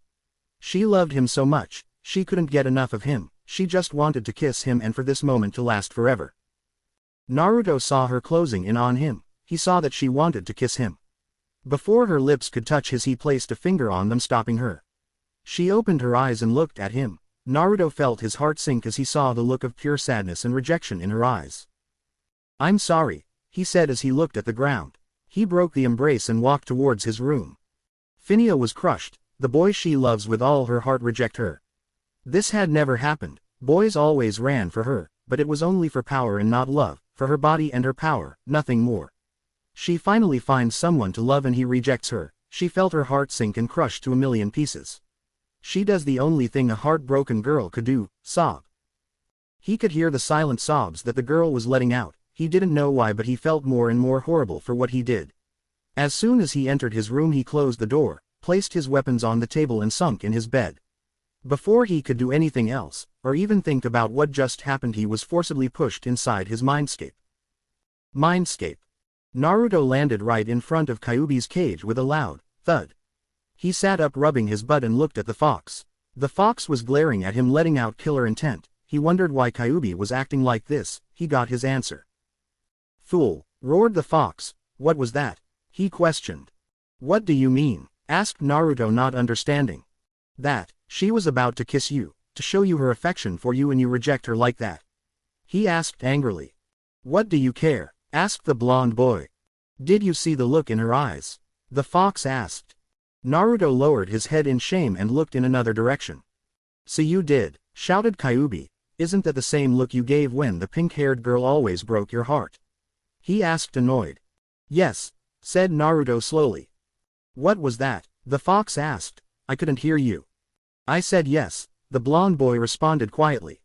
She loved him so much, she couldn't get enough of him. She just wanted to kiss him and for this moment to last forever. Naruto saw her closing in on him. He saw that she wanted to kiss him. Before her lips could touch his, he placed a finger on them, stopping her. She opened her eyes and looked at him. Naruto felt his heart sink as he saw the look of pure sadness and rejection in her eyes. "I'm sorry," he said as he looked at the ground. He broke the embrace and walked towards his room. Phinia was crushed. The boy she loves with all her heart reject her. This had never happened. Boys always ran for her, but it was only for power and not love, for her body and her power, nothing more. She finally finds someone to love and he rejects her. She felt her heart sink and crush to a million pieces. She does the only thing a heartbroken girl could do, sob. He could hear the silent sobs that the girl was letting out. He didn't know why, but he felt more and more horrible for what he did. As soon as he entered his room he closed the door, placed his weapons on the table and sunk in his bed. Before he could do anything else, or even think about what just happened, he was forcibly pushed inside his mindscape. Mindscape. Naruto landed right in front of Kyuubi's cage with a loud thud. He sat up rubbing his butt and looked at the fox. The fox was glaring at him, letting out killer intent. He wondered why Kyuubi was acting like this. He got his answer. "Fool," roared the fox. "What was that?" he questioned. "What do you mean?" asked Naruto, not understanding. "That she was about to kiss you, to show you her affection for you, and you reject her like that," he asked angrily. "What do you care?" asked the blonde boy. "Did you see the look in her eyes?" the fox asked. Naruto lowered his head in shame and looked in another direction. "So you did," shouted Kyuubi. "Isn't that the same look you gave when the pink-haired girl always broke your heart?" he asked, annoyed. "Yes," said Naruto slowly. "What was that?" the fox asked. "I couldn't hear you." "I said yes," the blonde boy responded quietly.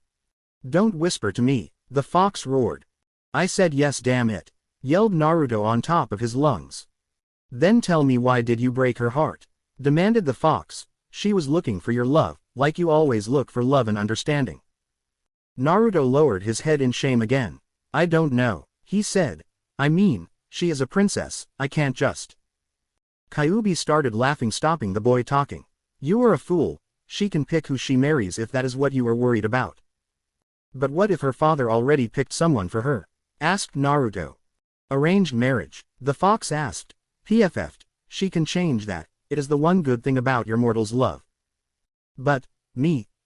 "Don't whisper to me," the fox roared. "I said yes, damn it," yelled Naruto on top of his lungs. "Then tell me, why did you break her heart?" demanded the fox. "She was looking for your love, like you always look for love and understanding." Naruto lowered his head in shame again. "I don't know," he said. "I mean, she is a princess, I can't just." Kyuubi started laughing, stopping the boy talking. "You are a fool. She can pick who she marries if that is what you are worried about." "But what if her father already picked someone for her?" asked Naruto. "Arranged marriage," the fox asked. "PFF, she can change that. It is the one good thing about your mortal's love." "But,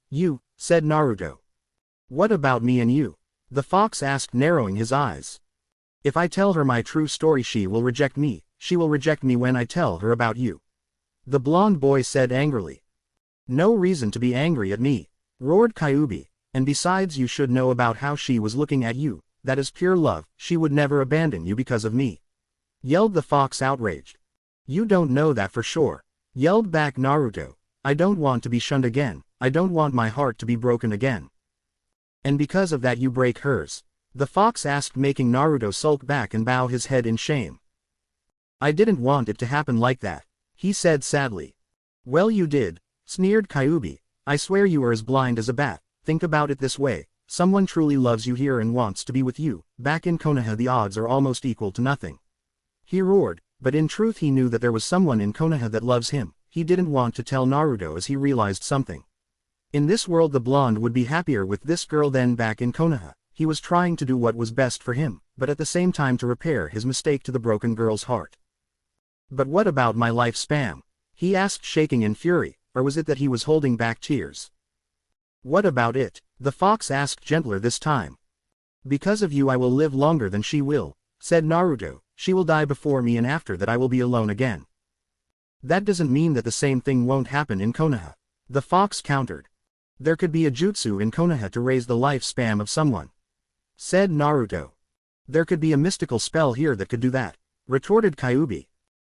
you," said Naruto. "What about me and you?" the fox asked, narrowing his eyes. "If I tell her my true story, she will reject me. She will reject me when I tell her about you," the blonde boy said angrily. "No reason to be angry at me," roared Kyuubi. "And besides, you should know about how she was looking at you. That is pure love. She would never abandon you because of me," yelled the fox, outraged. "You don't know that for sure," yelled back Naruto. "I don't want to be shunned again. I don't want my heart to be broken again." "And because of that you break hers?" the fox asked, making Naruto sulk back and bow his head in shame. "I didn't want it to happen like that," he said sadly. "Well, you did," sneered Kyuubi. "I swear you are as blind as a bat. Think about it this way. Someone truly loves you here and wants to be with you. Back in Konoha the odds are almost equal to nothing," he roared. But in truth he knew that there was someone in Konoha that loves him. He didn't want to tell Naruto as he realized something. In this world the blonde would be happier with this girl than back in Konoha. He was trying to do what was best for him, but at the same time to repair his mistake to the broken girl's heart. "But what about my life, Spam?" he asked, shaking in fury, or was it that he was holding back tears? What about it? The fox asked, gentler this time. Because of you I will live longer than she will, said Naruto. She will die before me, and after that I will be alone again. That doesn't mean that the same thing won't happen in Konoha. The fox countered. There could be a jutsu in Konoha to raise the lifespan of someone, said Naruto. There could be a mystical spell here that could do that, retorted Kyuubi.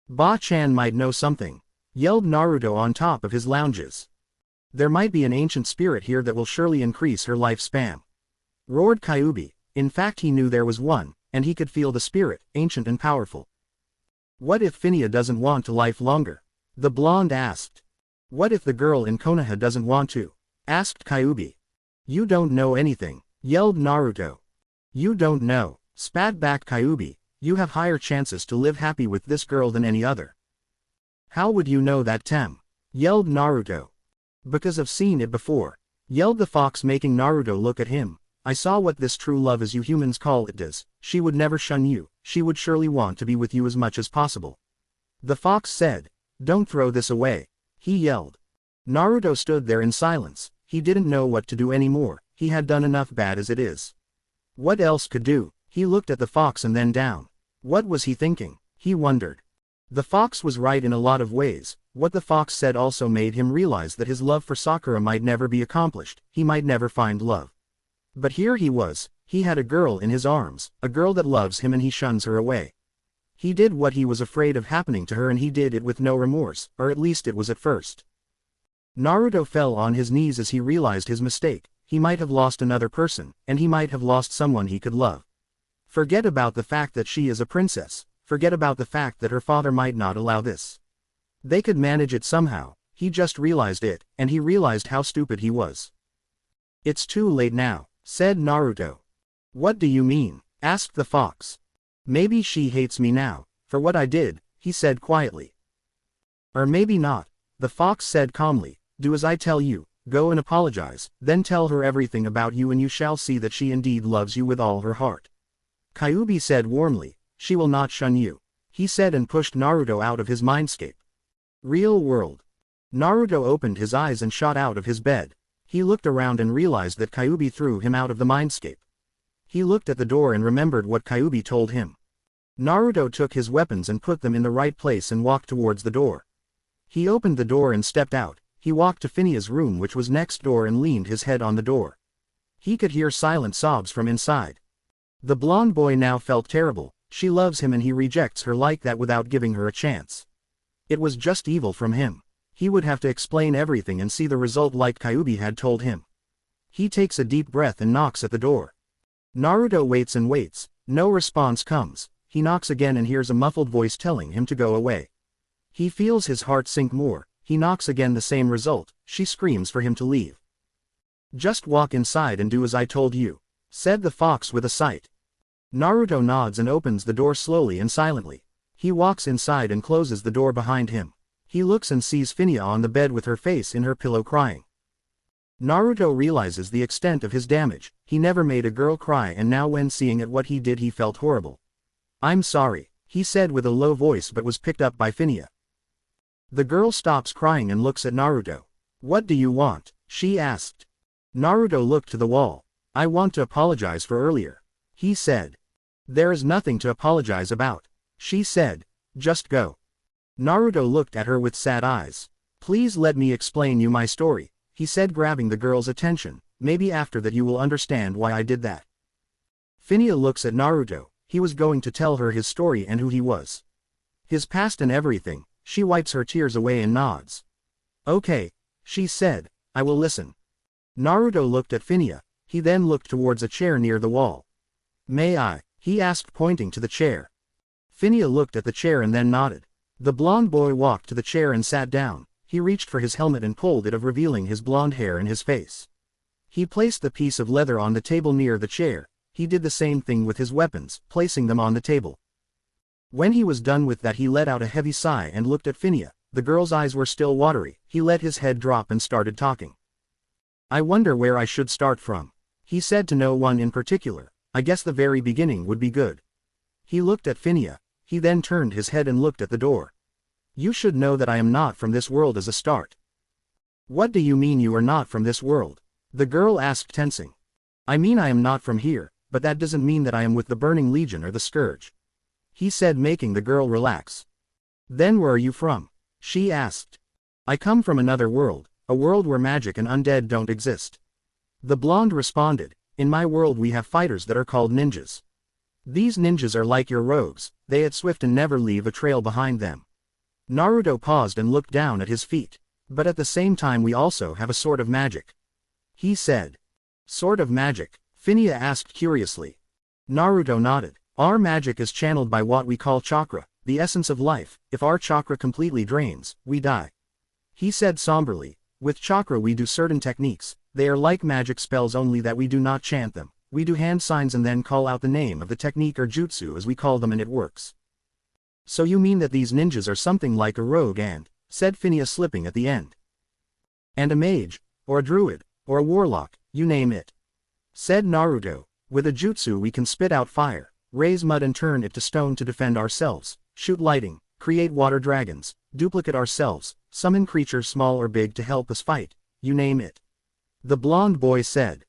Ba-chan might know something, yelled Naruto on top of his lounges. There might be an ancient spirit here that will surely increase her lifespan, roared Kyuubi. In fact, he knew there was one, and he could feel the spirit, ancient and powerful. What if Phinia doesn't want to live longer? The blonde asked. What if the girl in Konoha doesn't want to? Asked Kyuubi. You don't know anything, yelled Naruto. You don't know, spat back Kyuubi. You have higher chances to live happy with this girl than any other. How would you know that, Tem? Yelled Naruto. Because I've seen it before, yelled the fox, making Naruto look at him. I saw what this true love as you humans call it does. She would never shun you, she would surely want to be with you as much as possible. The fox said. Don't throw this away, he yelled. Naruto stood there in silence. He didn't know what to do anymore. He had done enough bad as it is. What else could do? He looked at the fox and then down. What was he thinking? He wondered. The fox was right in a lot of ways. What the fox said also made him realize that his love for Sakura might never be accomplished. He might never find love. But here he was. He had a girl in his arms, a girl that loves him, and he shuns her away. He did what he was afraid of happening to her, and he did it with no remorse, or at least it was at first. Naruto fell on his knees as he realized his mistake. He might have lost another person, and he might have lost someone he could love. Forget about the fact that she is a princess. Forget about the fact that her father might not allow this. They could manage it somehow. He just realized it, and he realized how stupid he was. It's too late now, said Naruto. What do you mean? Asked the fox. Maybe she hates me now, for what I did, he said quietly. Or maybe not, the fox said calmly. Do as I tell you, go and apologize, then tell her everything about you, and you shall see that she indeed loves you with all her heart. Kyuubi said warmly. She will not shun you, he said, and pushed Naruto out of his mindscape. Real world. Naruto opened his eyes and shot out of his bed. He looked around and realized that Kyuubi threw him out of the mindscape. He looked at the door and remembered what Kyuubi told him. Naruto took his weapons and put them in the right place and walked towards the door. He opened the door and stepped out. He walked to Phinia's room, which was next door, and leaned his head on the door. He could hear silent sobs from inside. The blonde boy now felt terrible. She loves him and he rejects her like that without giving her a chance. It was just evil from him. He would have to explain everything and see the result like Kyuubi had told him. He takes a deep breath and knocks at the door. Naruto waits and waits. No response comes. He knocks again and hears a muffled voice telling him to go away. He feels his heart sink more. He knocks again, the same result. She screams for him to leave. Just walk inside and do as I told you, said the fox with a sigh. Naruto nods and opens the door slowly and silently. He walks inside and closes the door behind him. He looks and sees Phinia on the bed with her face in her pillow crying. Naruto realizes the extent of his damage. He never made a girl cry, and now when seeing at what he did he felt horrible. I'm sorry, he said with a low voice, but was picked up by Phinia. The girl stops crying and looks at Naruto. What do you want? She asked. Naruto looked to the wall. I want to apologize for earlier, he said. There is nothing to apologize about, she said. Just go. Naruto looked at her with sad eyes. Please let me explain you my story, he said, grabbing the girl's attention. Maybe after that you will understand why I did that. Phinia looks at Naruto. He was going to tell her his story and who he was. His past and everything. She wipes her tears away and nods. Okay, she said, I will listen. Naruto looked at Phinia. He then looked towards a chair near the wall. May I? He asked, pointing to the chair. Phinia looked at the chair and then nodded. The blonde boy walked to the chair and sat down. He reached for his helmet and pulled it off, revealing his blonde hair and his face. He placed the piece of leather on the table near the chair. He did the same thing with his weapons, placing them on the table. When he was done with that, he let out a heavy sigh and looked at Phinia. The girl's eyes were still watery. He let his head drop and started talking. I wonder where I should start from, he said, to no one in particular. I guess the very beginning would be good. He looked at Phinia. He then turned his head and looked at the door. You should know that I am not from this world as a start. What do you mean you are not from this world? The girl asked, tensing. I mean I am not from here, but that doesn't mean that I am with the Burning Legion or the Scourge. He said, making the girl relax. Then where are you from? She asked. I come from another world, a world where magic and undead don't exist. The blonde responded, in my world we have fighters that are called ninjas. These ninjas are like your rogues, they are swift and never leave a trail behind them. Naruto paused and looked down at his feet. But at the same time we also have a sort of magic. He said. Sort of magic? Phinia asked curiously. Naruto nodded. Our magic is channeled by what we call chakra, the essence of life. If our chakra completely drains, we die. He said somberly. With chakra we do certain techniques, they are like magic spells only that we do not chant them. We do hand signs and then call out the name of the technique or jutsu as we call them and it works. So you mean that these ninjas are something like a rogue and, said Phinia slipping at the end. And a mage, or a druid, or a warlock, you name it. Said Naruto, with a jutsu we can spit out fire, raise mud and turn it to stone to defend ourselves, shoot lightning, create water dragons, duplicate ourselves, summon creatures small or big to help us fight, you name it. The blonde boy said.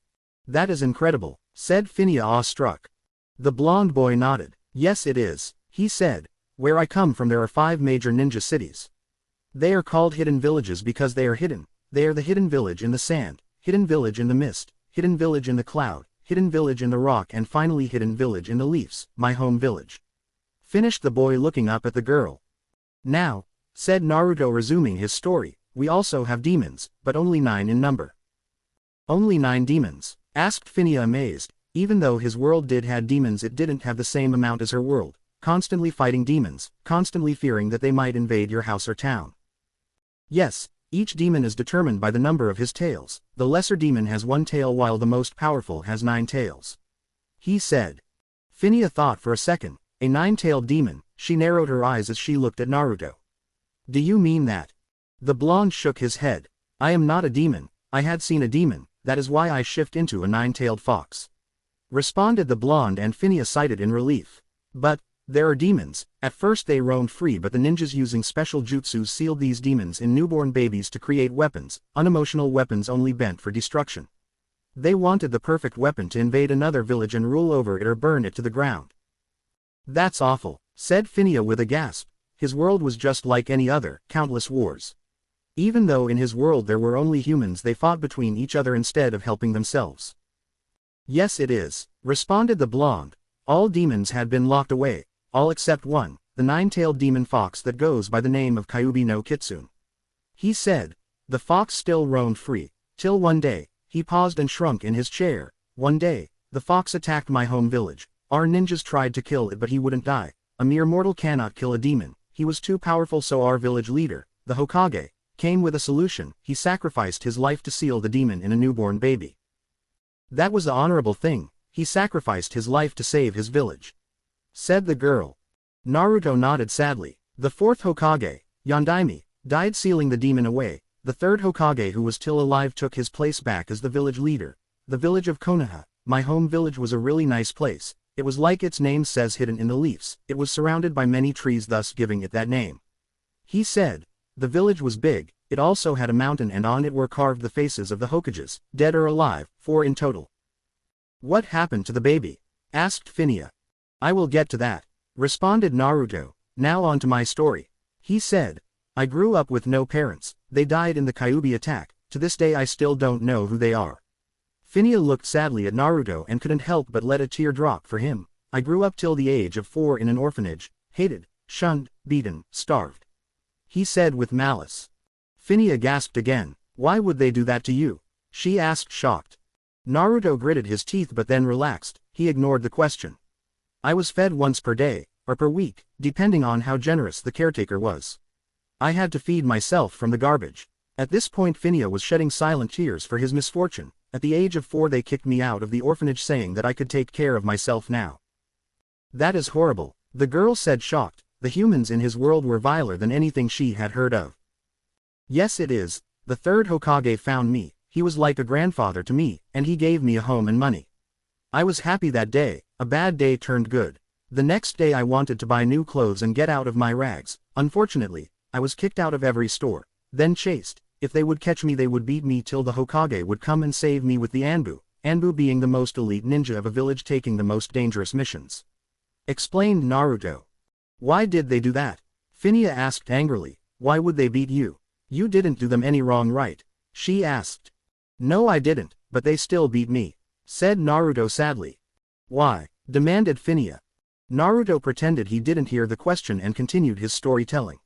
That is incredible, said Phinia awestruck. The blonde boy nodded. Yes it is, he said. Where I come from there are 5 major ninja cities. They are called hidden villages because they are hidden. They are the hidden village in the sand, hidden village in the mist, hidden village in the cloud, hidden village in the rock and finally hidden village in the leaves, my home village. Finished the boy looking up at the girl. Now, said Naruto resuming his story, we also have demons, but only 9 in number. Only 9 demons? Asked Phinia amazed. Even though his world did have demons it didn't have the same amount as her world, constantly fighting demons, constantly fearing that they might invade your house or town. Yes, each demon is determined by the number of his tails. The lesser demon has 1 tail while the most powerful has 9 tails. He said. Phinia thought for a second. A 9-tailed demon, she narrowed her eyes as she looked at Naruto. Do you mean that? The blonde shook his head. I am not a demon, I had seen a demon, that is why I shift into a 9-tailed fox. Responded the blonde and Phinia sighed in relief. But, there are demons, at first they roamed free but the ninjas using special jutsus sealed these demons in newborn babies to create weapons, unemotional weapons only bent for destruction. They wanted the perfect weapon to invade another village and rule over it or burn it to the ground. That's awful, said Phinia with a gasp. His world was just like any other, countless wars. Even though in his world there were only humans they fought between each other instead of helping themselves. Yes it is, responded the blonde. All demons had been locked away. All except one, the 9-tailed demon fox that goes by the name of Kyuubi no Kitsune. He said. The fox still roamed free, till one day, he paused and shrunk in his chair. One day, the fox attacked my home village. Our ninjas tried to kill it but he wouldn't die. A mere mortal cannot kill a demon, he was too powerful so our village leader, the Hokage, came with a solution. He sacrificed his life to seal the demon in a newborn baby. That was the honorable thing, he sacrificed his life to save his village. Said the girl. Naruto nodded sadly. The 4th Hokage, Yondaime, died sealing the demon away. The 3rd Hokage who was still alive took his place back as the village leader. The village of Konoha, my home village was a really nice place. It was like its name says hidden in the leaves. It was surrounded by many trees thus giving it that name. He said. The village was big, it also had a mountain and on it were carved the faces of the Hokages, dead or alive, 4 in total. What happened to the baby? Asked Phinia. I will get to that, responded Naruto. Now on to my story. He said. I grew up with no parents, they died in the Kyuubi attack, to this day I still don't know who they are. Phinia looked sadly at Naruto and couldn't help but let a tear drop for him. I grew up till the age of 4 in an orphanage, hated, shunned, beaten, starved. He said with malice. Phinia gasped again. Why would they do that to you? She asked shocked. Naruto gritted his teeth but then relaxed, he ignored the question. I was fed once per day, or per week, depending on how generous the caretaker was. I had to feed myself from the garbage. At this point Phinia was shedding silent tears for his misfortune. At the age of 4 they kicked me out of the orphanage saying that I could take care of myself now. That is horrible, the girl said shocked. The humans in his world were viler than anything she had heard of. Yes it is, the 3rd Hokage found me, he was like a grandfather to me, and he gave me a home and money. I was happy that day, a bad day turned good. The next day I wanted to buy new clothes and get out of my rags. Unfortunately, I was kicked out of every store, then chased. If they would catch me they would beat me till the Hokage would come and save me with the Anbu, Anbu being the most elite ninja of a village taking the most dangerous missions. Explained Naruto. Why did they do that? Phineas asked angrily. Why would they beat you? You didn't do them any wrong, right? She asked. No, I didn't, but they still beat me, said Naruto sadly. Why? Demanded Phineas. Naruto pretended he didn't hear the question and continued his storytelling.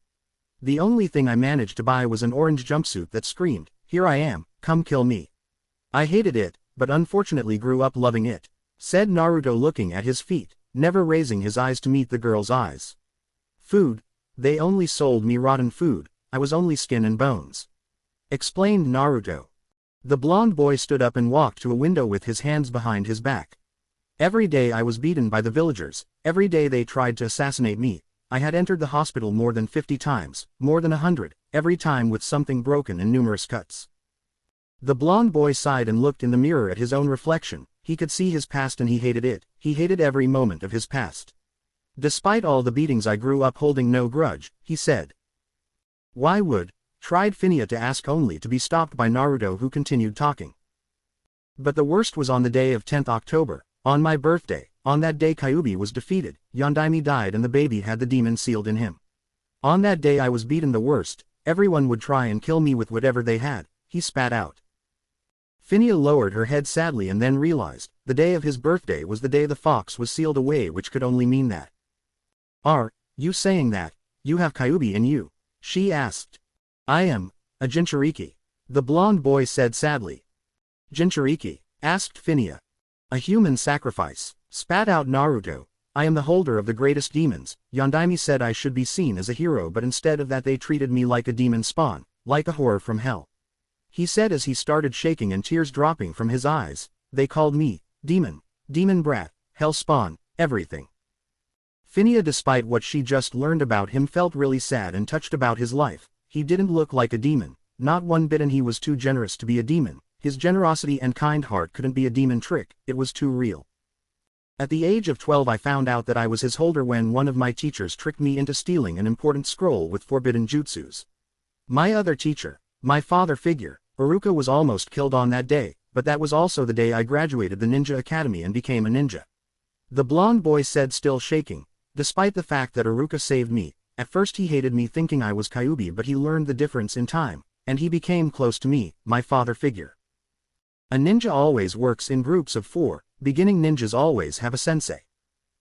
The only thing I managed to buy was an orange jumpsuit that screamed, "Here I am, come kill me." I hated it, but unfortunately grew up loving it, said Naruto looking at his feet, never raising his eyes to meet the girl's eyes. Food? They only sold me rotten food, I was only skin and bones. Explained Naruto. The blonde boy stood up and walked to a window with his hands behind his back. Every day I was beaten by the villagers, every day they tried to assassinate me. I had entered the hospital more than 50 times, more than 100, every time with something broken and numerous cuts. The blonde boy sighed and looked in the mirror at his own reflection. He could see his past and he hated it. He hated every moment of his past. Despite all the beatings I grew up holding no grudge, he said. Why would? Tried Phineas to ask only to be stopped by Naruto, who continued talking. But the worst was on the day of 10th October, on my birthday. On that day Kyuubi was defeated, Yondaime died and the baby had the demon sealed in him. On that day I was beaten the worst, everyone would try and kill me with whatever they had, he spat out. Phineas lowered her head sadly and then realized, the day of his birthday was the day the fox was sealed away, which could only mean that. Are you saying that you have Kyuubi in you? She asked. I am a Jinchuriki, the blonde boy said sadly. Jinchuriki? Asked Phineas. A human sacrifice, spat out Naruto. I am the holder of the greatest demons. Yondaime said I should be seen as a hero, but instead of that they treated me like a demon spawn, like a horror from hell. He said as he started shaking and tears dropping from his eyes. They called me demon, demon brat, hell spawn, everything. Phineas, despite what she just learned about him, felt really sad and touched about his life. He didn't look like a demon, not one bit, and he was too generous to be a demon. His generosity and kind heart couldn't be a demon trick, it was too real. At the age of 12 I found out that I was his holder when one of my teachers tricked me into stealing an important scroll with forbidden jutsus. My other teacher, my father figure, Iruka, was almost killed on that day, but that was also the day I graduated the ninja academy and became a ninja. The blonde boy said, still shaking. Despite the fact that Iruka saved me, at first he hated me thinking I was Kyuubi, but he learned the difference in time, and he became close to me, my father figure. A ninja always works in groups of 4, beginning ninjas always have a sensei.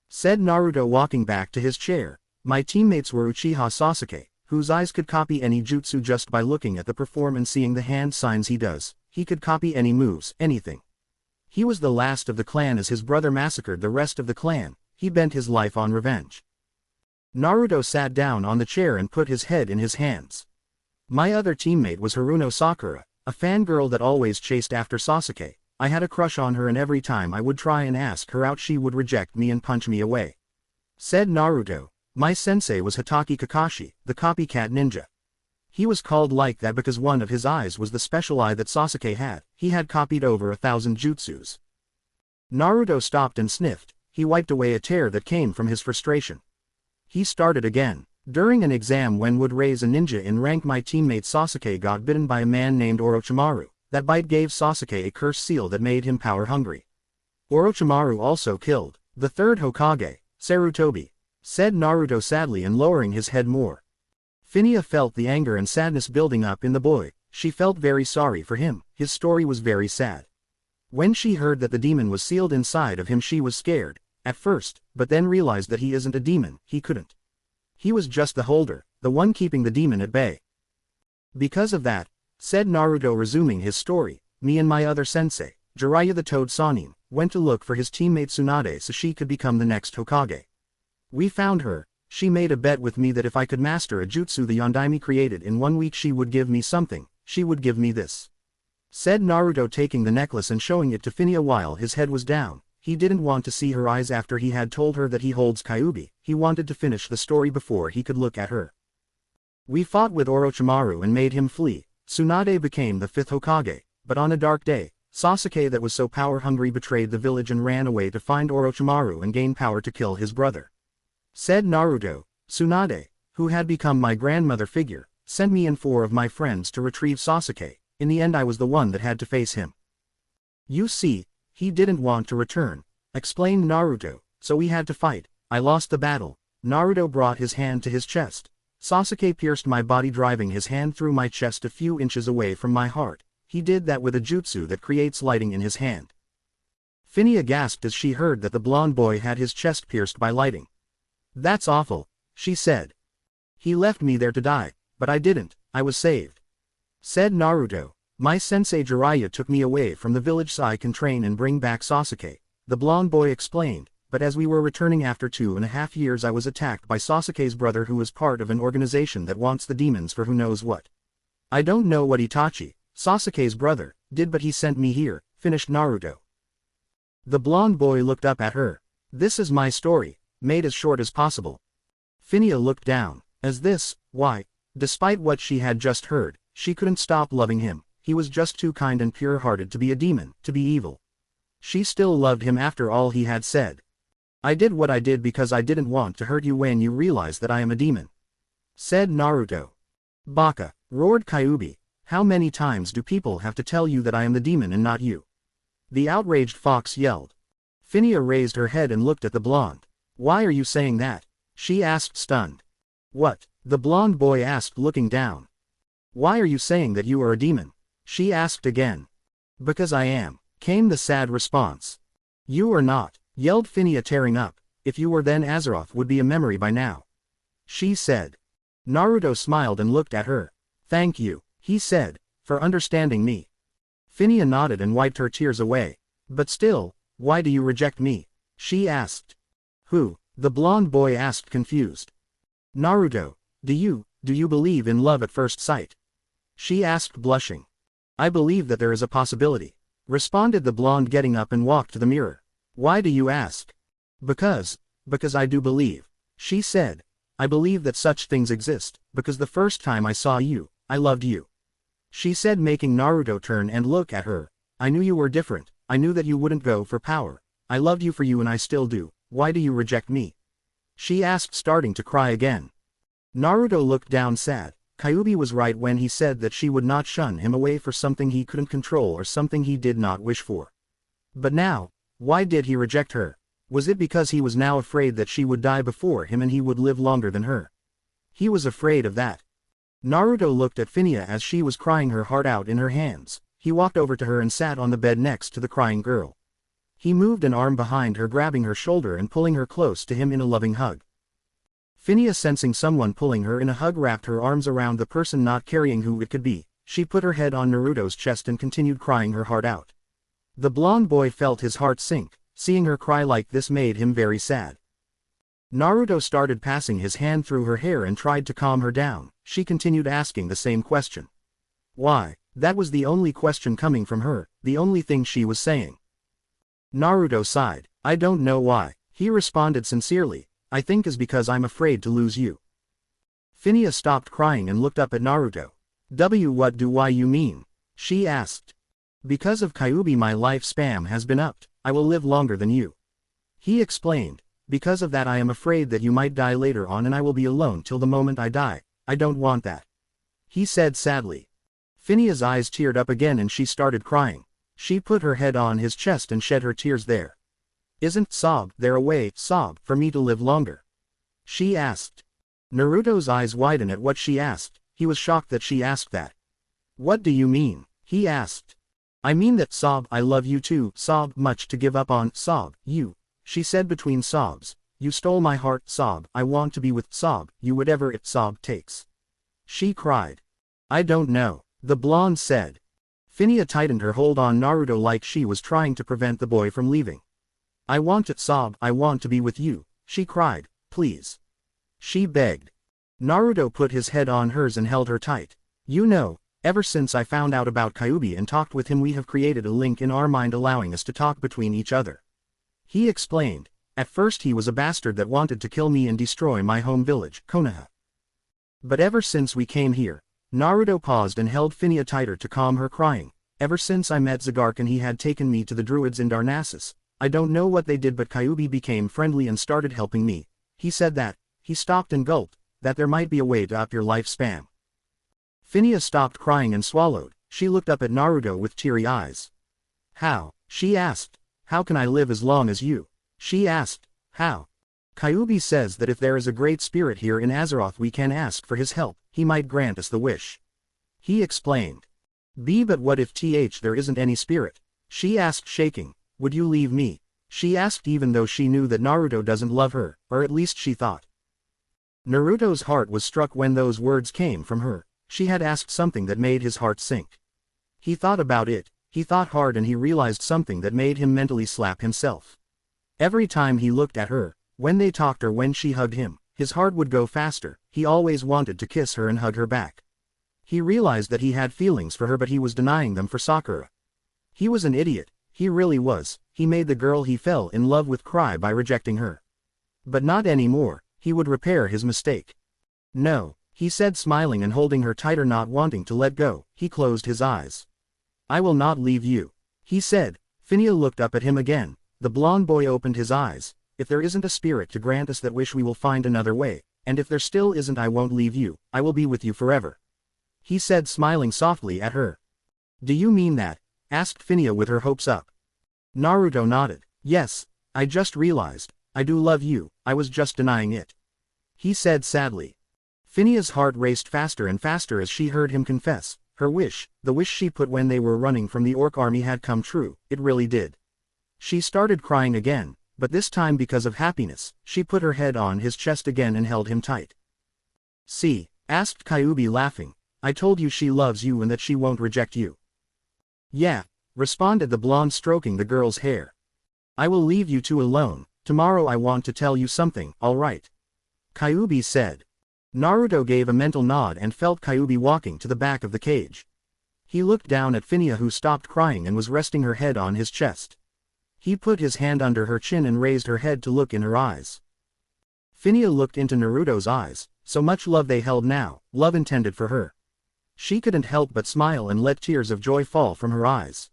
Said Naruto walking back to his chair. My teammates were Uchiha Sasuke, whose eyes could copy any jutsu just by looking at the perform and seeing the hand signs he does. He could copy any moves, anything. He was the last of the clan as his brother massacred the rest of the clan. He bent his life on revenge. Naruto sat down on the chair and put his head in his hands. My other teammate was Haruno Sakura, a fangirl that always chased after Sasuke. I had a crush on her and every time I would try and ask her out she would reject me and punch me away. Said Naruto. My sensei was Hitaki Kakashi, the copycat ninja. He was called like that because one of his eyes was the special eye that Sasuke had. He had copied over 1,000 jutsus. Naruto stopped and sniffed. He wiped away a tear that came from his frustration. He started again. During an exam when would raise a ninja in rank, my teammate Sasuke got bitten by a man named Orochimaru. That bite gave Sasuke a curse seal that made him power hungry. Orochimaru also killed the third Hokage, Sarutobi. Said Naruto sadly and lowering his head more. Phineas felt the anger and sadness building up in the boy. She felt very sorry for him. His story was very sad. When she heard that the demon was sealed inside of him she was scared, at first, but then realized that he isn't a demon, he couldn't. He was just the holder, the one keeping the demon at bay. Because of that, said Naruto resuming his story, me and my other sensei, Jiraiya the Toad Sannin, went to look for his teammate Tsunade so she could become the next Hokage. We found her. She made a bet with me that if I could master a jutsu the Yondaime created in 1 week she would give me something. She would give me this. Said Naruto, taking the necklace and showing it to Phineas while his head was down. He didn't want to see her eyes after he had told her that he holds Kyuubi. He wanted to finish the story before he could look at her. We fought with Orochimaru and made him flee. Tsunade became the 5th Hokage, but on a dark day, Sasuke that was so power-hungry betrayed the village and ran away to find Orochimaru and gain power to kill his brother. Said Naruto. Tsunade, who had become my grandmother figure, sent me and 4 of my friends to retrieve Sasuke. In the end I was the one that had to face him. You see, he didn't want to return, explained Naruto, so we had to fight. I lost the battle. Naruto brought his hand to his chest. Sasuke pierced my body, driving his hand through my chest a few inches away from my heart. He did that with a jutsu that creates lighting in his hand. Phinia gasped as she heard that the blonde boy had his chest pierced by lighting. That's awful, she said. He left me there to die, but I didn't, I was saved. Said Naruto, my sensei Jiraiya took me away from the village so I can train and bring back Sasuke, the blonde boy explained, but as we were returning after 2.5 years I was attacked by Sasuke's brother, who was part of an organization that wants the demons for who knows what. I don't know what Itachi, Sasuke's brother, did, but he sent me here, finished Naruto. The blonde boy looked up at her. This is my story, made as short as possible. Phinia looked down. As this, why, despite what she had just heard, she couldn't stop loving him. He was just too kind and pure-hearted to be a demon, to be evil. She still loved him after all he had said. I did what I did because I didn't want to hurt you when you realized that I am a demon, said Naruto. Baka, roared Kyuubi. How many times do people have to tell you that I am the demon and not you? The outraged fox yelled. Phinia raised her head and looked at the blonde. Why are you saying that? She asked, stunned. What? The blonde boy asked, looking down. Why are you saying that you are a demon? She asked again. Because I am, came the sad response. You are not, yelled Phinia, tearing up. If you were, then Azeroth would be a memory by now, she said. Naruto smiled and looked at her. Thank you, he said, for understanding me. Phinia nodded and wiped her tears away. But still, why do you reject me? She asked. Who? The blonde boy asked, confused. Naruto, do you believe in love at first sight? She asked, blushing. I believe that there is a possibility, responded the blonde, getting up and walked to the mirror. Why do you ask? Because I do believe, she said. I believe that such things exist, because the first time I saw you, I loved you, she said, making Naruto turn and look at her. I knew you were different, I knew that you wouldn't go for power. I loved you for you and I still do. Why do you reject me? She asked, starting to cry again. Naruto looked down, sad. Kyuubi was right when he said that she would not shun him away for something he couldn't control or something he did not wish for. But now, why did he reject her? Was it because he was now afraid that she would die before him and he would live longer than her? He was afraid of that. Naruto looked at Phinia as she was crying her heart out in her hands. He walked over to her and sat on the bed next to the crying girl. He moved an arm behind her, grabbing her shoulder and pulling her close to him in a loving hug. Phinia, sensing someone pulling her in a hug, wrapped her arms around the person, not caring who it could be. She put her head on Naruto's chest and continued crying her heart out. The blonde boy felt his heart sink. Seeing her cry like this made him very sad. Naruto started passing his hand through her hair and tried to calm her down. She continued asking the same question. Why? That was the only question coming from her, the only thing she was saying. Naruto sighed. I don't know why, he responded sincerely. I think it's because I'm afraid to lose you. Phinia stopped crying and looked up at Naruto. What do you mean? She asked. Because of Kyuubi my lifespan has been upped. I will live longer than you, he explained. Because of that I am afraid that you might die later on and I will be alone till the moment I die. I don't want that, he said sadly. Phinia's eyes teared up again and she started crying. She put her head on his chest and shed her tears there. Isn't there a way for me to live longer? She asked. Naruto's eyes widened at what she asked. He was shocked that she asked that. What do you mean? He asked. I mean that I love you too, much to give up on, you, she said between sobs. You stole my heart, I want to be with, you whatever it, takes. She cried. I don't know, the blonde said. Phinia tightened her hold on Naruto like she was trying to prevent the boy from leaving. I want it, I want to be with you, she cried, please. She begged. Naruto put his head on hers and held her tight. You know, ever since I found out about Kyuubi and talked with him, we have created a link in our mind allowing us to talk between each other, he explained. At first he was a bastard that wanted to kill me and destroy my home village, Konoha. But ever since we came here, Naruto paused and held Phinia tighter to calm her crying. Ever since I met Zagark and he had taken me to the druids in Darnassus, I don't know what they did but Kyuubi became friendly and started helping me. He said that. He stopped and gulped. that there might be a way to up your lifespan. Phineas stopped crying and swallowed. She looked up at Naruto with teary eyes. How? She asked. How can I live as long as you? She asked. How? Kyuubi says that if there is a great spirit here in Azeroth we can ask for his help, he might grant us the wish. He explained. But what if there isn't any spirit? She asked shaking. Would you leave me? She asked even though she knew that Naruto doesn't love her, or at least she thought. Naruto's heart was struck when those words came from her. She had asked something that made his heart sink. He thought about it, he thought hard and he realized something that made him mentally slap himself. Every time he looked at her, when they talked or when she hugged him, his heart would go faster. He always wanted to kiss her and hug her back. He realized that he had feelings for her but he was denying them for Sakura. He was an idiot, he really was. He made the girl he fell in love with cry by rejecting her. But not anymore, he would repair his mistake. No, he said smiling and holding her tighter not wanting to let go. He closed his eyes. I will not leave you, he said. Phineas looked up at him again. The blonde boy opened his eyes. If there isn't a spirit to grant us that wish we will find another way, and if there still isn't I won't leave you, I will be with you forever. He said smiling softly at her. Do you mean that? Asked Phineas with her hopes up. Naruto nodded. Yes, I just realized, I do love you, I was just denying it. He said sadly. Phineas' heart raced faster and faster as she heard him confess. Her wish, the wish she put when they were running from the orc army had come true, it really did. She started crying again, but this time because of happiness. She put her head on his chest again and held him tight. See? Asked Kyuubi laughing. I told you she loves you and that she won't reject you. Yeah, responded the blonde stroking the girl's hair. I will leave you two alone, tomorrow I want to tell you something, alright? Kyuubi said. Naruto gave a mental nod and felt Kyuubi walking to the back of the cage. He looked down at Phineas who stopped crying and was resting her head on his chest. He put his hand under her chin and raised her head to look in her eyes. Phineas looked into Naruto's eyes, so much love they held now, love intended for her. She couldn't help but smile and let tears of joy fall from her eyes.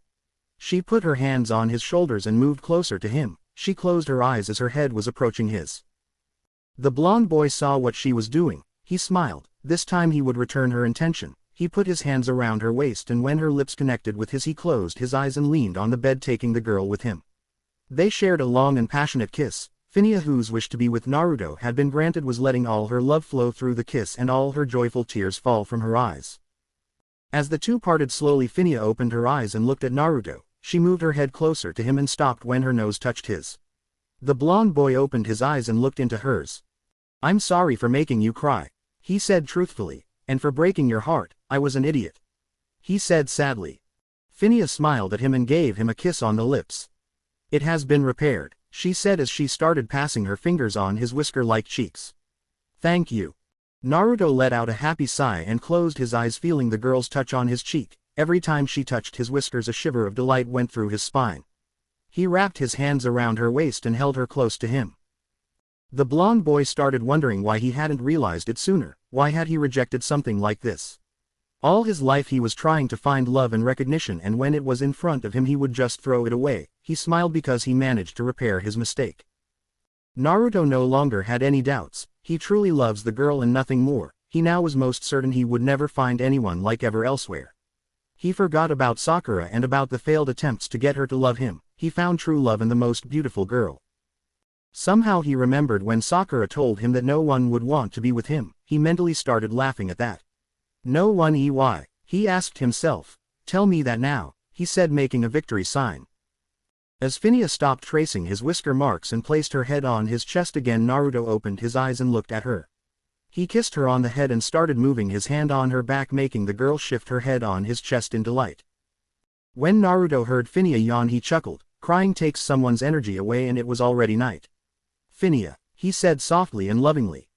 She put her hands on his shoulders and moved closer to him. She closed her eyes as her head was approaching his. The blonde boy saw what she was doing. He smiled. This time he would return her intention. He put his hands around her waist and when her lips connected with his he closed his eyes and leaned on the bed taking the girl with him. They shared a long and passionate kiss. Phineas whose wish to be with Naruto had been granted was letting all her love flow through the kiss and all her joyful tears fall from her eyes. As the two parted slowly Phineas opened her eyes and looked at Naruto. She moved her head closer to him and stopped when her nose touched his. The blonde boy opened his eyes and looked into hers. I'm sorry for making you cry, he said truthfully, and for breaking your heart. I was an idiot, he said sadly. Phineas smiled at him and gave him a kiss on the lips. It has been repaired, she said as she started passing her fingers on his whisker-like cheeks. Thank you. Naruto let out a happy sigh and closed his eyes feeling the girl's touch on his cheek. Every time she touched his whiskers a shiver of delight went through his spine. He wrapped his hands around her waist and held her close to him. The blonde boy started wondering why he hadn't realized it sooner. Why had he rejected something like this? All his life he was trying to find love and recognition and when it was in front of him he would just throw it away. He smiled because he managed to repair his mistake. Naruto no longer had any doubts. He truly loves the girl and nothing more. He now was most certain he would never find anyone like ever elsewhere. He forgot about Sakura and about the failed attempts to get her to love him. He found true love in the most beautiful girl. Somehow he remembered when Sakura told him that no one would want to be with him. He mentally started laughing at that. No one he asked himself. Tell me that now, he said making a victory sign. As Phineas stopped tracing his whisker marks and placed her head on his chest again Naruto opened his eyes and looked at her. He kissed her on the head and started moving his hand on her back making the girl shift her head on his chest in delight. When Naruto heard Phineas yawn he chuckled. Crying takes someone's energy away and it was already night. Phineas, he said softly and lovingly.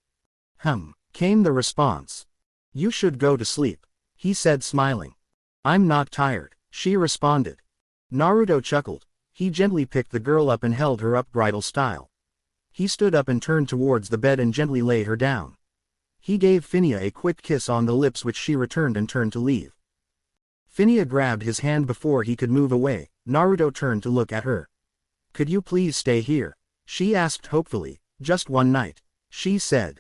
Came the response. You should go to sleep, he said smiling. I'm not tired, she responded. Naruto chuckled. He gently picked the girl up and held her up bridal style. He stood up and turned towards the bed and gently laid her down. He gave Phineas a quick kiss on the lips which she returned and turned to leave. Phineas grabbed his hand before he could move away. Naruto turned to look at her. Could you please stay here? She asked hopefully. Just one night, she said.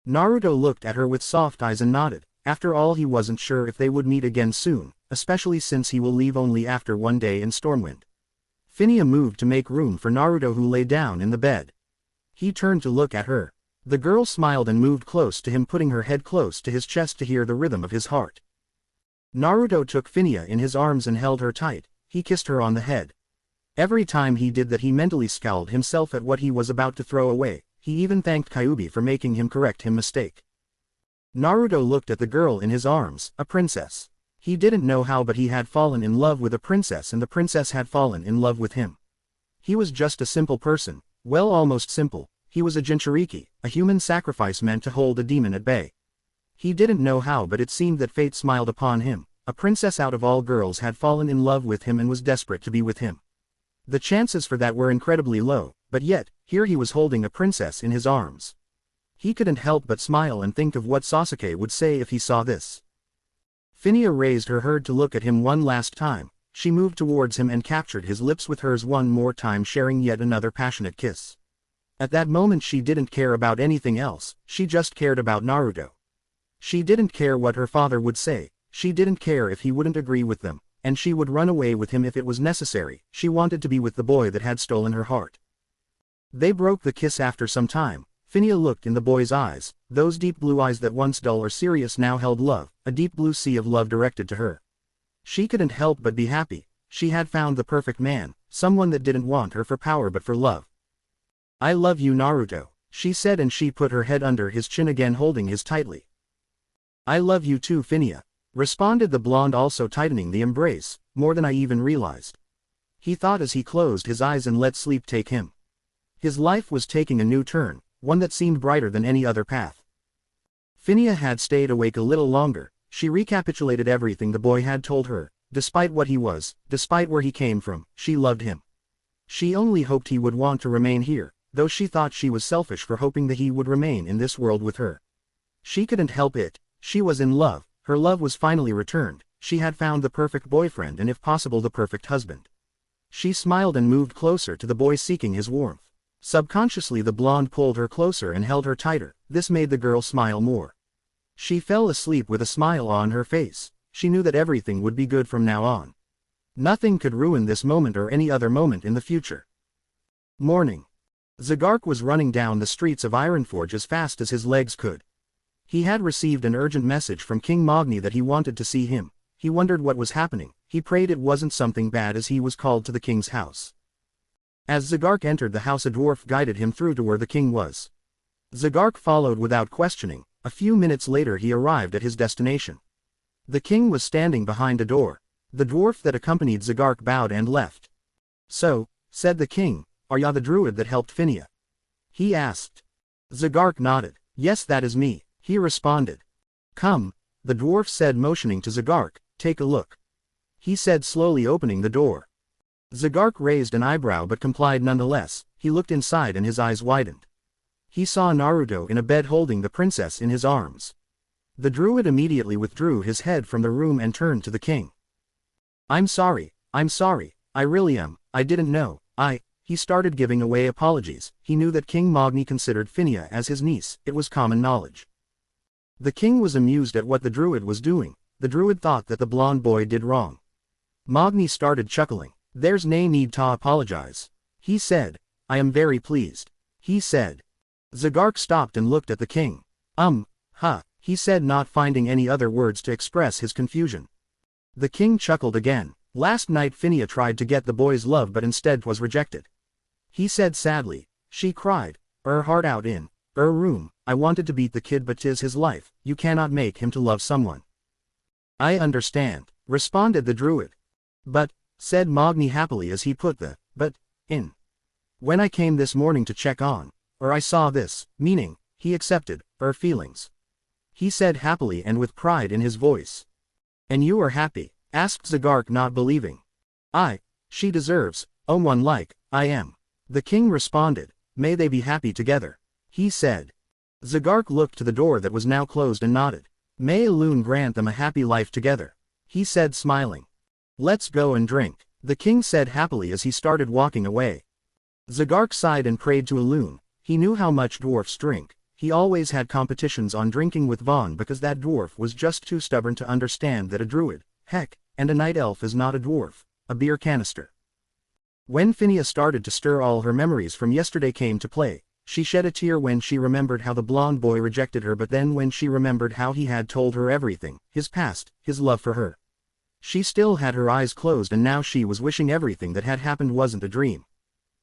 Naruto looked at her with soft eyes and nodded. After all, he wasn't sure if they would meet again soon, especially since he will leave only after one day in Stormwind. Phineas moved to make room for Naruto, who lay down in the bed. He turned to look at her. The girl smiled and moved close to him, putting her head close to his chest to hear the rhythm of his heart. Naruto took Phineas in his arms and held her tight. He kissed her on the head. Every time he did that, he mentally scowled himself at what he was about to throw away. He even thanked Kyuubi for making him correct his mistake. Naruto looked at the girl in his arms, a princess. He didn't know how, but he had fallen in love with a princess, and the princess had fallen in love with him. He was just a simple person, well, almost simple. He was a Jinchuriki, a human sacrifice meant to hold a demon at bay. He didn't know how, but it seemed that fate smiled upon him. A princess out of all girls had fallen in love with him and was desperate to be with him. The chances for that were incredibly low, but yet, here he was holding a princess in his arms. He couldn't help but smile and think of what Sasuke would say if he saw this. Phineas raised her head to look at him one last time. She moved towards him and captured his lips with hers one more time, sharing yet another passionate kiss. At that moment she didn't care about anything else, she just cared about Naruto. She didn't care what her father would say, she didn't care if he wouldn't agree with them, and she would run away with him if it was necessary. She wanted to be with the boy that had stolen her heart. They broke the kiss after some time. Phineas looked in the boy's eyes, those deep blue eyes that once dull or serious now held love, a deep blue sea of love directed to her. She couldn't help but be happy. She had found the perfect man, someone that didn't want her for power but for love. "I love you, Naruto," she said, and she put her head under his chin again, holding his tightly. "I love you too, Phineas," responded the blonde, also tightening the embrace, "more than I even realized," he thought as he closed his eyes and let sleep take him. His life was taking a new turn, one that seemed brighter than any other path. Phineas had stayed awake a little longer. She recapitulated everything the boy had told her. Despite what he was, despite where he came from, she loved him. She only hoped he would want to remain here, though she thought she was selfish for hoping that he would remain in this world with her. She couldn't help it. She was in love. Her love was finally returned. She had found the perfect boyfriend and, if possible, the perfect husband. She smiled and moved closer to the boy, seeking his warmth. Subconsciously the blonde pulled her closer and held her tighter. This made the girl smile more. She fell asleep with a smile on her face. She knew that everything would be good from now on. Nothing could ruin this moment or any other moment in the future. Morning. Zagark was running down the streets of Ironforge as fast as his legs could. He had received an urgent message from King Magni that he wanted to see him. He wondered what was happening. He prayed it wasn't something bad as he was called to the king's house. As Zagark entered the house, a dwarf guided him through to where the king was. Zagark followed without questioning. A few minutes later he arrived at his destination. The king was standing behind a door. The dwarf that accompanied Zagark bowed and left. "So," said the king, "are ya the druid that helped Phineas?" he asked. Zagark nodded. "Yes, that is me," he responded. "Come," the dwarf said, motioning to Zagark, "take a look," he said, slowly opening the door. Zagark raised an eyebrow but complied nonetheless. He looked inside and his eyes widened. He saw Naruto in a bed holding the princess in his arms. The druid immediately withdrew his head from the room and turned to the king. I'm sorry, I really am, I didn't know, he started giving away apologies. He knew that King Magni considered Phineas as his niece, it was common knowledge. The king was amused at what the druid was doing. The druid thought that the blonde boy did wrong. Magni started chuckling. "There's nae need to apologize," he said. "I am very pleased," he said. Zagark stopped and looked at the king. He said, not finding any other words to express his confusion. The king chuckled again. "Last night Phineas tried to get the boy's love but instead was rejected," he said sadly. "She cried her heart out in her room. I wanted to beat the kid but 'tis his life, you cannot make him to love someone." "I understand," responded the druid. "But," said Magni happily as he put the "but" in. "When I came this morning to check on I saw this," meaning, he accepted her feelings. He said happily and with pride in his voice. "And you are happy?" asked Zagark, not believing. She deserves one like I am," the king responded. "May they be happy together," he said. Zagark looked to the door that was now closed and nodded. "May Elune grant them a happy life together," he said, smiling. "Let's go and drink," the king said happily as he started walking away. Zagark sighed and prayed to Elune. He knew how much dwarfs drink. He always had competitions on drinking with Vaughn because that dwarf was just too stubborn to understand that a druid, heck, and a night elf is not a dwarf, a beer canister. When Phineas started to stir, all her memories from yesterday came to play. She shed a tear when she remembered how the blonde boy rejected her, but then when she remembered how he had told her everything, his past, his love for her. She still had her eyes closed, and now she was wishing everything that had happened wasn't a dream.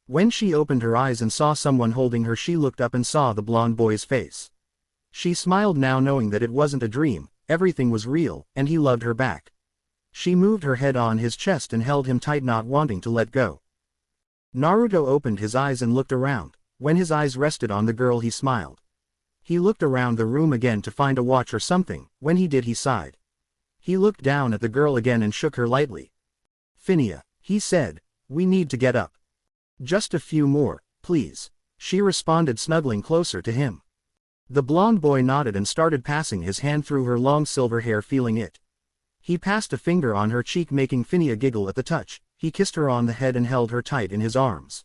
When she opened her eyes and saw someone holding her, she looked up and saw the blonde boy's face. She smiled now, knowing that it wasn't a dream, everything was real, and he loved her back. She moved her head on his chest and held him tight, not wanting to let go. Naruto opened his eyes and looked around. When his eyes rested on the girl, he smiled. He looked around the room again to find a watch or something. When he did, he sighed. He looked down at the girl again and shook her lightly. "Phineas," he said, "we need to get up." "Just a few more, please," she responded, snuggling closer to him. The blonde boy nodded and started passing his hand through her long silver hair, feeling it. He passed a finger on her cheek, making Phineas giggle at the touch. He kissed her on the head and held her tight in his arms.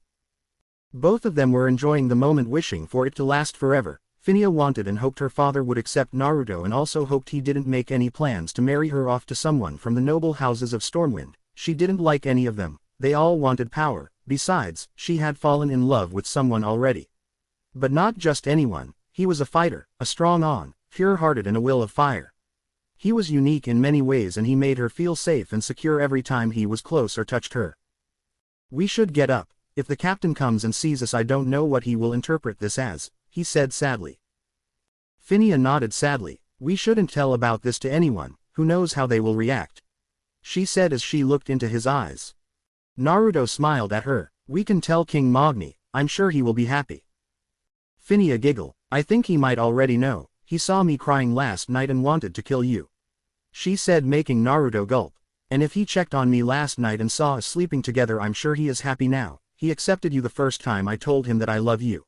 Both of them were enjoying the moment, wishing for it to last forever. Phineas wanted and hoped her father would accept Naruto, and also hoped he didn't make any plans to marry her off to someone from the noble houses of Stormwind. She didn't like any of them. They all wanted power. Besides, she had fallen in love with someone already. But not just anyone. He was a fighter, a strong, pure-hearted, and a will of fire. He was unique in many ways, and he made her feel safe and secure every time he was close or touched her. "We should get up. If the captain comes and sees us, I don't know what he will interpret this as," he said sadly. Phineas nodded sadly. "We shouldn't tell about this to anyone. Who knows how they will react," she said as she looked into his eyes. Naruto smiled at her. "We can tell King Magni. I'm sure he will be happy." Phineas giggled. "I think he might already know. He saw me crying last night and wanted to kill you," she said, making Naruto gulp. "And if he checked on me last night and saw us sleeping together, I'm sure he is happy now. He accepted you the first time I told him that I love you."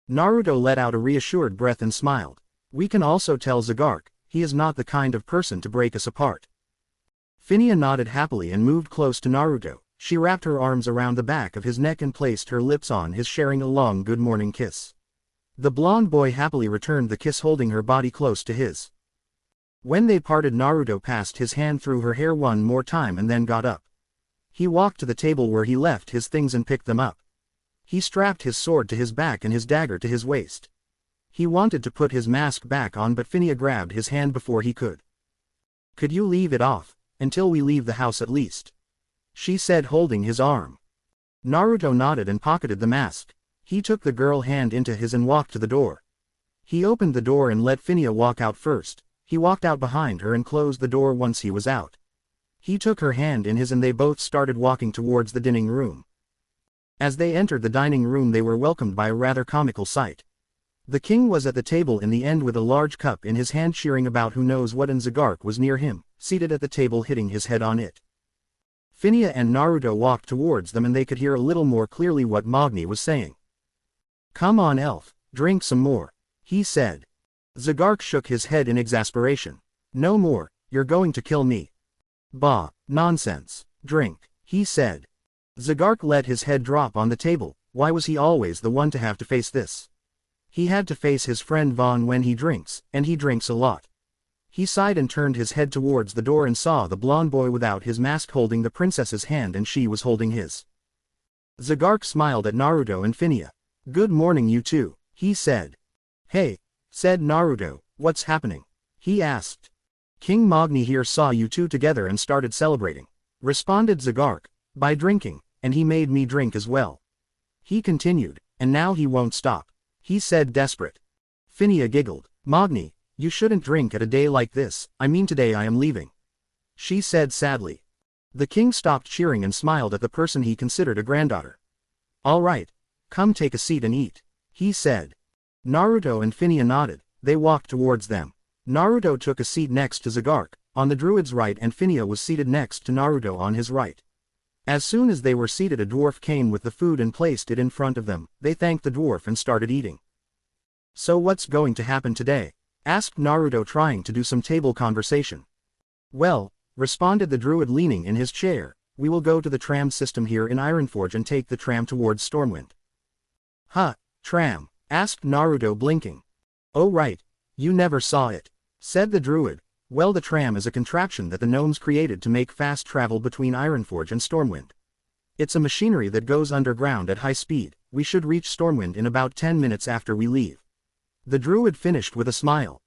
Naruto let out a reassured breath and smiled. "We can also tell Zagark. He is not the kind of person to break us apart." Phineas nodded happily and moved close to Naruto. She wrapped her arms around the back of his neck and placed her lips on his, sharing a long good morning kiss. The blonde boy happily returned the kiss, holding her body close to his. When they parted, Naruto passed his hand through her hair one more time and then got up. He walked to the table where he left his things and picked them up. He strapped his sword to his back and his dagger to his waist. He wanted to put his mask back on, but Phineas grabbed his hand before he could. "Could you leave it off, until we leave the house at least?" she said, holding his arm. Naruto nodded and pocketed the mask. He took the girl's hand into his and walked to the door. He opened the door and let Phineas walk out first. He walked out behind her and closed the door once he was out. He took her hand in his and they both started walking towards the dining room. As they entered the dining room, they were welcomed by a rather comical sight. The king was at the table in the end with a large cup in his hand, cheering about who knows what, and Zagark was near him, seated at the table, hitting his head on it. Phineas and Naruto walked towards them and they could hear a little more clearly what Magni was saying. "Come on, elf, drink some more," he said. Zagark shook his head in exasperation. "No more, you're going to kill me." "Bah, nonsense, drink," he said. Zagark let his head drop on the table. Why was he always the one to have to face this? He had to face his friend Vaughn when he drinks, and he drinks a lot. He sighed and turned his head towards the door and saw the blonde boy without his mask holding the princess's hand, and she was holding his. Zagark smiled at Naruto and Phineas. "Good morning, you two," he said. "Hey," said Naruto, "what's happening?" he asked. "King Magni here saw you two together and started celebrating," responded Zagark, "by drinking, and he made me drink as well," he continued, "and now he won't stop," he said, desperate. Phineas giggled. "Magni, you shouldn't drink at a day like this. I mean, today I am leaving," she said sadly. The king stopped cheering and smiled at the person he considered a granddaughter. "All right, come take a seat and eat," he said. Naruto and Phineas nodded. They walked towards them. Naruto took a seat next to Zagark, on the druid's right, and Phineas was seated next to Naruto on his right. As soon as they were seated, a dwarf came with the food and placed it in front of them. They thanked the dwarf and started eating. "So what's going to happen today?" asked Naruto, trying to do some table conversation. "Well," responded the druid, leaning in his chair, "we will go to the tram system here in Ironforge and take the tram towards Stormwind." "Huh, tram?" asked Naruto, blinking. Oh right, you never saw it, said the druid. Well, the tram is a contraption that the gnomes created to make fast travel between Ironforge and Stormwind. It's a machinery that goes underground at high speed. We should reach Stormwind in about 10 minutes after we leave. The druid finished with a smile.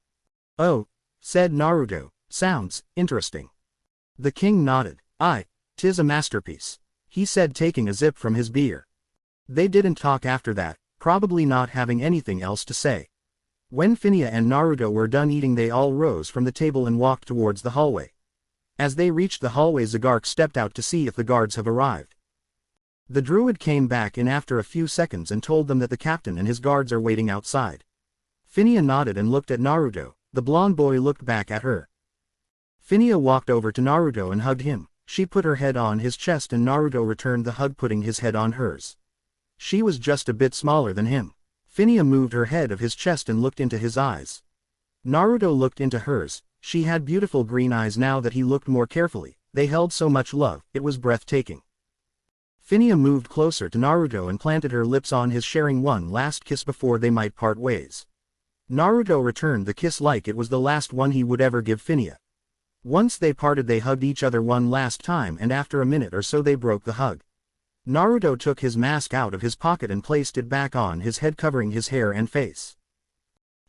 Oh, said Naruto, sounds interesting. The king nodded. Aye, 'tis a masterpiece, he said, taking a sip from his beer. They didn't talk after that, probably not having anything else to say. When Phinia and Naruto were done eating, they all rose from the table and walked towards the hallway. As they reached the hallway, Zagark stepped out to see if the guards have arrived. The druid came back in after a few seconds and told them that the captain and his guards are waiting outside. Phinia nodded and looked at Naruto. The blonde boy looked back at her. Phinia walked over to Naruto and hugged him. She put her head on his chest and Naruto returned the hug, putting his head on hers. She was just a bit smaller than him. Phinia moved her head of his chest and looked into his eyes. Naruto looked into hers. She had beautiful green eyes. Now that he looked more carefully, they held so much love, it was breathtaking. Phinia moved closer to Naruto and planted her lips on his, sharing one last kiss before they might part ways. Naruto returned the kiss like it was the last one he would ever give Phinia. Once they parted, they hugged each other one last time, and after a minute or so they broke the hug. Naruto took his mask out of his pocket and placed it back on his head, covering his hair and face.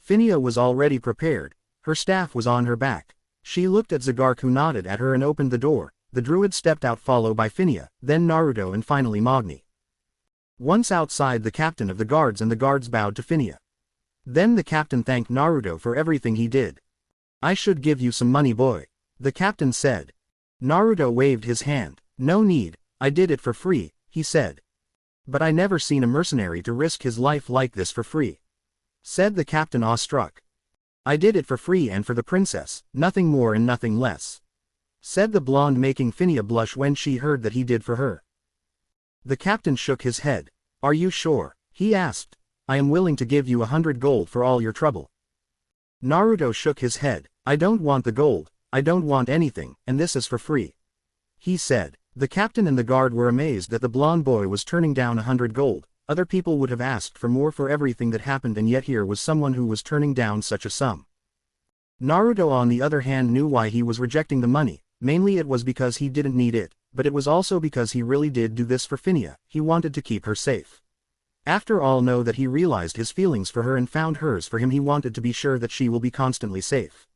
Phinia was already prepared. Her staff was on her back. She looked at Zagark, who nodded at her and opened the door. The druid stepped out, followed by Phinia, then Naruto and finally Magni. Once outside, the captain of the guards and the guards bowed to Phinia. Then the captain thanked Naruto for everything he did. I should give you some money, boy, the captain said. Naruto waved his hand. No need, I did it for free, he said. But I never seen a mercenary to risk his life like this for free, said the captain, awestruck. I did it for free and for the princess, nothing more and nothing less, said the blonde, making Phinia blush when she heard that he did for her. The captain shook his head. Are you sure? He asked. I am willing to give you 100 gold for all your trouble. Naruto shook his head. I don't want the gold, I don't want anything, and this is for free, he said. The captain and the guard were amazed that the blonde boy was turning down 100 gold. Other people would have asked for more for everything that happened, and yet here was someone who was turning down such a sum. Naruto, on the other hand, knew why he was rejecting the money. Mainly it was because he didn't need it, but it was also because he really did do this for Phinia. He wanted to keep her safe. After all, know that he realized his feelings for her and found hers for him. He wanted to be sure that she will be constantly safe.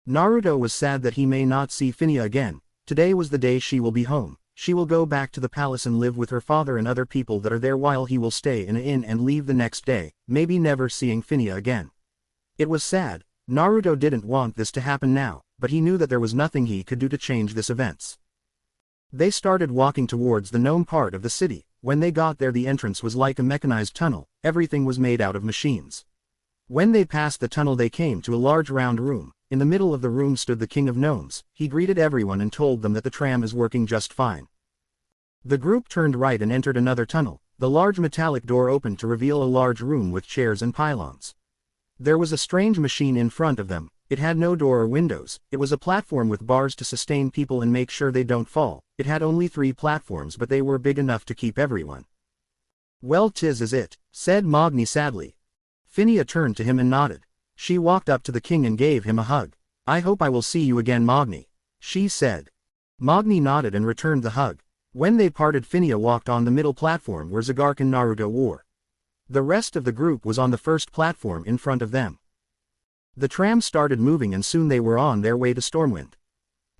Naruto was sad that he may not see Phinia again. Today was the day she will be home. She will go back to the palace and live with her father and other people that are there, while he will stay in an inn and leave the next day, maybe never seeing Phinia again. It was sad. Naruto didn't want this to happen now, but he knew that there was nothing he could do to change this events. They started walking towards the gnome part of the city. When they got there, the entrance was like a mechanized tunnel. Everything was made out of machines. When they passed the tunnel, they came to a large round room. In the middle of the room stood the king of gnomes. He greeted everyone and told them that the tram is working just fine. The group turned right and entered another tunnel. The large metallic door opened to reveal a large room with chairs and pylons. There was a strange machine in front of them. It had no door or windows. It was a platform with bars to sustain people and make sure they don't fall. It had only 3 platforms, but they were big enough to keep everyone. Well, 'tis is it, said Magni sadly. Phinia turned to him and nodded. She walked up to the king and gave him a hug. I hope I will see you again, Magni, she said. Magni nodded and returned the hug. When they parted, Phinia walked on the middle platform where Zagark and Naruto were. The rest of the group was on the first platform in front of them. The tram started moving and soon they were on their way to Stormwind.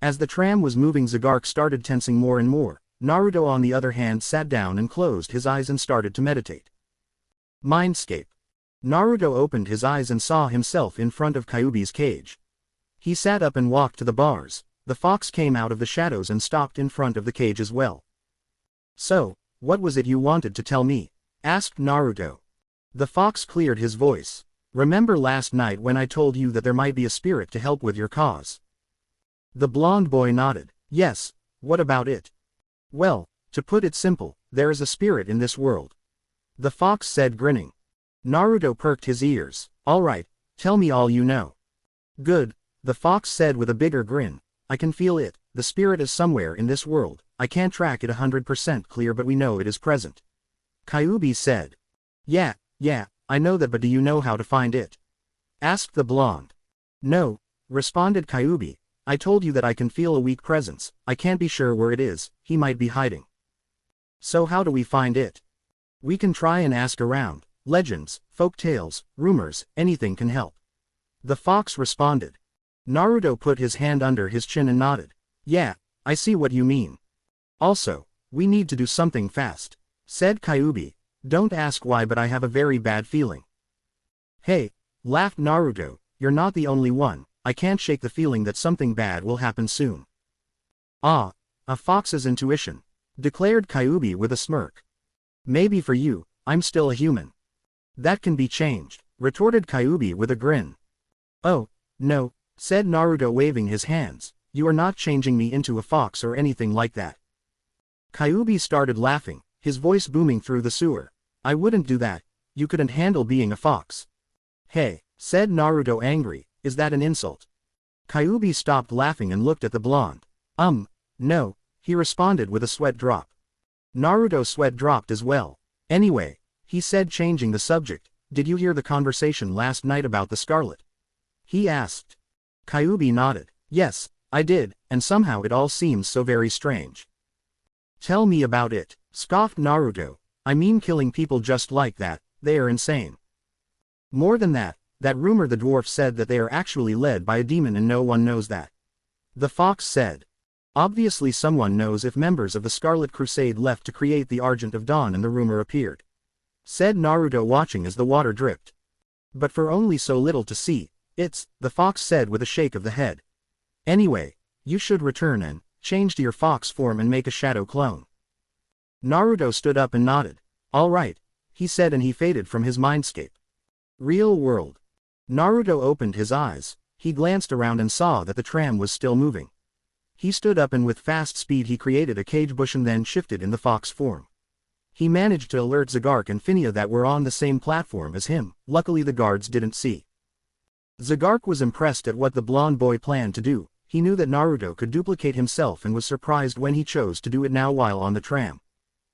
As the tram was moving, Zagark started tensing more and more. Naruto, on the other hand, sat down and closed his eyes and started to meditate. Mindscape. Naruto opened his eyes and saw himself in front of Kyuubi's cage. He sat up and walked to the bars. The fox came out of the shadows and stopped in front of the cage as well. So, what was it you wanted to tell me? Asked Naruto. The fox cleared his voice. Remember last night when I told you that there might be a spirit to help with your cause? The blonde boy nodded. Yes, what about it? Well, to put it simple, there is a spirit in this world, the fox said, grinning. Naruto perked his ears. All right, tell me all you know. Good, the fox said with a bigger grin. I can feel it. The spirit is somewhere in this world. I can't track it 100% clear, but we know it is present. Kyuubi said. Yeah, I know that, but do you know how to find it? asked the blonde. No, responded Kyubi. I told you that I can feel a weak presence. I can't be sure where it is. He might be hiding. So how do we find it? We can try and ask around. Legends, folk tales, rumors, anything can help. The fox responded. Naruto put his hand under his chin and nodded. Yeah, I see what you mean. Also, we need to do something fast, said Kyubi. Don't ask why, but I have a very bad feeling. Hey, laughed Naruto, you're not the only one. I can't shake the feeling that something bad will happen soon. Ah, a fox's intuition, declared Kyubi with a smirk. Maybe for you, I'm still a human. That can be changed, retorted Kyubi with a grin. Oh, no, said Naruto waving his hands, you are not changing me into a fox or anything like that. Kyubi started laughing, his voice booming through the sewer. I wouldn't do that, you couldn't handle being a fox. Hey, said Naruto angry, is that an insult? Kyubi stopped laughing and looked at the blonde. No, he responded with a sweat drop. Naruto's sweat dropped as well. Anyway, he said, changing the subject, did you hear the conversation last night about the Scarlet? He asked. Kyubi nodded. Yes, I did, and somehow it all seems so very strange. Tell me about it, scoffed Naruto. I mean, killing people just like that, they are insane. More than that, that rumor the dwarf said that they are actually led by a demon and no one knows that. The fox said. Obviously someone knows if members of the Scarlet Crusade left to create the Argent of Dawn and the rumor appeared. Said Naruto, watching as the water dripped. But for only so little to see, the fox said with a shake of the head. Anyway, you should return and change to your fox form and make a shadow clone. Naruto stood up and nodded. All right, he said, and he faded from his mindscape. Real world. Naruto opened his eyes. He glanced around and saw that the tram was still moving. He stood up and with fast speed he created a cage bush and then shifted in the fox form. He managed to alert Zagark and Phinia that were on the same platform as him. Luckily the guards didn't see. Zagark was impressed at what the blonde boy planned to do. He knew that Naruto could duplicate himself and was surprised when he chose to do it now while on the tram.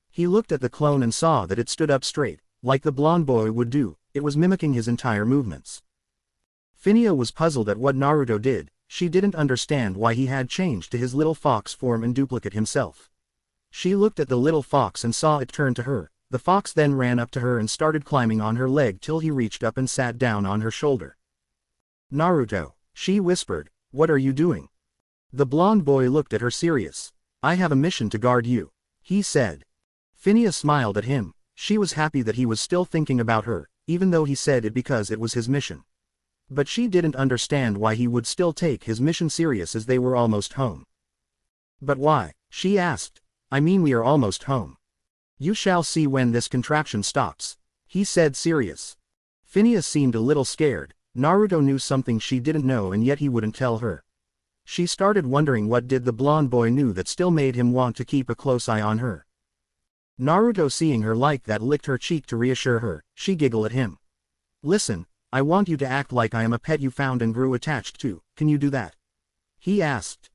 He looked at the clone and saw that it stood up straight, like the blonde boy would do. It was mimicking his entire movements. Phinia was puzzled at what Naruto did. She didn't understand why he had changed to his little fox form and duplicate himself. She looked at the little fox and saw it turn to her. The fox then ran up to her and started climbing on her leg till he reached up and sat down on her shoulder. Naruto, she whispered, what are you doing? The blonde boy looked at her serious. I have a mission to guard you, he said. Phinia smiled at him. She was happy that he was still thinking about her, even though he said it because it was his mission. But she didn't understand why he would still take his mission serious as they were almost home. But why? She asked. I mean, we are almost home. You shall see when this contraption stops, he said, serious. Phinia seemed a little scared. Naruto knew something she didn't know and yet he wouldn't tell her. She started wondering what did the blonde boy knew that still made him want to keep a close eye on her. Naruto, seeing her like that, licked her cheek to reassure her. She giggled at him. Listen, I want you to act like I am a pet you found and grew attached to. Can you do that? He asked.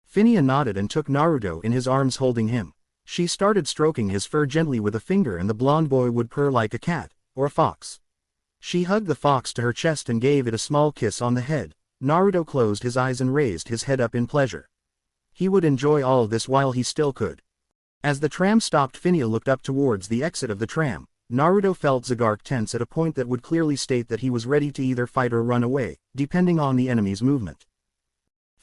Phinia nodded and took Naruto in his arms, holding him. She started stroking his fur gently with a finger and the blonde boy would purr like a cat, or a fox. She hugged the fox to her chest and gave it a small kiss on the head. Naruto closed his eyes and raised his head up in pleasure. He would enjoy all of this while he still could. As the tram stopped, Phinia looked up towards the exit of the tram. Naruto felt Zagark tense at a point that would clearly state that he was ready to either fight or run away, depending on the enemy's movement.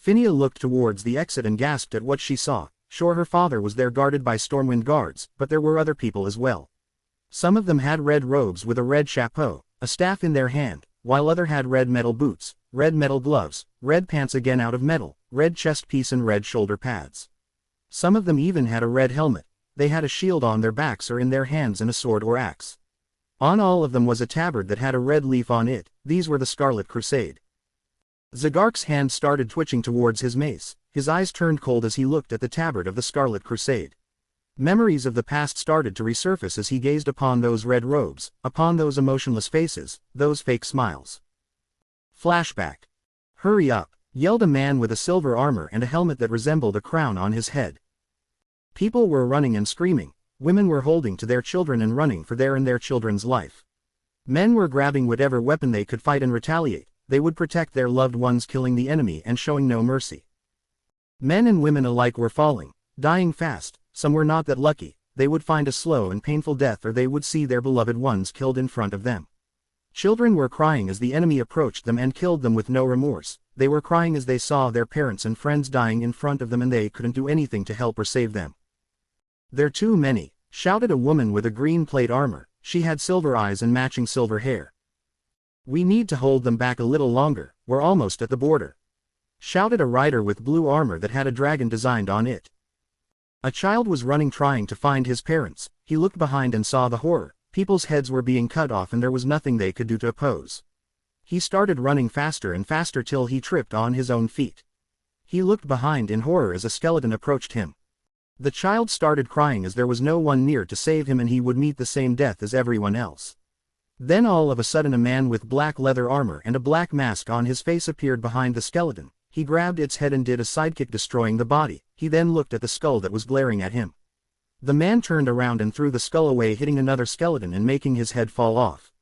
Phinia looked towards the exit and gasped at what she saw. Sure, her father was there guarded by Stormwind guards, but there were other people as well. Some of them had red robes with a red chapeau, a staff in their hand, while other had red metal boots, red metal gloves, red pants again out of metal, red chest piece and red shoulder pads. Some of them even had a red helmet. They had a shield on their backs or in their hands and a sword or axe. On all of them was a tabard that had a red leaf on it. These were the Scarlet Crusade. Zagark's hand started twitching towards his mace. His eyes turned cold as he looked at the tabard of the Scarlet Crusade. Memories of the past started to resurface as he gazed upon those red robes, upon those emotionless faces, those fake smiles. Flashback. Hurry up, yelled a man with a silver armor and a helmet that resembled a crown on his head. People were running and screaming. Women were holding to their children and running for their and their children's life. Men were grabbing whatever weapon they could fight and retaliate. they would protect their loved ones, killing the enemy and showing no mercy. Men and women alike were falling, dying fast. Some were not that lucky, they would find a slow and painful death, or they would see their beloved ones killed in front of them. Children were crying as the enemy approached them and killed them with no remorse. They were crying as they saw their parents and friends dying in front of them, and they couldn't do anything to help or save them. "They're too many," shouted a woman with a green plate armor. She had silver eyes and matching silver hair. "We need to hold them back a little longer, we're almost at the border," shouted a rider with blue armor that had a dragon designed on it. A child was running trying to find his parents. He looked behind and saw the horror. People's heads were being cut off and there was nothing they could do to oppose. He started running faster and faster till he tripped on his own feet. He looked behind in horror as a skeleton approached him. The child started crying as there was no one near to save him and he would meet the same death as everyone else. Then all of a sudden a man with black leather armor and a black mask on his face appeared behind the skeleton. He grabbed its head and did a sidekick, destroying the body. He then looked at the skull that was glaring at him. The man turned around and threw the skull away, hitting another skeleton and making his head fall off.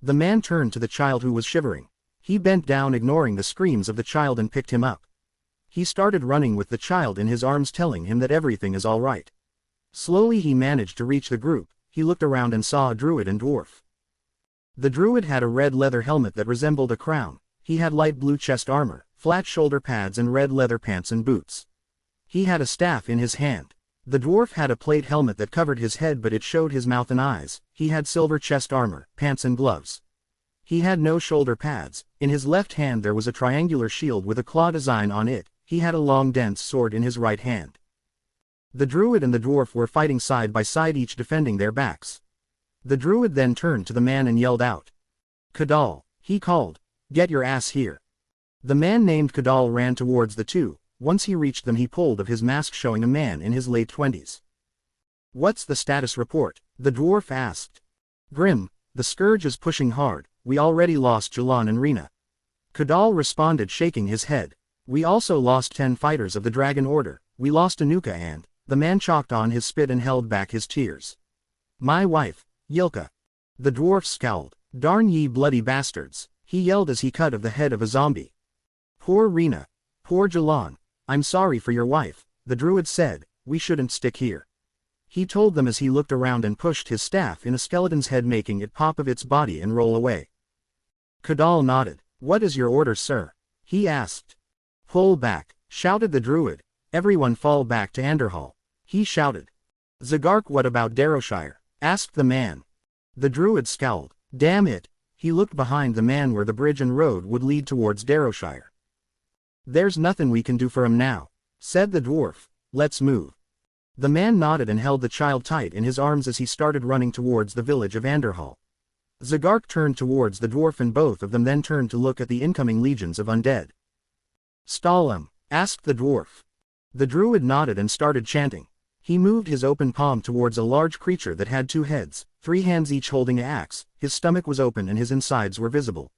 The man turned to the child who was shivering. He bent down, ignoring the screams of the child, and picked him up. He started running with the child in his arms, telling him that everything is all right. Slowly he managed to reach the group. He looked around and saw a druid and dwarf. The druid had a red leather helmet that resembled a crown. He had light blue chest armor, flat shoulder pads and red leather pants and boots. He had a staff in his hand. The dwarf had a plate helmet that covered his head but it showed his mouth and eyes. He had silver chest armor, pants and gloves. He had no shoulder pads. In his left hand there was a triangular shield with a claw design on it. He had a long dense sword in his right hand. The druid and the dwarf were fighting side by side, each defending their backs. The druid then turned to the man and yelled out, "Kadal," he called, "get your ass here." The man named Kadal ran towards the two. Once he reached them he pulled off his mask, showing a man in his late 20s. "What's the status report?" the dwarf asked. "Grim, the scourge is pushing hard. We already lost Jalan and Rina." Kadal responded, shaking his head. "We also lost 10 fighters of the Dragon Order. We lost Anuka and..." The man chalked on his spit and held back his tears. "My wife, Yilka." The dwarf scowled. "Darn ye bloody bastards," he yelled as he cut off the head of a zombie. "Poor Rina. Poor Jalan. I'm sorry for your wife," the druid said. "We shouldn't stick here," he told them as he looked around and pushed his staff in a skeleton's head, making it pop of its body and roll away. Kadal nodded. "What is your order, sir?" he asked. "Pull back," shouted the druid. "Everyone fall back to Anderhall," he shouted. "Zagark, what about Darrowshire?" asked the man. The druid scowled. "Damn it." He looked behind the man where the bridge and road would lead towards Darrowshire. "There's nothing we can do for him now," said the dwarf. "Let's move." The man nodded and held the child tight in his arms as he started running towards the village of Anderhall. Zagark turned towards the dwarf and both of them then turned to look at the incoming legions of undead. "Stall him," asked the dwarf. The druid nodded and started chanting. He moved his open palm towards a large creature that had 2 heads, 3 hands each holding an axe. His stomach was open and his insides were visible.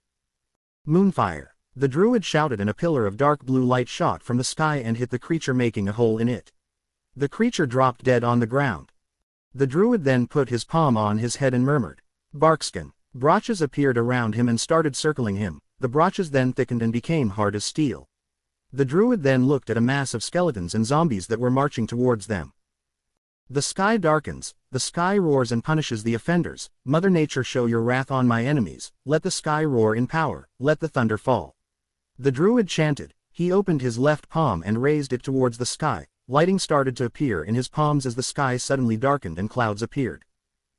"Moonfire," the druid shouted, and a pillar of dark blue light shot from the sky and hit the creature, making a hole in it. The creature dropped dead on the ground. The druid then put his palm on his head and murmured, "Barkskin." Brooches appeared around him and started circling him. The brooches then thickened and became hard as steel. The druid then looked at a mass of skeletons and zombies that were marching towards them. "The sky darkens, the sky roars and punishes the offenders. Mother Nature, show your wrath on my enemies. Let the sky roar in power, let the thunder fall." The druid chanted. He opened his left palm and raised it towards the sky. Lighting started to appear in his palms as the sky suddenly darkened and clouds appeared.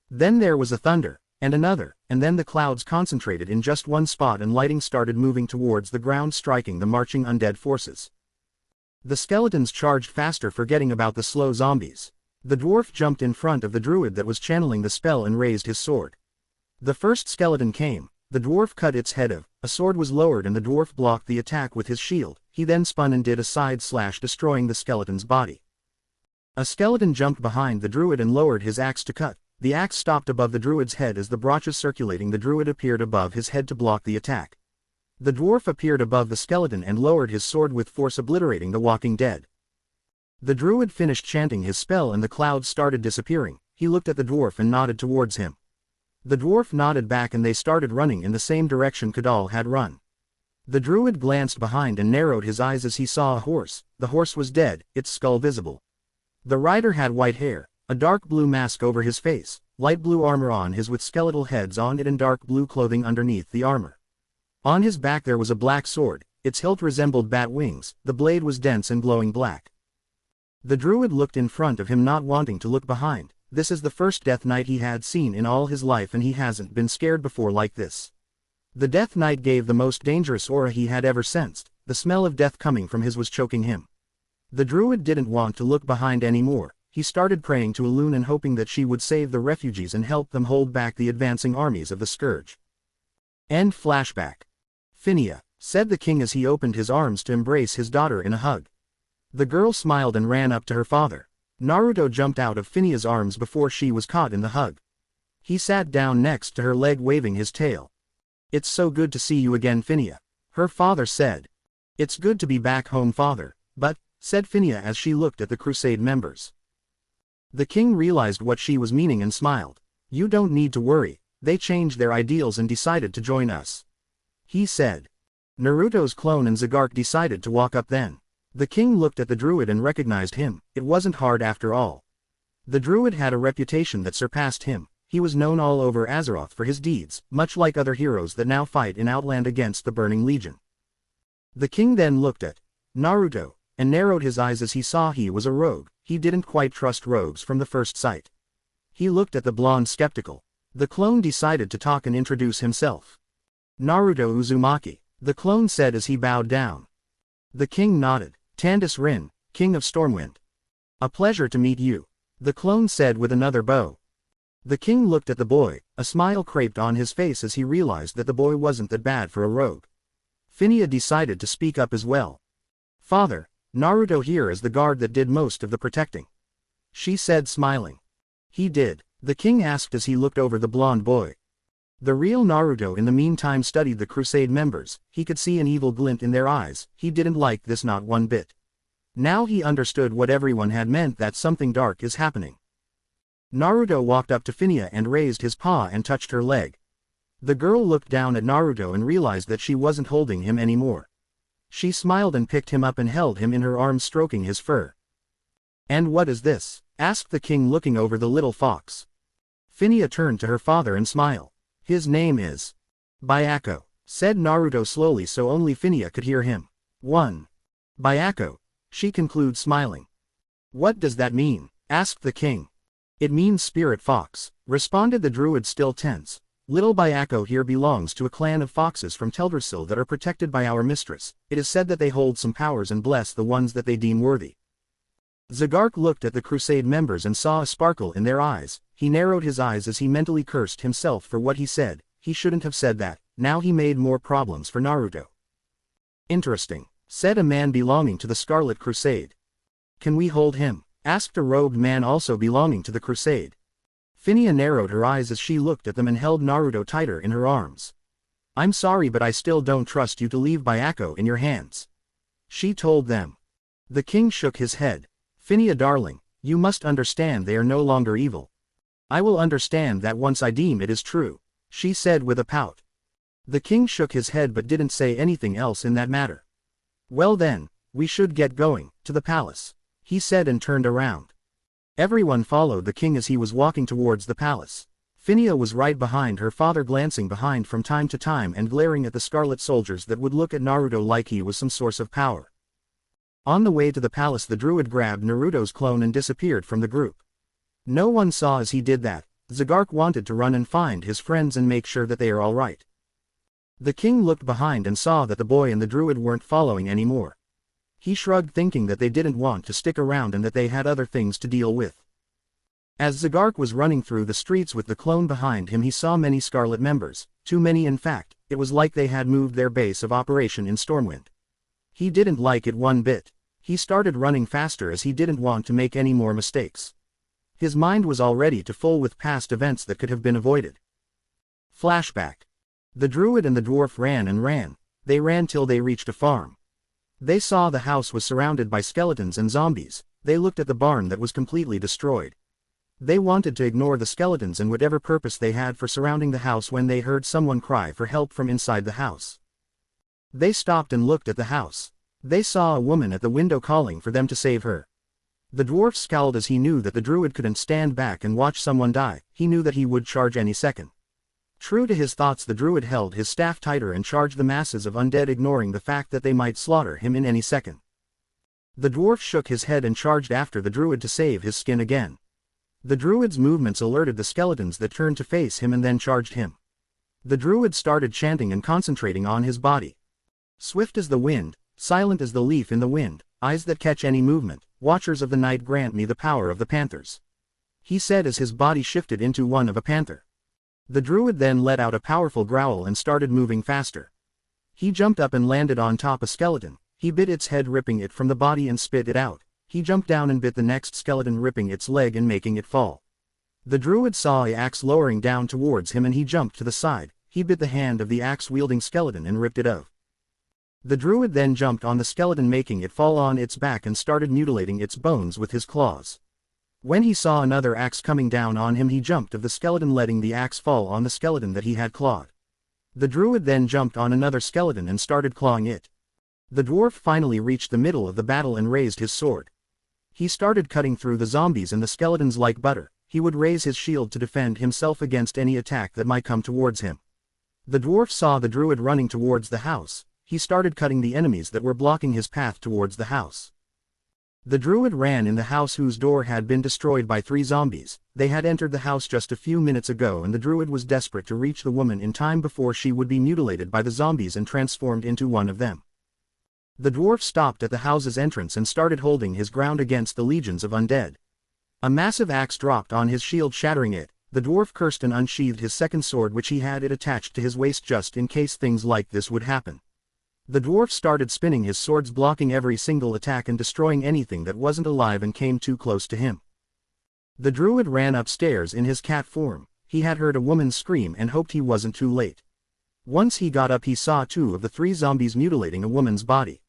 Then there was a thunder, and another, and then the clouds concentrated in just one spot and lighting started moving towards the ground, striking the marching undead forces. The skeletons charged faster, forgetting about the slow zombies. The dwarf jumped in front of the druid that was channeling the spell and raised his sword. The first skeleton came. The dwarf cut its head off. A sword was lowered and the dwarf blocked the attack with his shield. He then spun and did a side slash, destroying the skeleton's body. A skeleton jumped behind the druid and lowered his axe to cut. The axe stopped above the druid's head as the brooches circulating the druid appeared above his head to block the attack. The dwarf appeared above the skeleton and lowered his sword with force, obliterating the walking dead. The druid finished chanting his spell and the clouds started disappearing. He looked at the dwarf and nodded towards him. The dwarf nodded back and they started running in the same direction Kadal had run. The druid glanced behind and narrowed his eyes as he saw a horse. The horse was dead, its skull visible. The rider had white hair, a dark blue mask over his face, light blue armor on his with skeletal heads on it and dark blue clothing underneath the armor. On his back there was a black sword, its hilt resembled bat wings, the blade was dense and glowing black. The druid looked in front of him, not wanting to look behind. This is the first Death Knight he had seen in all his life, and he hasn't been scared before like this. The Death Knight gave the most dangerous aura he had ever sensed. The smell of death coming from his was choking him. The druid didn't want to look behind anymore. He started praying to Elune and hoping that she would save the refugees and help them hold back the advancing armies of the Scourge. End flashback. Phinia, said the king as he opened his arms to embrace his daughter in a hug. The girl smiled and ran up to her father. Naruto jumped out of Phinia's arms before she was caught in the hug. He sat down next to her leg, waving his tail. "It's so good to see you again, Phinia," her father said. "It's good to be back home, father, but," said Phinia as she looked at the crusade members. The king realized what she was meaning and smiled. "You don't need to worry, they changed their ideals and decided to join us," he said. Naruto's clone and Zagark decided to walk up then. The king looked at the druid and recognized him. It wasn't hard after all. The druid had a reputation that surpassed him. He was known all over Azeroth for his deeds, much like other heroes that now fight in Outland against the Burning Legion. The king then looked at Naruto, and narrowed his eyes as he saw he was a rogue. He didn't quite trust rogues from the first sight. He looked at the blonde skeptical. The clone decided to talk and introduce himself. "Naruto Uzumaki," the clone said as he bowed down. The king nodded. "Tandis Rin, King of Stormwind. A pleasure to meet you," the clone said with another bow. The king looked at the boy, a smile creped on his face as he realized that the boy wasn't that bad for a rogue. Phinia decided to speak up as well. "Father, Naruto here is the guard that did most of the protecting," she said, smiling. "He did?" the king asked as he looked over the blonde boy. The real Naruto in the meantime studied the crusade members. He could see an evil glint in their eyes. He didn't like this, not one bit. Now he understood what everyone had meant, that something dark is happening. Naruto walked up to Phinia and raised his paw and touched her leg. The girl looked down at Naruto and realized that she wasn't holding him anymore. She smiled and picked him up and held him in her arms, stroking his fur. "And what is this?" asked the king, looking over the little fox. Phinia turned to her father and smiled. "His name is Byakko," said Naruto slowly so only Phinia could hear him. "One. Byakko," she concluded, smiling. "What does that mean?" asked the king. "It means spirit fox," responded the druid, still tense. "Little Byakko here belongs to a clan of foxes from Teldrassil that are protected by our mistress. It is said that they hold some powers and bless the ones that they deem worthy." Zagark looked at the crusade members and saw a sparkle in their eyes. He narrowed his eyes as he mentally cursed himself for what he said. He shouldn't have said that. Now he made more problems for Naruto. "Interesting," said a man belonging to the Scarlet Crusade. "Can we hold him?" asked a robed man also belonging to the crusade. Phinia narrowed her eyes as she looked at them and held Naruto tighter in her arms. "I'm sorry, but I still don't trust you to leave Byakko in your hands," she told them. The king shook his head. "Phinia darling, you must understand they are no longer evil." "I will understand that once I deem it is true," she said with a pout. The king shook his head but didn't say anything else in that matter. "Well then, we should get going to the palace," he said and turned around. Everyone followed the king as he was walking towards the palace. Phinia was right behind her father, glancing behind from time to time and glaring at the scarlet soldiers that would look at Naruto like he was some source of power. On the way to the palace, the druid grabbed Naruto's clone and disappeared from the group. No one saw as he did that. Zagark wanted to run and find his friends and make sure that they are all right. The king looked behind and saw that the boy and the druid weren't following anymore. He shrugged, thinking that they didn't want to stick around and that they had other things to deal with. As Zagark was running through the streets with the clone behind him, he saw many Scarlet members, too many in fact. It was like they had moved their base of operation in Stormwind. He didn't like it one bit. He started running faster as he didn't want to make any more mistakes. His mind was already too full with past events that could have been avoided. Flashback. The druid and the dwarf ran and ran. They ran till they reached a farm. They saw the house was surrounded by skeletons and zombies. They looked at the barn that was completely destroyed. They wanted to ignore the skeletons and whatever purpose they had for surrounding the house when they heard someone cry for help from inside the house. They stopped and looked at the house. They saw a woman at the window calling for them to save her. The dwarf scowled as he knew that the druid couldn't stand back and watch someone die. He knew that he would charge any second. True to his thoughts, the druid held his staff tighter and charged the masses of undead, ignoring the fact that they might slaughter him in any second. The dwarf shook his head and charged after the druid to save his skin again. The druid's movements alerted the skeletons that turned to face him and then charged him. The druid started chanting and concentrating on his body. Swift as the wind, silent as the leaf in the wind, eyes that catch any movement, watchers of the night, grant me the power of the panthers. He said as his body shifted into one of a panther. The druid then let out a powerful growl and started moving faster. He jumped up and landed on top a skeleton. He bit its head, ripping it from the body and spit it out. He jumped down and bit the next skeleton, ripping its leg and making it fall. The druid saw an axe lowering down towards him and he jumped to the side. He bit the hand of the axe-wielding skeleton and ripped it off. The druid then jumped on the skeleton, making it fall on its back and started mutilating its bones with his claws. When he saw another axe coming down on him, he jumped of the skeleton, letting the axe fall on the skeleton that he had clawed. The druid then jumped on another skeleton and started clawing it. The dwarf finally reached the middle of the battle and raised his sword. He started cutting through the zombies and the skeletons like butter. He would raise his shield to defend himself against any attack that might come towards him. The dwarf saw the druid running towards the house. He started cutting the enemies that were blocking his path towards the house. The druid ran in the house, whose door had been destroyed by 3 zombies. They had entered the house just a few minutes ago, and the druid was desperate to reach the woman in time before she would be mutilated by the zombies and transformed into one of them. The dwarf stopped at the house's entrance and started holding his ground against the legions of undead. A massive axe dropped on his shield, shattering it. The dwarf cursed and unsheathed his second sword, which he had attached to his waist just in case things like this would happen. The dwarf started spinning his swords, blocking every single attack and destroying anything that wasn't alive and came too close to him. The druid ran upstairs in his cat form. He had heard a woman scream and hoped he wasn't too late. Once he got up, he saw 2 of the 3 zombies mutilating a woman's body.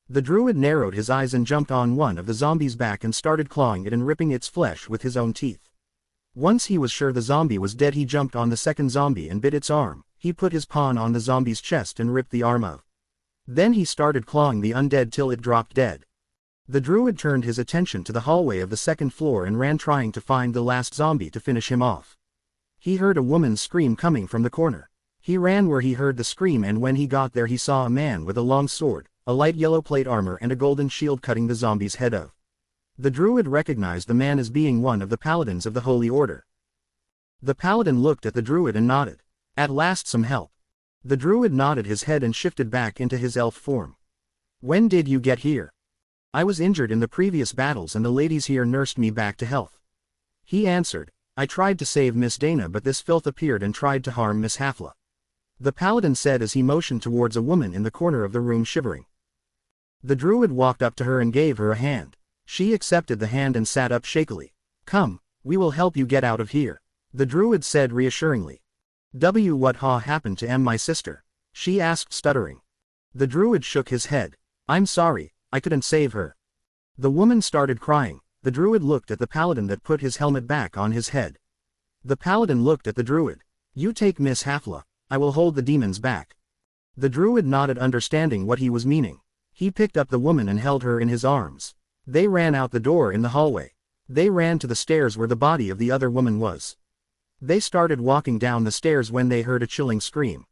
The druid narrowed his eyes and jumped on one of the zombies' back and started clawing it and ripping its flesh with his own teeth. Once he was sure the zombie was dead, he jumped on the second zombie and bit its arm. He put his paw on the zombie's chest and ripped the arm off. Then he started clawing the undead till it dropped dead. The druid turned his attention to the hallway of the second floor and ran, trying to find the last zombie to finish him off. He heard a woman's scream coming from the corner. He ran where he heard the scream, and when he got there he saw a man with a long sword, a light yellow plate armor and a golden shield cutting the zombie's head off. The druid recognized the man as being one of the paladins of the Holy Order. The paladin looked at the druid and nodded. At last, some help. The druid nodded his head and shifted back into his elf form. When did you get here? I was injured in the previous battles and the ladies here nursed me back to health. He answered. I tried to save Miss Dana, but this filth appeared and tried to harm Miss Hafla. The paladin said as he motioned towards a woman in the corner of the room, shivering. The druid walked up to her and gave her a hand. She accepted the hand and sat up shakily. Come, we will help you get out of here, the druid said reassuringly. What happened to my sister? She asked, stuttering. The druid shook his head. I'm sorry, I couldn't save her. The woman started crying. The druid looked at the paladin that put his helmet back on his head. The paladin looked at the druid. You take Miss Hafla, I will hold the demons back. The druid nodded, understanding what he was meaning. He picked up the woman and held her in his arms. They ran out the door in the hallway. They ran to the stairs where the body of the other woman was. They started walking down the stairs when they heard a chilling scream.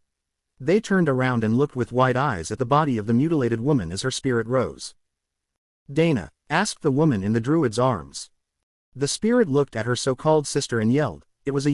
They turned around and looked with wide eyes at the body of the mutilated woman as her spirit rose. Dana, asked the woman in the druid's arms. The spirit looked at her so-called sister and yelled. It was a